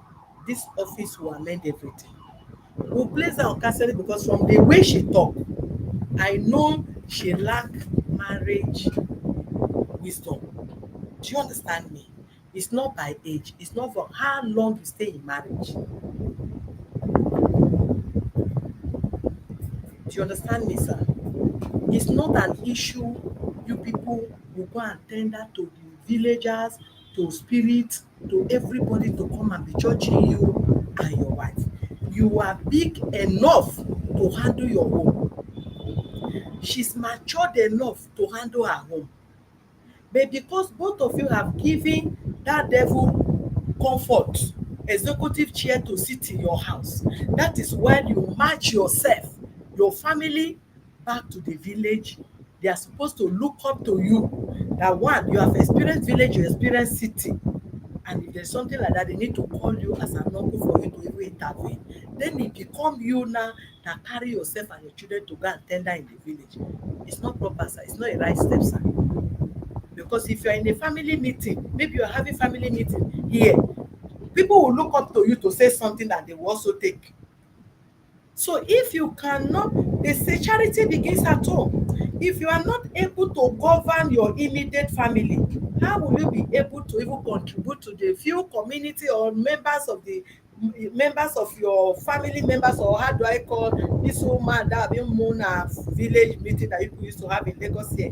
this office will amend everything. We'll place her on counseling because from the way she talk, I know she lack marriage wisdom. Do you understand me? It's not by age, it's not for how long you stay in marriage. Do you understand me, sir? It's not an issue you people will go and tender to the villagers, to spirits, to everybody to come and be judging you and your wife. You are big enough to handle your home. She's matured enough to handle her home. But because both of you have given that devil comfort, executive chair to sit in your house, that is when you match yourself, your family back to the village. They are supposed to look up to you. That one, you have experienced village, you experience city. And if there's something like that, they need to call you as an uncle for you to even intervene. Then it become you now that carry yourself and your children to go and tender in the village. It's not proper, sir. It's not a right step, sir. Because if you are in a family meeting, maybe you are having family meeting here, people will look up to you to say something that they will also take. So if you cannot, they say charity begins at home. If you are not able to govern your immediate family, how will you be able to even contribute to the few community or members of your family members, or how do I call this woman that have been known as village meeting that people used to have in Lagos here?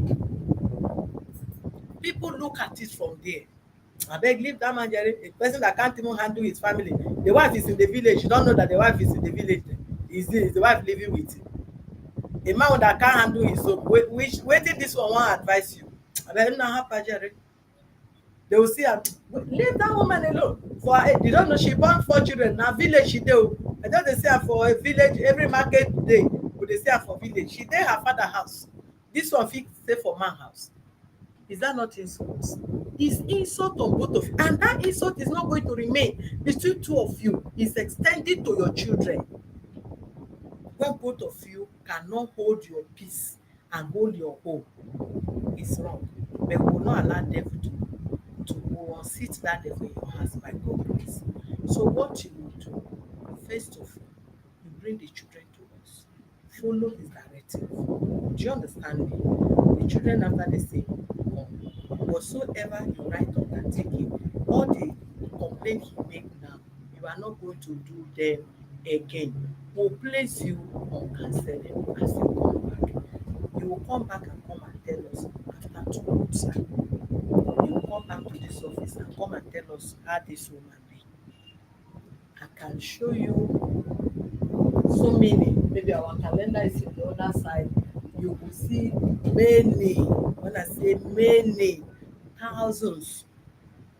People look at it from there. Abeg, leave that man jare. A person that can't even handle his family, the wife is in the village, you don't know that the wife is in the village. Is the wife living with him? A man that can't handle his own, which wetin dis one wan advise you? Abeg, una hapa jare. They will see am, leave that woman alone. For her age, you don't know she born 4 children, na village she dey o. I just dey see am for a village every market day, we dey see am for village. She dey her father house. Dis one fit stay for man house. Is that not insult? It's insult on both of you. And that insult is not going to remain between two of you. It's extended to your children. When both of you cannot hold your peace and hold your home, it's wrong. But we will not allow devil to go and sit that devil in your house by God grace. So what you will do, first of all, you bring the children to us. Follow his directive. Do you understand me? The children after they say, come. Whatsoever you write undertaking, all the complaint he make now, you are not going to do them again. We'll place you on counseling as you come back. You will come back and come and tell us after 2 months. You will come back to this office and come and tell us how this woman be. I can show you so many. Maybe our calendar is in the other side. You will see many, when I say many, thousands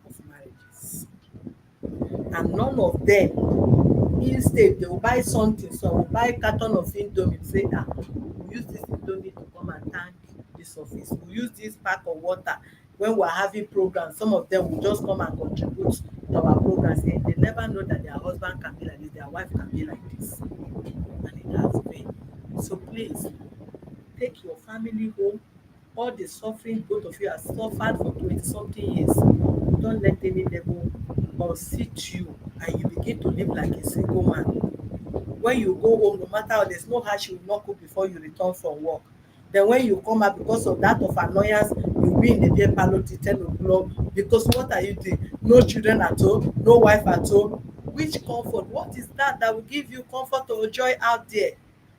of marriages. And none of them, instead, they will buy something. So I will buy carton of Indomie, say, we use this Indomie to come and thank this office. We use this pack of water when we're having programs. Some of them will just come and contribute to our programs. And they never know that their husband can be like this, their wife can be like this. And it has been. So please, take your family home. All the suffering both of you have suffered for 20-something years. Don't let any devil unseat you and you begin to live like a single man. When you go home, no matter how, there's no how she will not cook before you return from work. Then when you come out, because of that of annoyance, you'll be in the beer parlour till 10 o'clock. Because what are you doing? No children at home, no wife at home. Which comfort? What is that will give you comfort or joy out there?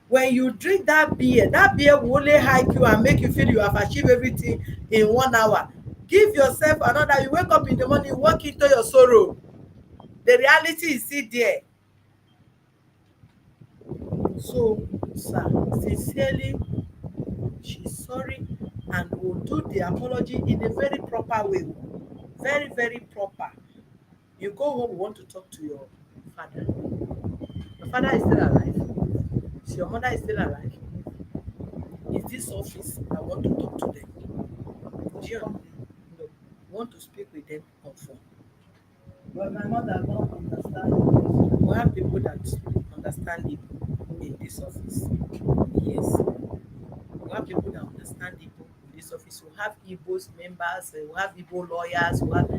When you drink that beer will only hike you and make you feel you have achieved everything in 1 hour. Give yourself another. You wake up in the morning, walk into your sorrow. The reality is still there. So, sir, sincerely, she's sorry and will do the apology in a very proper way. Very, very proper. You go home, you want to talk to your father. Your father is still alive. So your mother is still alive. Is this office I want to talk to them? Do you no, you want to speak with them on phone? But my mother don't understand. We have people that understand you. in this office. Yes, we have people that understand Igbo in this office. We have Igbo's members, we have Igbo lawyers, we have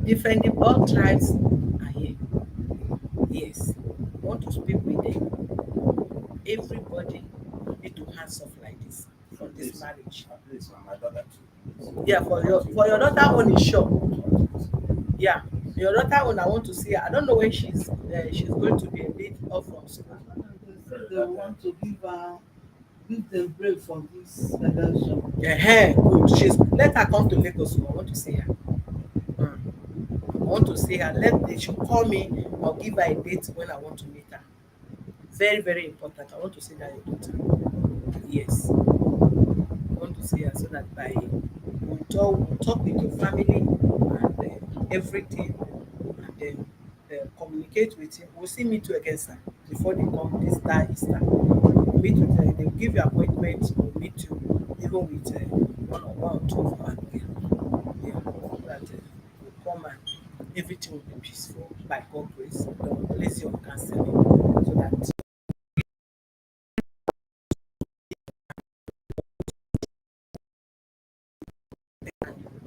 different all tribes are here. Yes, we want to speak with them. Everybody need to hands off like this from this marriage. At least for my daughter too. Yeah, for your daughter own is sure. Yeah, your daughter own I want to see her. I don't know when she's going to be a bit off from school. They say they want to give them break for this election. Yeah, good. She's let her come to Lagos. I want to see her. Mm. I want to see her. They should call me. I'll give her a date when I want to meet her. Very, very important. I want to see that your daughter. Yes. I want to see her so that by we'll talk with your family and everything, and then communicate with him. We'll see meet you again, sir, before they come this time Easter. Meet with they'll give you appointment. We'll meet you even with one or one or two of our lawyer. Yeah, so that will come and everything will be peaceful by God grace. They will place you on counseling so that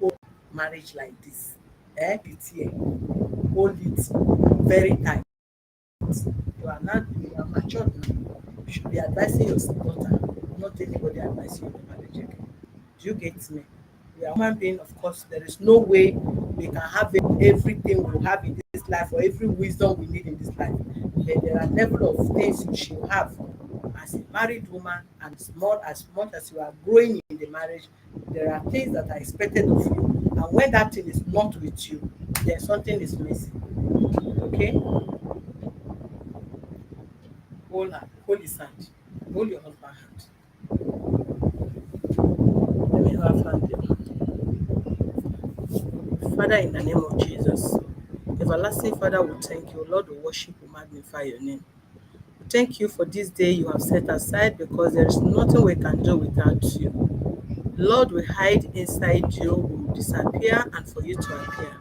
hold marriage like this. It here. Hold it very tight. You are matured now. You should be advising your daughter, not anybody advising you in marriage again. Do you get me? We are human being, of course. There is no way we can have everything we have in this life or every wisdom we need in this life. But there are level of things you should have as a married woman, and as much as you are growing in the marriage, there are things that are expected of you. And when that thing is not with you, then something is missing. Okay? Hold his hand. Hold your husband's hand. Let me have hand there. Father, in the name of Jesus, everlasting Father, we thank you. Lord, we worship, we magnify your name. We thank you for this day you have set aside, because there is nothing we can do without you. Lord, we hide inside you, we will disappear, and for you to appear.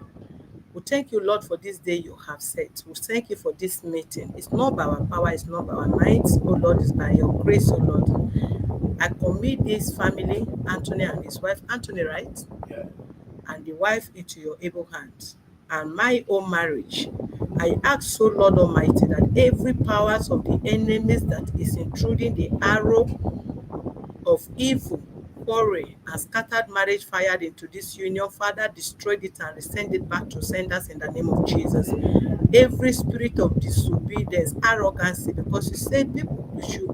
We thank you, Lord, for this day you have set. We thank you for this meeting. It's not by our power, it's not by our might, oh Lord, it's by your grace, oh Lord. I commit this family, Anthony and his wife, Anthony, right? Yeah. And the wife into your able hands. And my own marriage, I ask so, Lord Almighty, that every powers of the enemies that is intruding the arrow of evil, quarrel, and scattered marriage fired into this union, Father, destroy it and resend it back to senders in the name of Jesus. Every spirit of disobedience, arrogancy, because you said people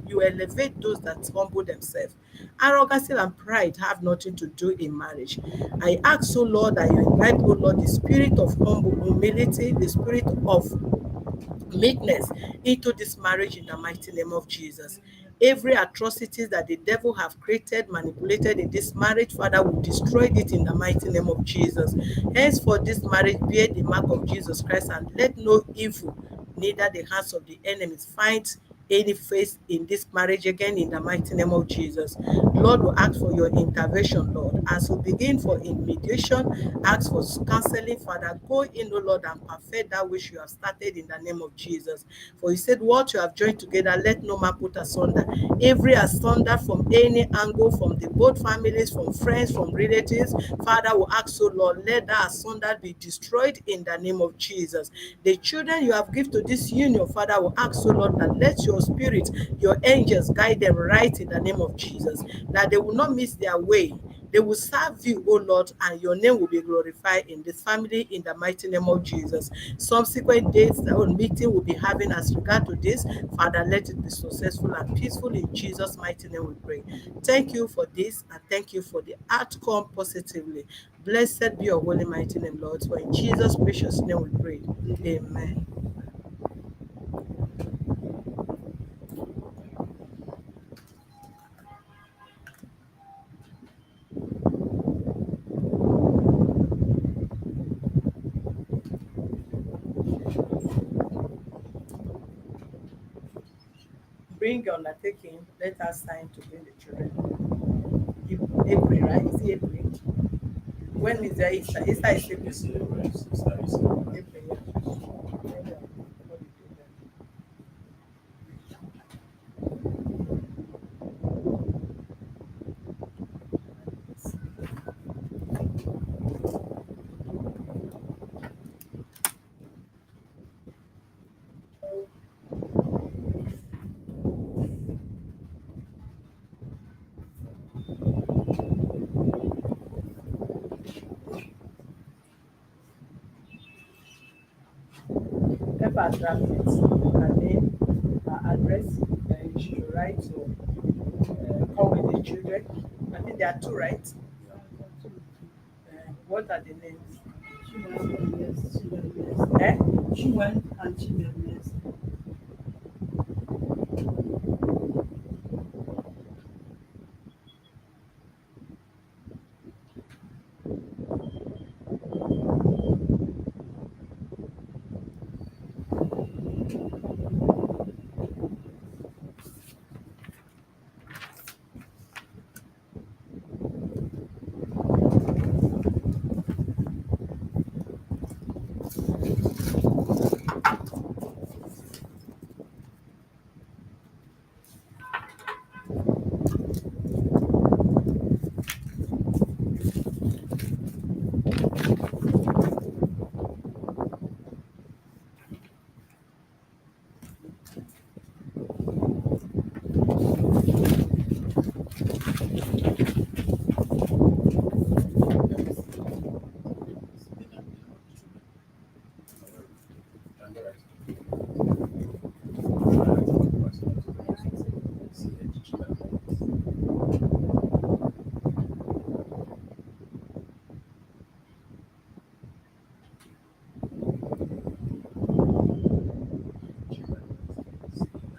you elevate those that humble themselves. Arrogancy and pride have nothing to do in marriage. I ask, oh Lord, that you invite, oh Lord, the spirit of humble humility, the spirit of meekness into this marriage in the mighty name of Jesus. Every atrocities that the devil have created, manipulated in this marriage, Father, will destroy it in the mighty name of Jesus. Hence, for this marriage, bear the mark of Jesus Christ, and let no evil, neither the hands of the enemies, find any face in this marriage again in the mighty name of Jesus. Lord, we ask for your intervention, Lord. As we begin for in mediation, ask for counseling, Father. Go in, O Lord, and perfect that which you have started in the name of Jesus. For you said, what you have joined together, let no man put asunder. Every asunder from any angle, from the both families, from friends, from relatives, Father, we ask, O Lord, let that asunder be destroyed in the name of Jesus. The children you have given to this union, Father, we ask, O Lord, that let your spirit, your angels guide them right in the name of Jesus, that they will not miss their way. They will serve you, O Lord, and your name will be glorified in this family in the mighty name of Jesus. Subsequent dates or meeting will be having as regard to this, Father, let it be successful and peaceful in Jesus' mighty name we pray. Thank you for this, and thank you for the outcome positively. Blessed be your holy mighty name, Lord. For in Jesus' precious name we pray. Amen. Bring your undertaking, let us sign to bring the children. April, right? Is it April? When is the Easter? Easter is April. April, yeah. her graphics, her name, her address, and she should write to come with the children. I think there are two, right? What are the names? Eh? She went and she went yes.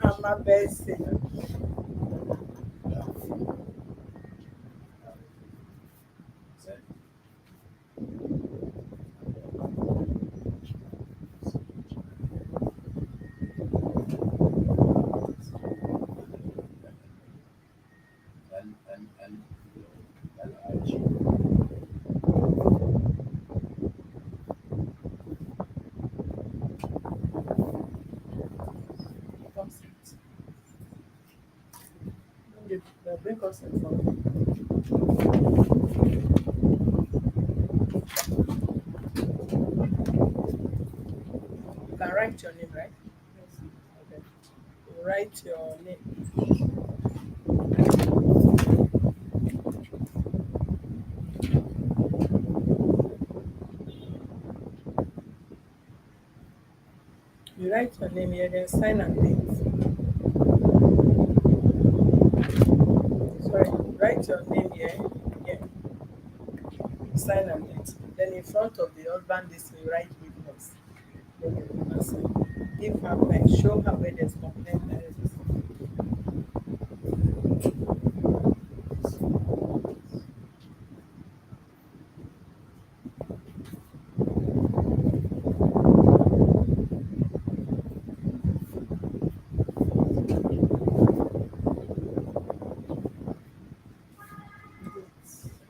Amabese. Consent. Bring consent for me. You can write your name, right? Okay. You write your name. You write your name here, then sign and date. Sorry, write your name here, here, sign and date. Then in front of the husband, this you write witness. Then you will sign. Give her pen, show her where there's complaint and everything.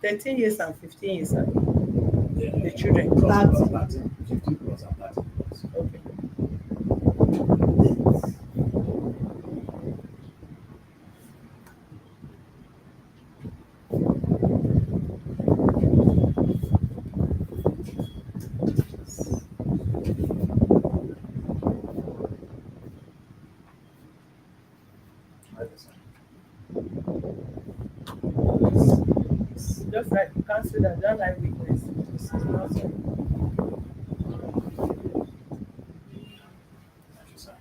13 years and 15 years, the children. Plus 30, 15 plus and 30 plus. Okay. Right, that's fine. Just like cancel that, don't like weakness. This is nothing. Thank you, sir.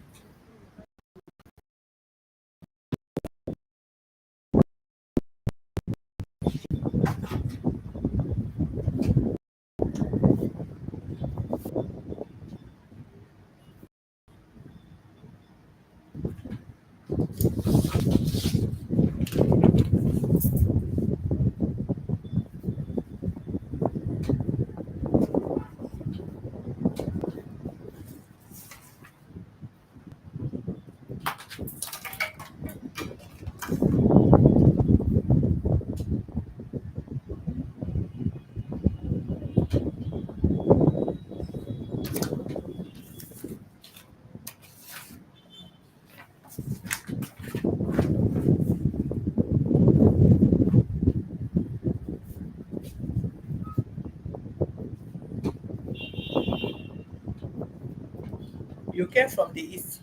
You came from the east.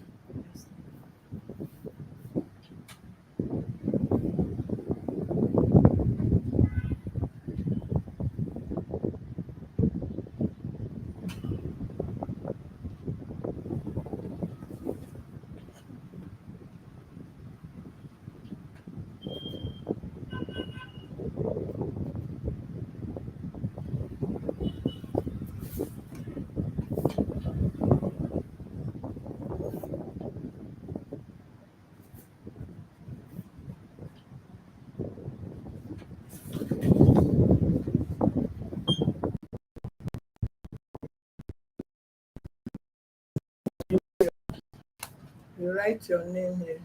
You write your name here,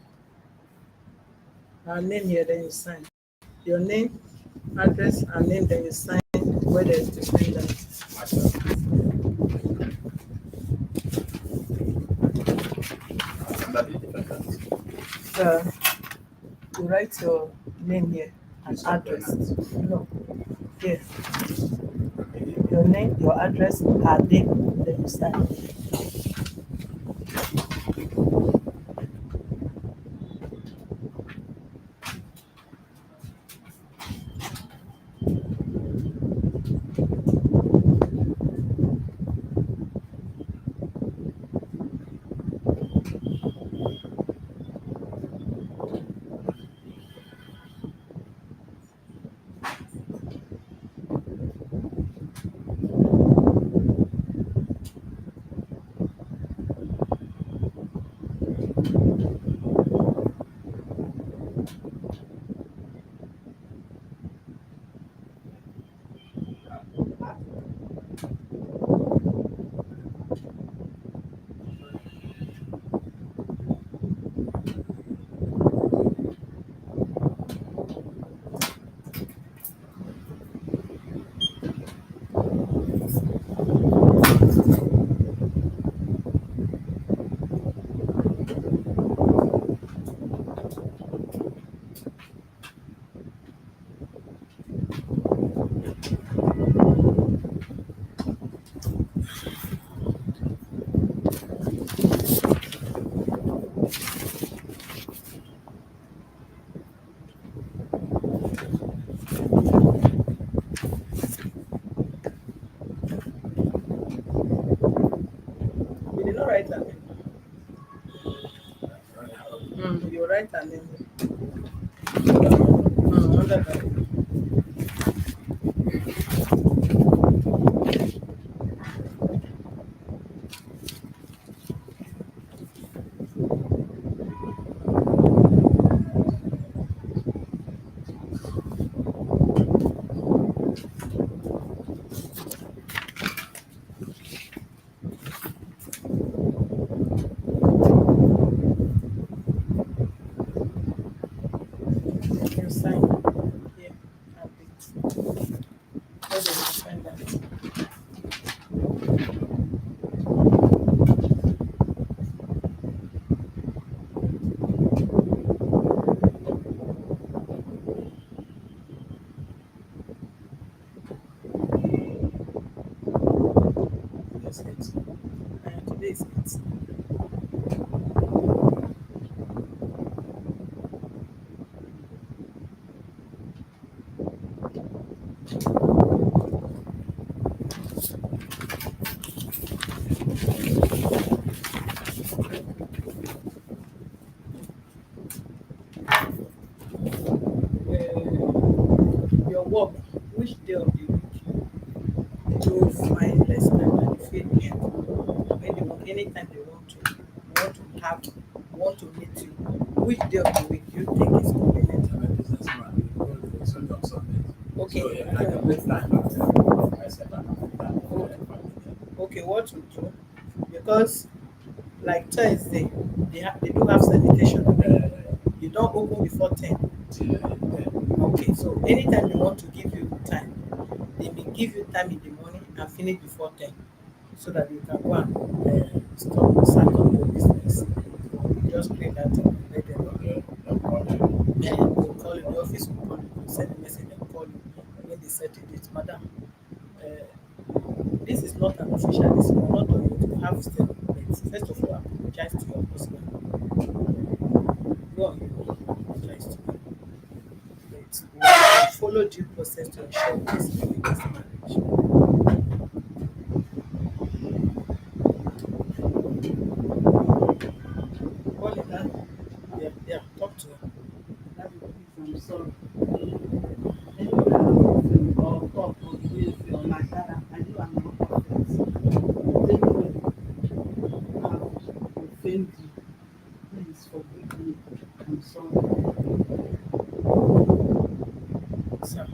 our name here, then you sign. Your name, address, and name, then you sign where there's defendant. myself. Under the defendant. Uh, you write your name here and Please address. supplement. No, here. Okay. Your name, your address, her name, then you sign. You did not write her name. You write her name. Under the you sign here and it. Where there's defendant. Yes, it. Today is it. Your work, which day of the week do you find less time and you feel here? When they work, anytime they want to meet you, which day of the week do you think is convenient? I'm a businessman. We go to Sunday on Sunday. Okay. So yeah, I can make time for myself and my time for my family. Okay, what to do? Because like Thursday, they do have sanitation. You don't open before 10. Till 10. Okay, so anytime they want to give you time, they may give you time in the morning and finish before 10 so that you can go and start on your business. Just clean that up and let them know. Okay, no problem. Then they'll call you, the office will call you, they'll send a message and call you when they set it. Madam, this is not an official, this is not on you to have statements. First of all, apologize to your husband. Go on, you apologize to him. But follow due process to ensure peace in this marriage. Call it that. Yeah, yeah, talk to her. That is please, I'm sorry. Anyway, I have or talk or do you feel like that? I do am not perfect. Anyway, I have offended you. Please forgive me. I'm sorry. Sir,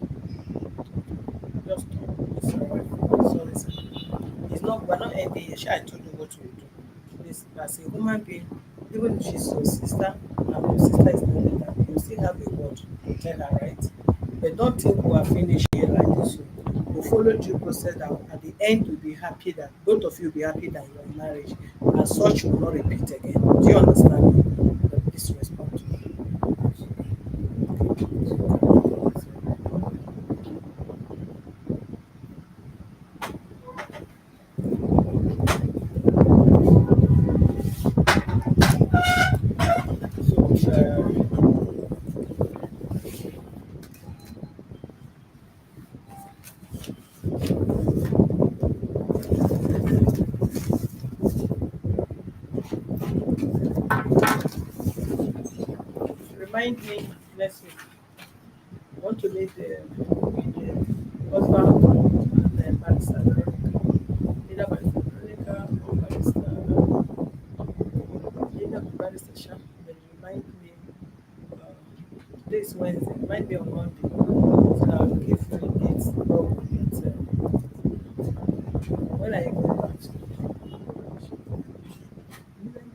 just talk. It's alright. Sorry, sir. It's not, we're not ending here. Sure, I told you what to do. Please, as a human being, Even if she's your sister and your sister is not better, you still have a word to tell her, right? But don't think we are finished here like this. You follow due process that at the end you'll be happy that both of you will be happy that you're in marriage and such will not repeat again. Do you understand me? This response. So remind me next week. I want to meet the husband and the barrister Veronica. Either barrister Veronica or either barrister Sha. Then remind me. Today is Wednesday. Remind me on Monday. So that I'll give you a date. When are you going back to?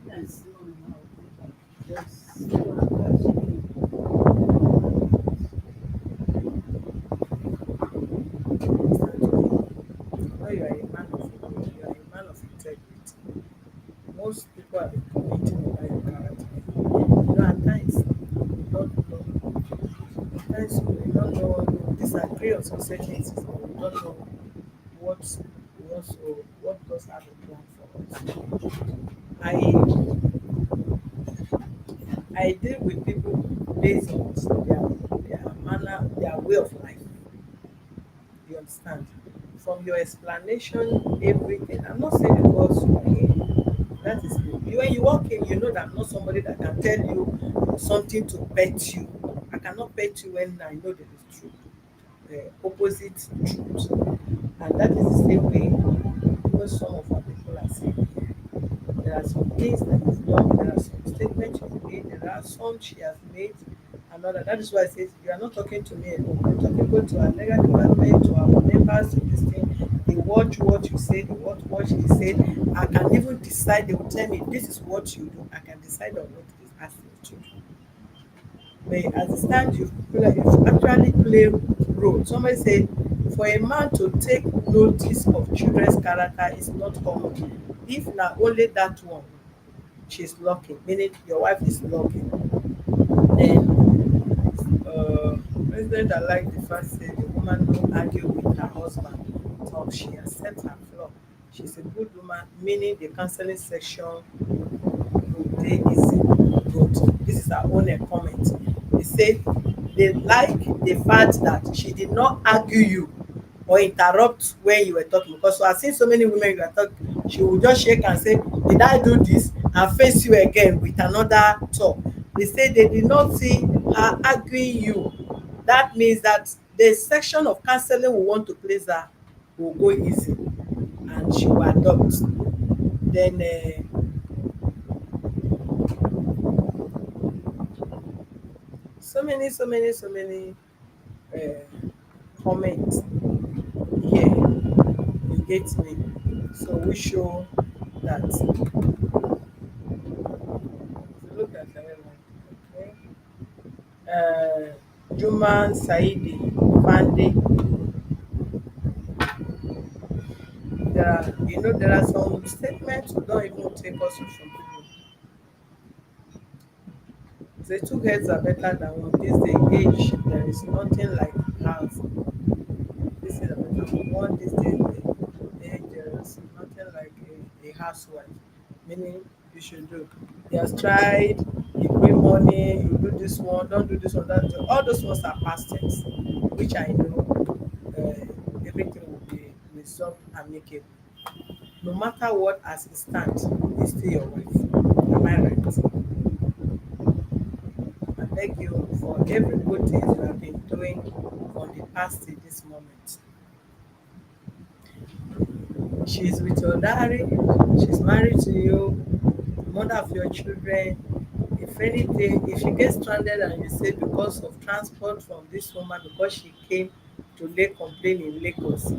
Yes, no, no, no. Yes. No, you are a man of you are a man of integrity. Most people have been commenting about your character. You know, at times you don't know. At times you don't know. You disagree on some certain things, but you don't know what we also what does have a plan for us. I I deal with people based on their manner, their way of life. You understand? From your explanation, everything. I'm not saying because that is me. When you walk in, you know that I'm not somebody that can tell you something to pet you. I cannot pet you when I know there is truth, opposite truth, and that is the same way. Because some of our people are saying here. There are some things that you've done, there are some statements you've made, there are some she has made, and all that. That is why I say you are not talking to me alone. You're talking both to our legal department, to our members, to this thing. They watch what you say, they watch what she said. I can even decide, they will tell me this is what you do. I can decide on what it is asking you to do. But as it stands, you've actually played role. Somebody said, for a man to take notice of children's character is not common. If na only that one, she's lucky, meaning your wife is lucky. Then president like the fact say the woman no argue with her husband talk she accept her flaw. She's a good woman, meaning the counseling section go dey easy. Good. This is her own comment. He say they like the fact that she did not argue you or interrupt when you were talking, because I seen so many women you are talking, she will just shake and say, did I do this, and face you again with another talk. They say they did not see her arguing you. That means that the section of counseling we want to place her will go easy and she will adopt. Then so many comments here, you get me. So we show that if you look at the headline, okay. Juma Saidi Fande, there are some statements we don't even take us from people. Say two heads are better than one. This day age, there is nothing like house. This is a better one. This day age, there is nothing like a housewife. Meaning you should do. He has tried, you bring money, you do this one, don't do this one, that all those ones are past tense, which I know everything will be resolved amicably. No matter what as it stands, it's still your wife. Am I right? I beg you for every good thing you have been doing from the past to this moment. She's with your daddy, she's married to you, mother of your children. If anything, if she gets stranded and you say because of transport from this woman, because she came to lay complaint in Lagos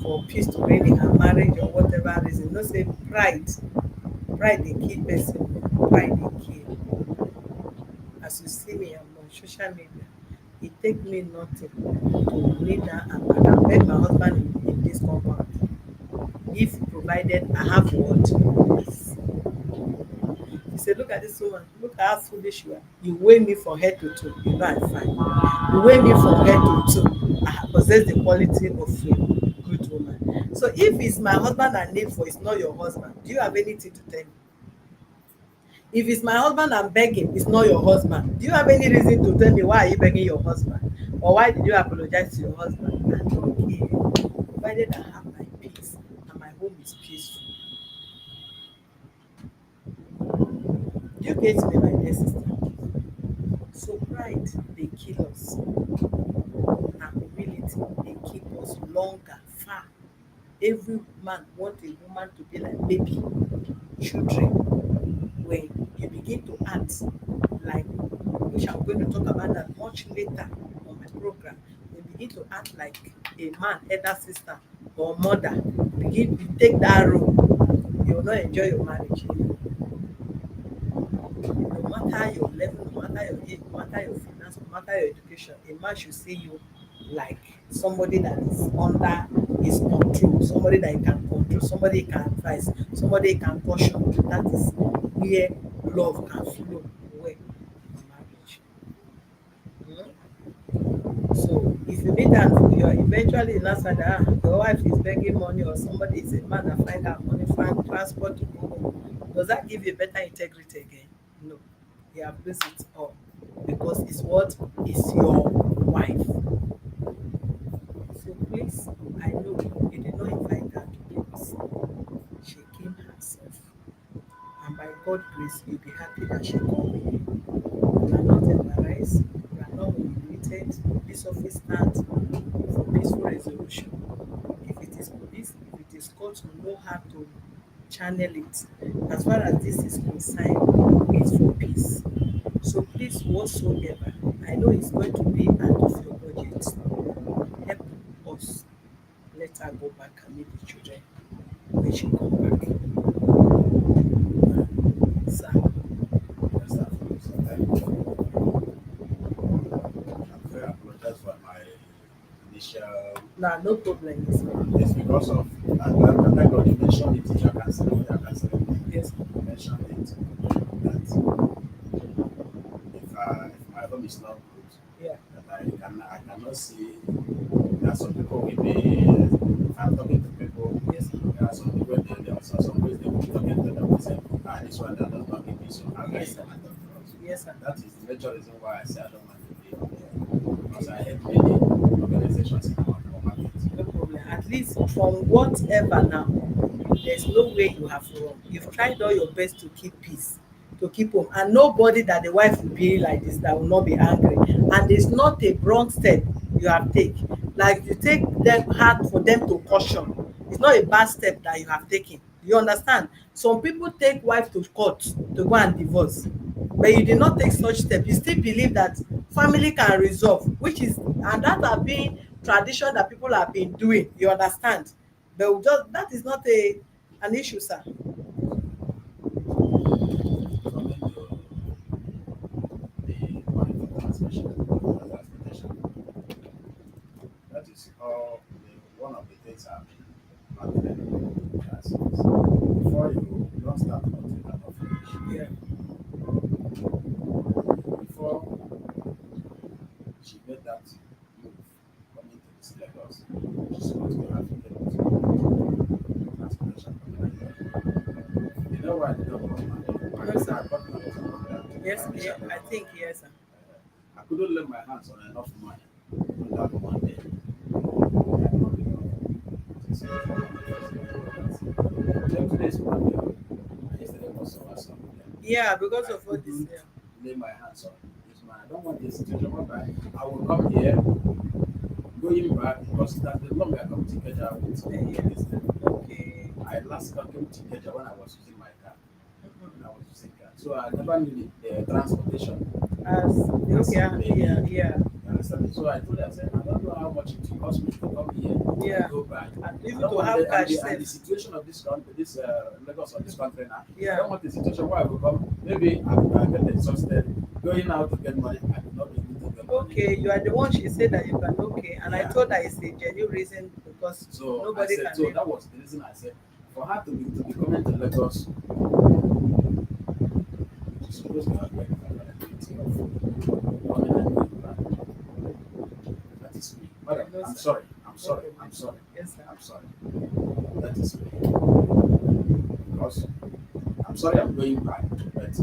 for peace to reign in her marriage or whatever reason, no say pride dey kill person. why they kill. As you see me, I'm on social media. It take me nothing to kneel down and beg my husband in this compound. If provided I have what? Peace. He said, look at this woman, look at how foolish you are. You weigh me from head to toe, you know I'm fine. You weigh me from head to toe. I possess the quality of a good woman. So if it's my husband I need for, it's not your husband, do you have anything to tell me? If it's my husband I'm begging, it's not your husband. Do you have any reason to tell me why are you begging your husband? Or why did you apologize to your husband? I don't care. Provided I have my peace and my home is peaceful. Do you get me, my dear sister? So pride dey kill us and humility dey keep us longer, far. Every man want a woman to be like baby, children. When you begin to act like, which I'm going to talk about that much later on my program, you begin to act like a man, elder sister or mother, begin to take that role, you will not enjoy your marriage. No matter your level, no matter your age, no matter your finance, no matter your education, a man should see you like somebody that is under his control, somebody that he can control, somebody he can advise, somebody he can caution. That is where love can flow well in marriage. So if you meet am, you are eventually in answer that your wife is begging money or somebody is a man that find out money, find transport to go home. Does that give you better integrity again? No. You have lose it all because it's what is your wife. So please, I know you did not invite her to this. She came herself. And by God's grace, you'll be happy that she came. You are not embarrassed, you are not humiliated. This office stands for peaceful resolution. If it is police, if it is court, you know how to channel it. As far as this is concerned, it's for peace. So please, whatsoever, I know it's going to be out of your budget. Help us. Let her go back and meet the children when she come back. Sir, Yes, sir. So thank you. I'm very apologize for my initial. nah, no problem. Yes, ma'am. It's because of thank God you mentioned it in your counseling. Your counseling, Yes, you mentioned it that if my home is not good, yeah, that I cannot see. There are some people with me. If I'm talking to people, yes, there are some people there are some ways they will be talking to them and say, ah, this one that does not give me so how can yes, you sir. come and talk to us? Yes, sir. That is the major reason why I say I don't want to be on here. Because I hate many organizations in our market. No problem. At least from whatever now, there's no way you have wrong. You've tried all your best to keep peace, to keep home, and nobody that the wife will be like this that will not be angry. And it's not a wrong step you have taken. Like you take them hard for them to caution. It's not a bad step that you have taken. You understand? Some people take wife to court to go and divorce, but you did not take such step. You still believe that family can resolve, which is, and that have been tradition that people have been doing. You understand? But we just, that is not a an issue, sir. Coming to the money for transportation, that is all one of the things I've been battling. Yes, before you don't start what you cannot finish. Yeah. Before she made that move coming to this Lagos, she's supposed to have taken transportation from Nigeria. You know why I did not come? No, sir. My partner was Yes, yeah, I think yes, sir. I couldn't lay my hands on enough money on that one day. Then today's Monday, and yesterday was our Sunday. Yeah, because I of all this. couldn't Yeah. lay my hands on this man. I don't want this situation whereby I will come here, going back, because that's the long I come to Keja with this thing. Okay. I last came to Keja when I was using my car. Mhm. When I was using car. So I never knew the transportation. As okay, yeah, yeah. understand it. So I told her, I said, I don't know how much it will cost me to come here Yeah. and go back. And I even don't to want have and cash and the safe. situation of this country, this Lagos or this country now. I Yeah. don't want a situation where I will come. Maybe I get exhausted going out to get money. I will not be able to get money. Okay, you are the one she said that you can. Okay, and I Yeah. told her it's a genuine reason because So I nobody said, can so live. that was the reason I said for her to be coming to Lagos, she's supposed to have like availability of coming and going back. That is me. I Madam, know, I'm sir. sorry. I'm No sorry. problem. I'm sorry. Yes, sir. I'm sorry. That is me. Because I'm sorry I'm going back, but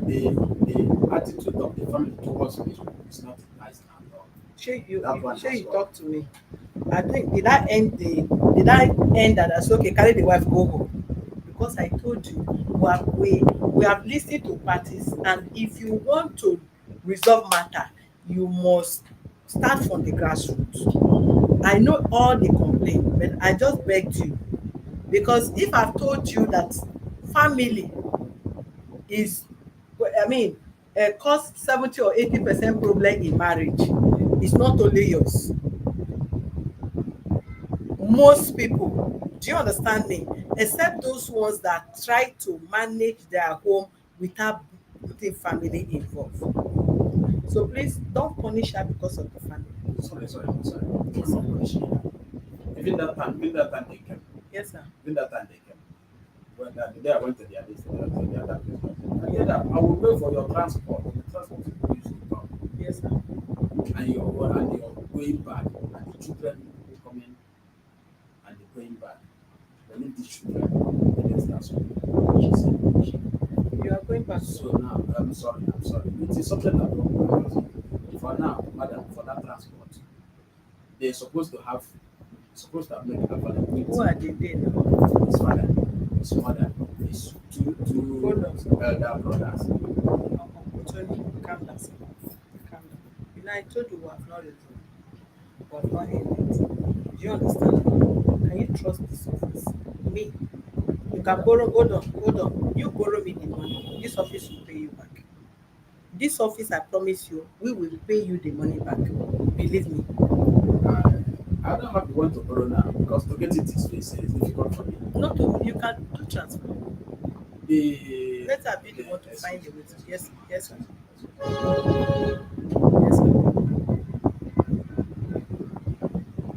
the attitude of the family towards me is not nice at all. That one Sure as you well. talk to me. I think did I end that as okay, carry the wife go home? Because I told you we have listened to parties, and if you want to resolve matter, you must start from the grassroots. I know all the complaint, but I just begged you because if I've told you that family is, well, I mean, cause 70 or 80% problem in marriage, it's not only yours. Most people, do you understand me, except those ones that try to manage their home without putting family involved. So please don't punish her because of the family. Sorry, sorry, I'm sorry. Yes, I'm sir. not punishing you. Even that time they came. Yes, sir. Even that time they came. When the day I went to their list, to the other place. I Yeah. told them, I will pay for your transport. The transport you use to come. Yes, sir. And you're going back. And the children coming and they're going back. They leave the children. They just start school. She said, You are going back. so now, I'm sorry, I'm sorry. It is something that for now, madam, for that transport, they're supposed to have made Who are availability. they now? His father, his mother, his two Hold on, sir. elder brothers. Uncle Tony, calm down, sir. Calm down. You know, I told you we have not resolved. We have not ended. Do you understand? Can you trust this office? Me, you can borrow, hold on. You borrow me the money. This office will pay you back. This office, I promise you, we will pay you the money back. Believe me. I don't have the one to borrow now because to get it is difficult for me. Not to, you can do transfer. The Let her be the one to excuse find me, a way to. excuse Yes, me, yes, sir. excuse me, excuse Yes, sir.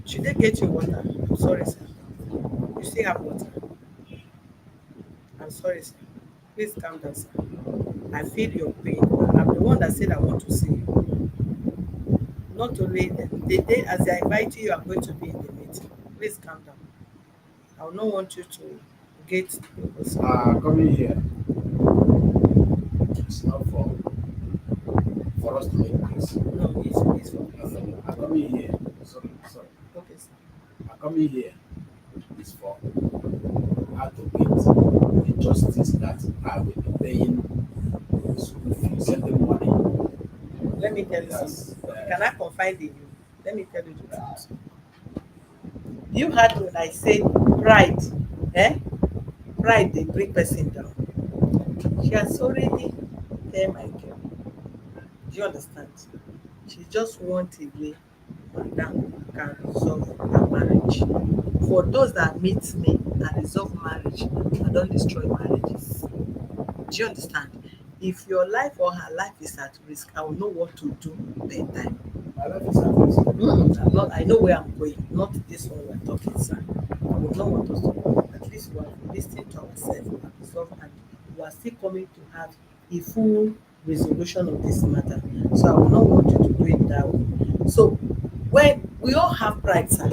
Should they get you water? I'm sorry, sir. You still have water. I'm sorry, sir. Please calm down, sir. I feel your pain. I'm the one that said I want to see you. Not only the day as I invite you, you are going to be in the meeting. Please calm down. I will not want you to get me. because Coming here is not for us to make peace. no, it's for No, peace. no, no. Coming here, sorry, sorry. Okay, sir. Coming here is for how to get the justice that I will be paying school fees, send them money. Let me tell you That's something. Can I confide in you? Let me tell you the truth. You heard when I said pride, eh? Pride they bring person down. She has already tell my girl. Do you understand? She just want a way madam can resolve her marriage. For those that meet me and resolve marriage, I don't destroy marriages. Do you understand? If your life or her life is at risk, I will know what to do that time. my life is at risk. I'm not, I know where I'm going, not this one we're talking, sir. I would not want us to. At least we have listened to ourselves and resolved, and we are still coming to have a full resolution of this matter. So I will not want you to do it that way. So when we all have pride, sir,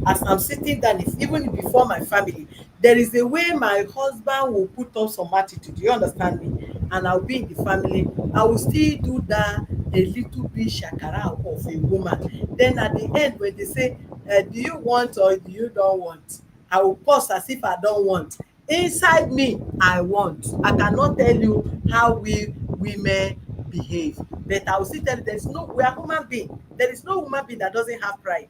as I'm sitting down, if even before my family, there is a way my husband will put on some attitude. Do you understand me? And I'll be in the family. I will still do that a little bit shakara of a woman. Then at the end, when they say, do you want or do you don't want? I will pause as if I don't want. Inside me, I want. I cannot tell you how we women behave, but I will still tell you there is no, we are human being. There is no human being that doesn't have pride.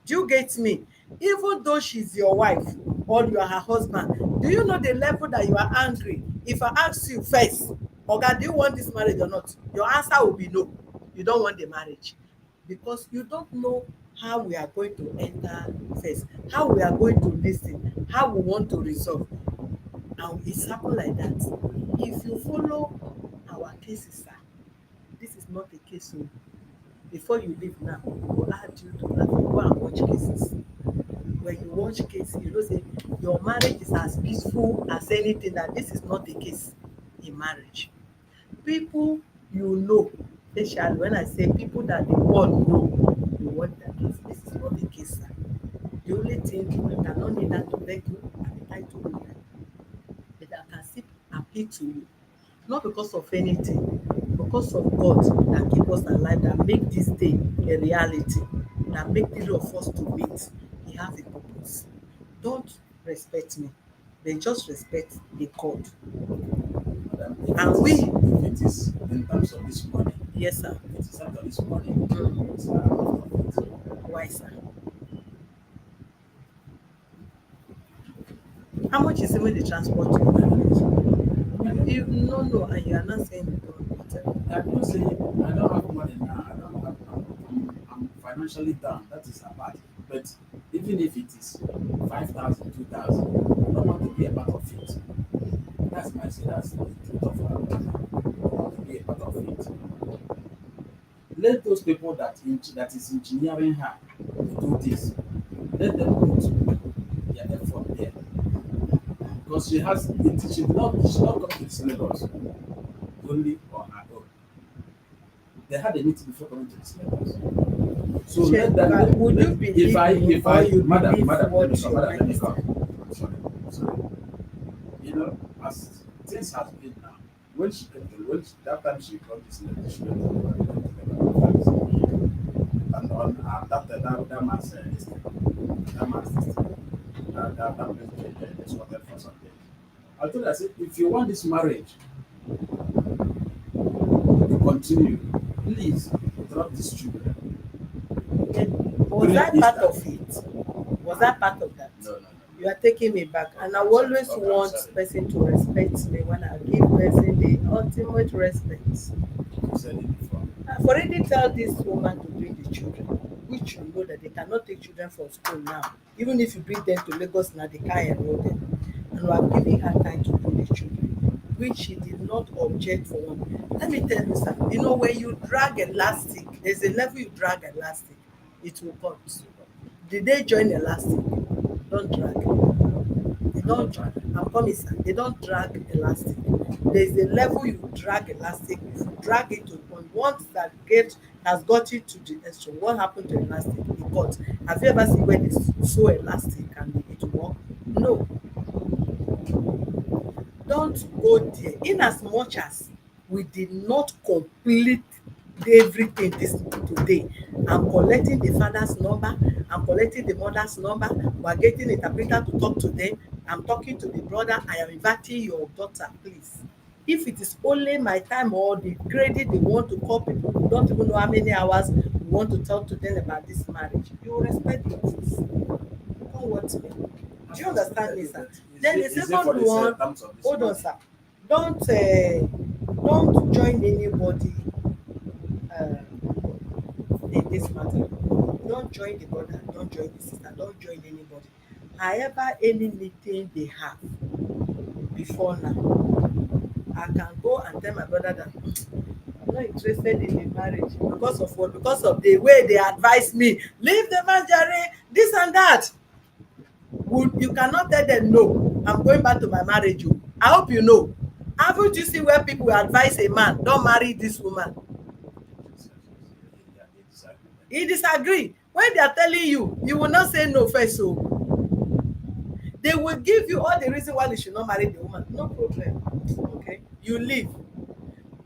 Do you get me? Even though she's your wife or you are her husband, do you know the level that you are angry? If I ask you first, oga, do you want this marriage or not? Your answer will be no. You don't want the marriage. because you don't know how we are going to enter first, how we are going to listen, how we want to resolve, and it's happen like that. If you follow our cases, sir, this is not a case o. Before you leave now, we go add you to that, you go and watch cases. When you watch case, you know say your marriage is as peaceful as anything, that this is not the case in marriage. People you know, especially when I say people that the world know, you watch their case, this is not the case, sir. The only thing I cannot need that to beg you and the title holder, but I can still appeal to you, not because of anything, because of God that give us alive, that make this day a reality, that make three of us to meet. He have a purpose. Don't respect me, but just respect the God. Madam, And we, if it is in terms of this money, yes sir. if it is out of this money, Mm. it's out of it. Why sir? How much is even the transport to you no know and you are not saying the God whatever. I'm not saying I don't have money now. I don't have. I'm financially down. That is a part. But even if it is 5,000, 2,000, I don't want to be a part of it. That's my say. That's the truth of it. I don't want to be a part of it. Let those people that is engineering her to do this. Let them put their effort there because she not come to this Lagos only on her own. They had a meeting before coming to this Lagos. So let that But would you let, believe me if or I you madam believe madam let me what come your madam let mind me is come. telling? I'm sorry. I'm sorry. You know, as things has been now, when she came to that time she got this letter, she went to and on that man's this thing, that man's this thing, that place they squatted for some days. I told her, I said, if you want this marriage to continue, please drop these children Was during that part Easter. of it? Was that part of that? No, no, no. You are taking me back, and Okay, I I'm will sorry. always Okay, I'm want sorry. person to respect me when I give person the ultimate respect. You said it before. I've already tell this woman to bring the children, which you know that they cannot take children from school now. Even if you bring them to Lagos now, they can't enroll them. And we are giving her time to bring the children, which she did not object for one. Let me tell you something. You know, when you drag elastic, there's a level you drag elastic, it will cut. Did they join elastic? Don't drag. They I'm not don't, trying. I'm coming sir, they don't drag elastic. There's a level you drag elastic. If you drag it to the point, once that gate has got you to the extreme, what happened to elastic? It cut. Have you ever seen where they sew elastic and it work? No. Don't go there. In as much as we did not complete everything this today, I'm collecting the father's number, I'm collecting the mother's number, we are getting interpreter to talk to them, I'm talking to the brother, I am inviting your daughter, please. If it is only my time or the credit they want to call people who don't even know how many hours we want to talk to them about this marriage, you respect the rules. Come what may. Do I've you understand me, respected it, sir? but Then the is it for second this one, terms of this hold on, money? sir. Don't join anybody in this matter. Don't join the brother, don't join the sister, don't join anybody. However, any meeting they have before now, I can go and tell my brother that I'm not interested in the marriage because of what? Because of the way they advise me. Leave the man, Jare, this and that. Would you cannot tell them no, I'm going back to my marriage o. I hope you know. Haven't you seen where people will advise a man don marry this woman? Yeah, they disagree. He disagree. When they are telling you, you will not say no first o. They will give you all the reason why you should not marry the woman, no problem. Okay, you leave.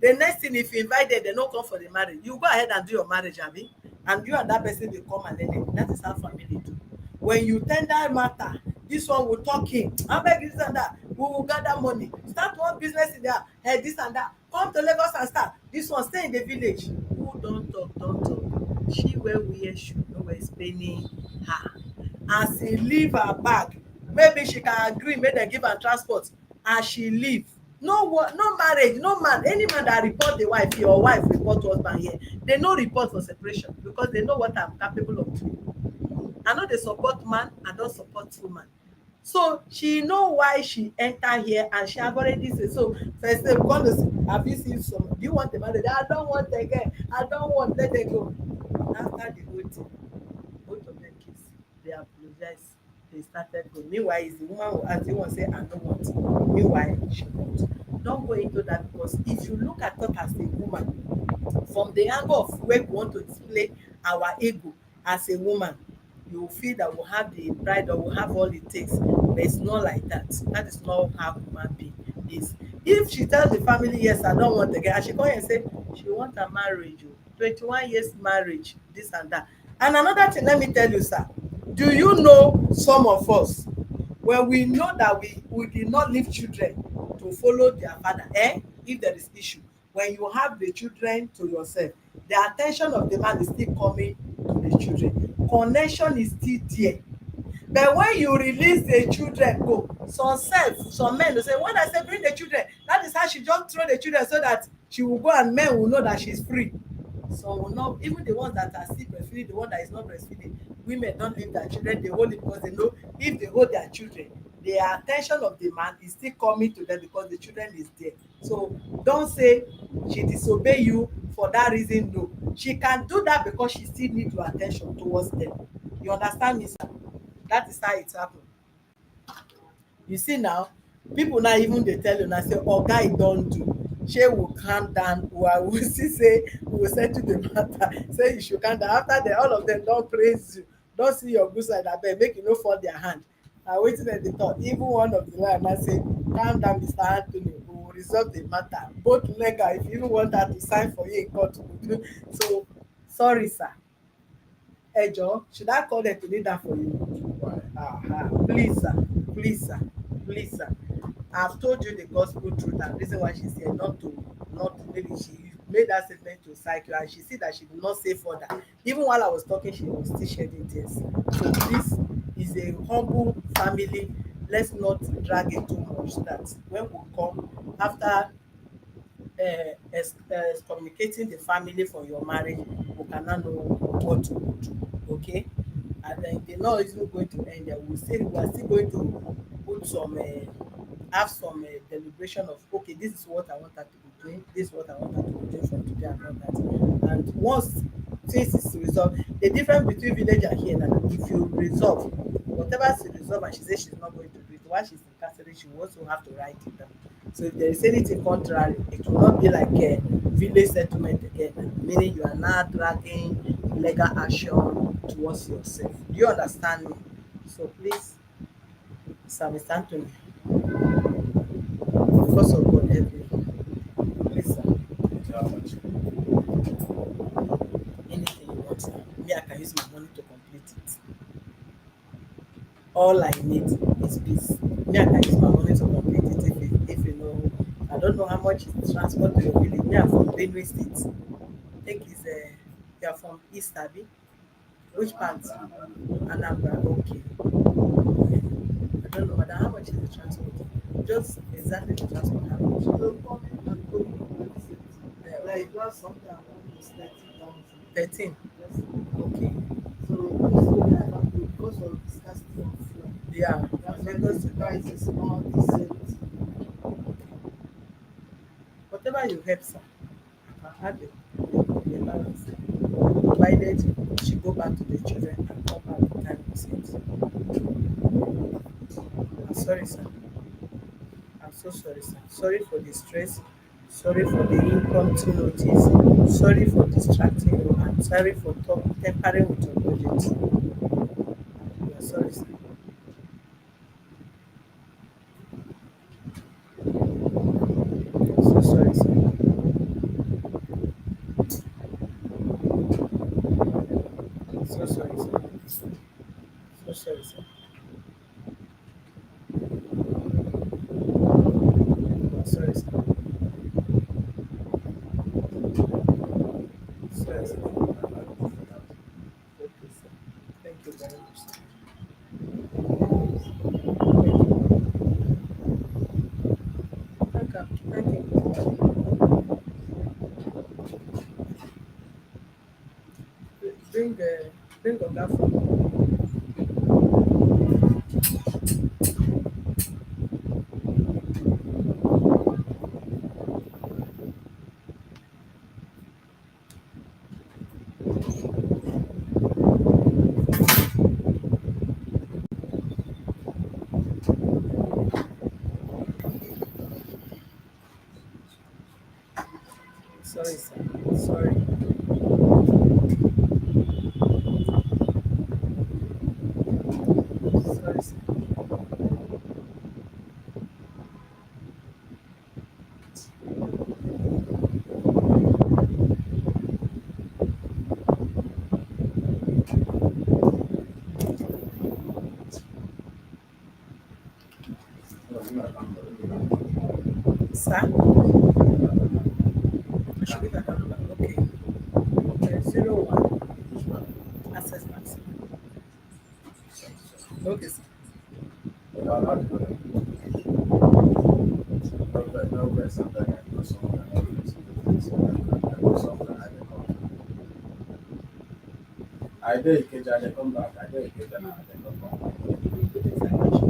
The next thing, if you invite them, they no come for the marriage, you go ahead and do your marriage, abi, and you and that person dey come and enemy. That is how family do. When you tender matter, this one will talk him abeg this and that, we will gather money, start one business in their head, this and that, come to Lagos and start. This one stay in the village. Who don talk don talk. She wey wear shoe no wey explaining her. As he leave her bag, maybe she can agree make dem give am transport. As she leave, No marriage, no man, any man that report the wife here or wife report husband here, they no report for separation because they know what I'm capable of doing. I no dey support man, I don support woman. So she know why she enter here and she have already say so. First day we come to see, have you seen some, do you want the marriage? I don't want again, I don't want, let them go. After the whole thing, both of them kiss, they apologize, they started going. Meanwhile is the woman who ask the one say I no want, meanwhile she want. Don go into that because if you look at us as a woman from the angle of where we want to display our ego as a woman, you will feel that we have the pride or we have all it takes, but it's not like that. That is not how human being is. If she tell the family yes I don't want again and she come here and say she want a marriage o, 21 years marriage, this and that. And another thing, let me tell you sir, do you know some of us, when we know that we did not leave children to follow their father, if there is issue, when you have the children to yourself, the attention of the man is still coming to the children, connection is still there. But when you release the children go, some men go say when I say bring the children, that is how she just throw the children so that she will go and men will know that she's free. Some will not, even the ones that are still breastfeeding, the one that is not breastfeeding, women don't leave their children, they hold it because they know if they hold their children, the attention of the man is still coming to them because the children is there. So don't say she disobey you for that reason. No, she can do that because she still need your attention towards them. You understand me sir? That is how it happen. You see now, people now even dey tell you now say oga e don do, shey we calm down, we see say we go settle the matter, say you should calm down after dem all of dem don praise you, don see your good side, abeg make you no fall their hand. Na wetin dem dey talk. Even one of the lawyer now say calm down Mr. Anthony, we will resolve the matter both legal, if you even want her to sign for you in court we go do. So sorry sir, ẹ should I call them to kneel down for you? Why? Please sir, please sir, please sir, I've told you the gospel truth and reason why she's here, not to maybe she made that statement to psych you and she see that she did not say further. Even while I was talking she was still shedding tears. So this is a humble family, let's not drag it too much so that when we come after excommunicating the family for your marriage, we can now know what to do. Okay, and then the law isn't going to end there. We are still going to put some have some deliberation of okay, this is what I want her to be doing, this is what I want her to be doing from today and all that. And once things is resolved, the difference between village and here na if you resolve whatever she resolve and she say she's not going to do it, while she's incarcerated she will also have to write it down. So if there is anything contrary, it will not be like a village settlement again, meaning you are now dragging legal action towards yourself. Do you understand me? So please, Sir Mr. Anthony, because of God help me. Please, sir, How much? anything you want, sir. Me, I can use my money to complete it. All I need is peace. Me, I can use my money to complete it if you know. I don't know how much is transport to your village. Me, I'm from Benue State. I think it's you are from East Abi. Which part? Anambra. Okay. I don't know, madam, how much is the transport? Just exactly the transport, how much? So coming and going to the like last something almost 30,000. 13. Yes. Okay. So also I have to because of the scarcity of fuel. Yeah. That's why Lagos the to price Lagos. is not the same. Whatever you help, sir, I can add the balance. Provided she go back to the children and come back with time receipt. I'm sorry, sir. I'm so sorry, sir. Sorry for the stress. Sorry for the impromptu notice. Sorry for distracting you. I'm sorry for tampering with your budget. I'm sorry, sir. So sorry, sir. So sorry, sir. So sorry, sir. I'm sorry, sir. Sorry, sir. Okay, sir. Thank you very much, sir. Thank you. Welcome. bring Oga from. Sorry, sir. Sorry. Sorry, sir. Sir, I should give a number. Okay. 01 access maximum. Okay, sir. I did Ikeja, I come back. I did Ikeja, I come back. You put information.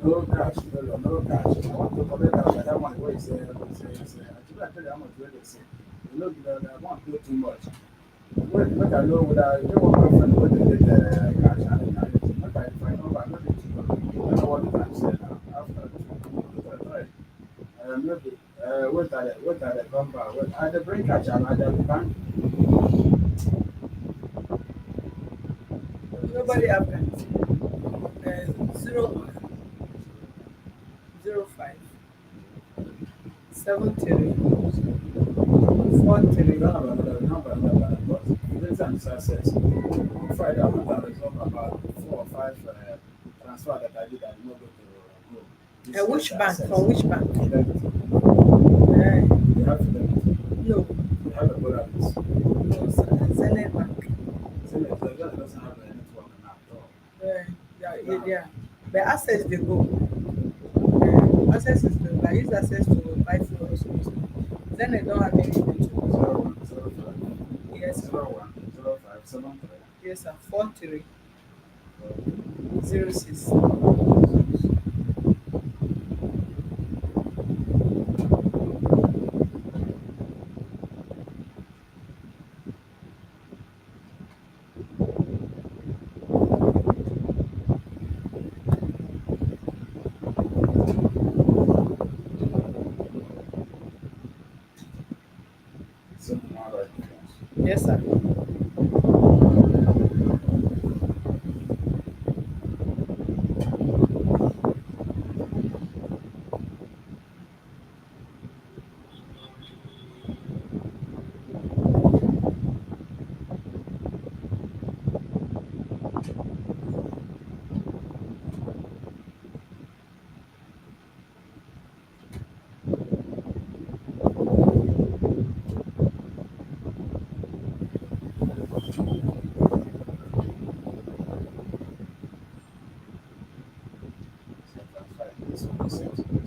No cash, no cash. I want to collect that money. What you say? Actually, I tell you how much they say. You know, the amount do too much. Wait, make I know whether you want my friend what they get cash and make I find out. I know they cheap. I know what the time say now. After try. Maybe wait till they come back. Wait, I dey bring cash and I dey bank. Nobody have that. 01 05 73 We 43. don't have another, but this and success. Friday, I went and resolved about 4 or 5 transfer that I did. I did not go to go. Which bank? From which bank? Fidelity. Uh, They have Fidelity. no, They have a Polaris. no, sir. Zenith Bank. Senator doesn't have a network now at all. Yeah. But access they go. Access is the I use access to buy food also. Then I don't have anything to. 0105 Yes, sir. 010573. Yes, sir. 4306. Something like that. Yes, sir.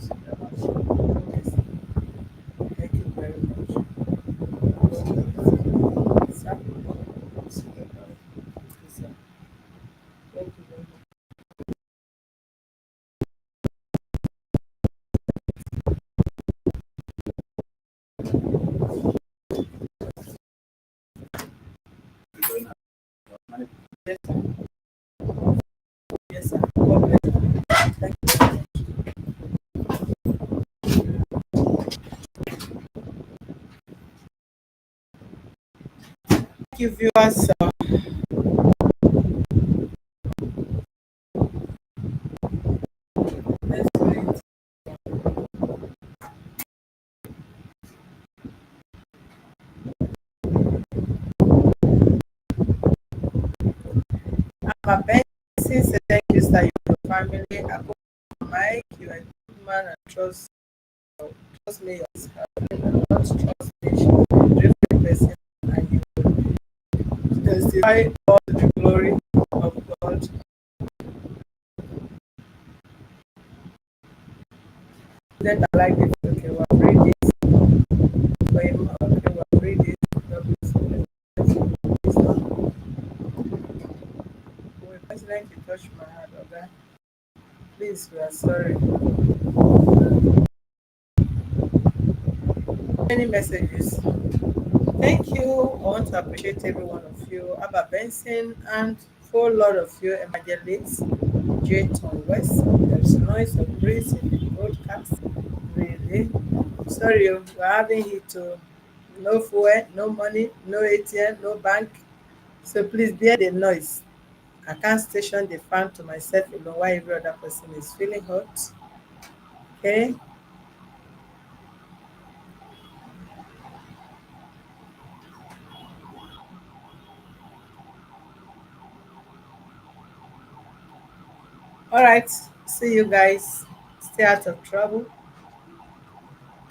Okay, sir. Thank you very much. Sir. Yes, sir. Thank you very much. Yes, sir. Yes, sir. God bless you. Thank you. Thank you, viewers. Let's wait. I'm a person. Thank you, sir. Your family. I hope Mike, you are a good man and trust me, yes. Not trust me. She's a different person, and you testify all the glory of God. Then I like this. Okay, we'll read this. For him, okay, we'll read this. trying to touch my hand, okay? Please, we are sorry. Many messages. Thank you. I want to appreciate every one of you. Abba Benson and for a lot of you, evangelists, Jayton West. There's noise of breeze in the broadcast. Really? Sorry, we're having it to no fuel, no money, no ATM, no bank. So please bear the noise. I can't station the fan to myself alone while every other person is feeling hot. Okay? All right. See you guys. Stay out of trouble.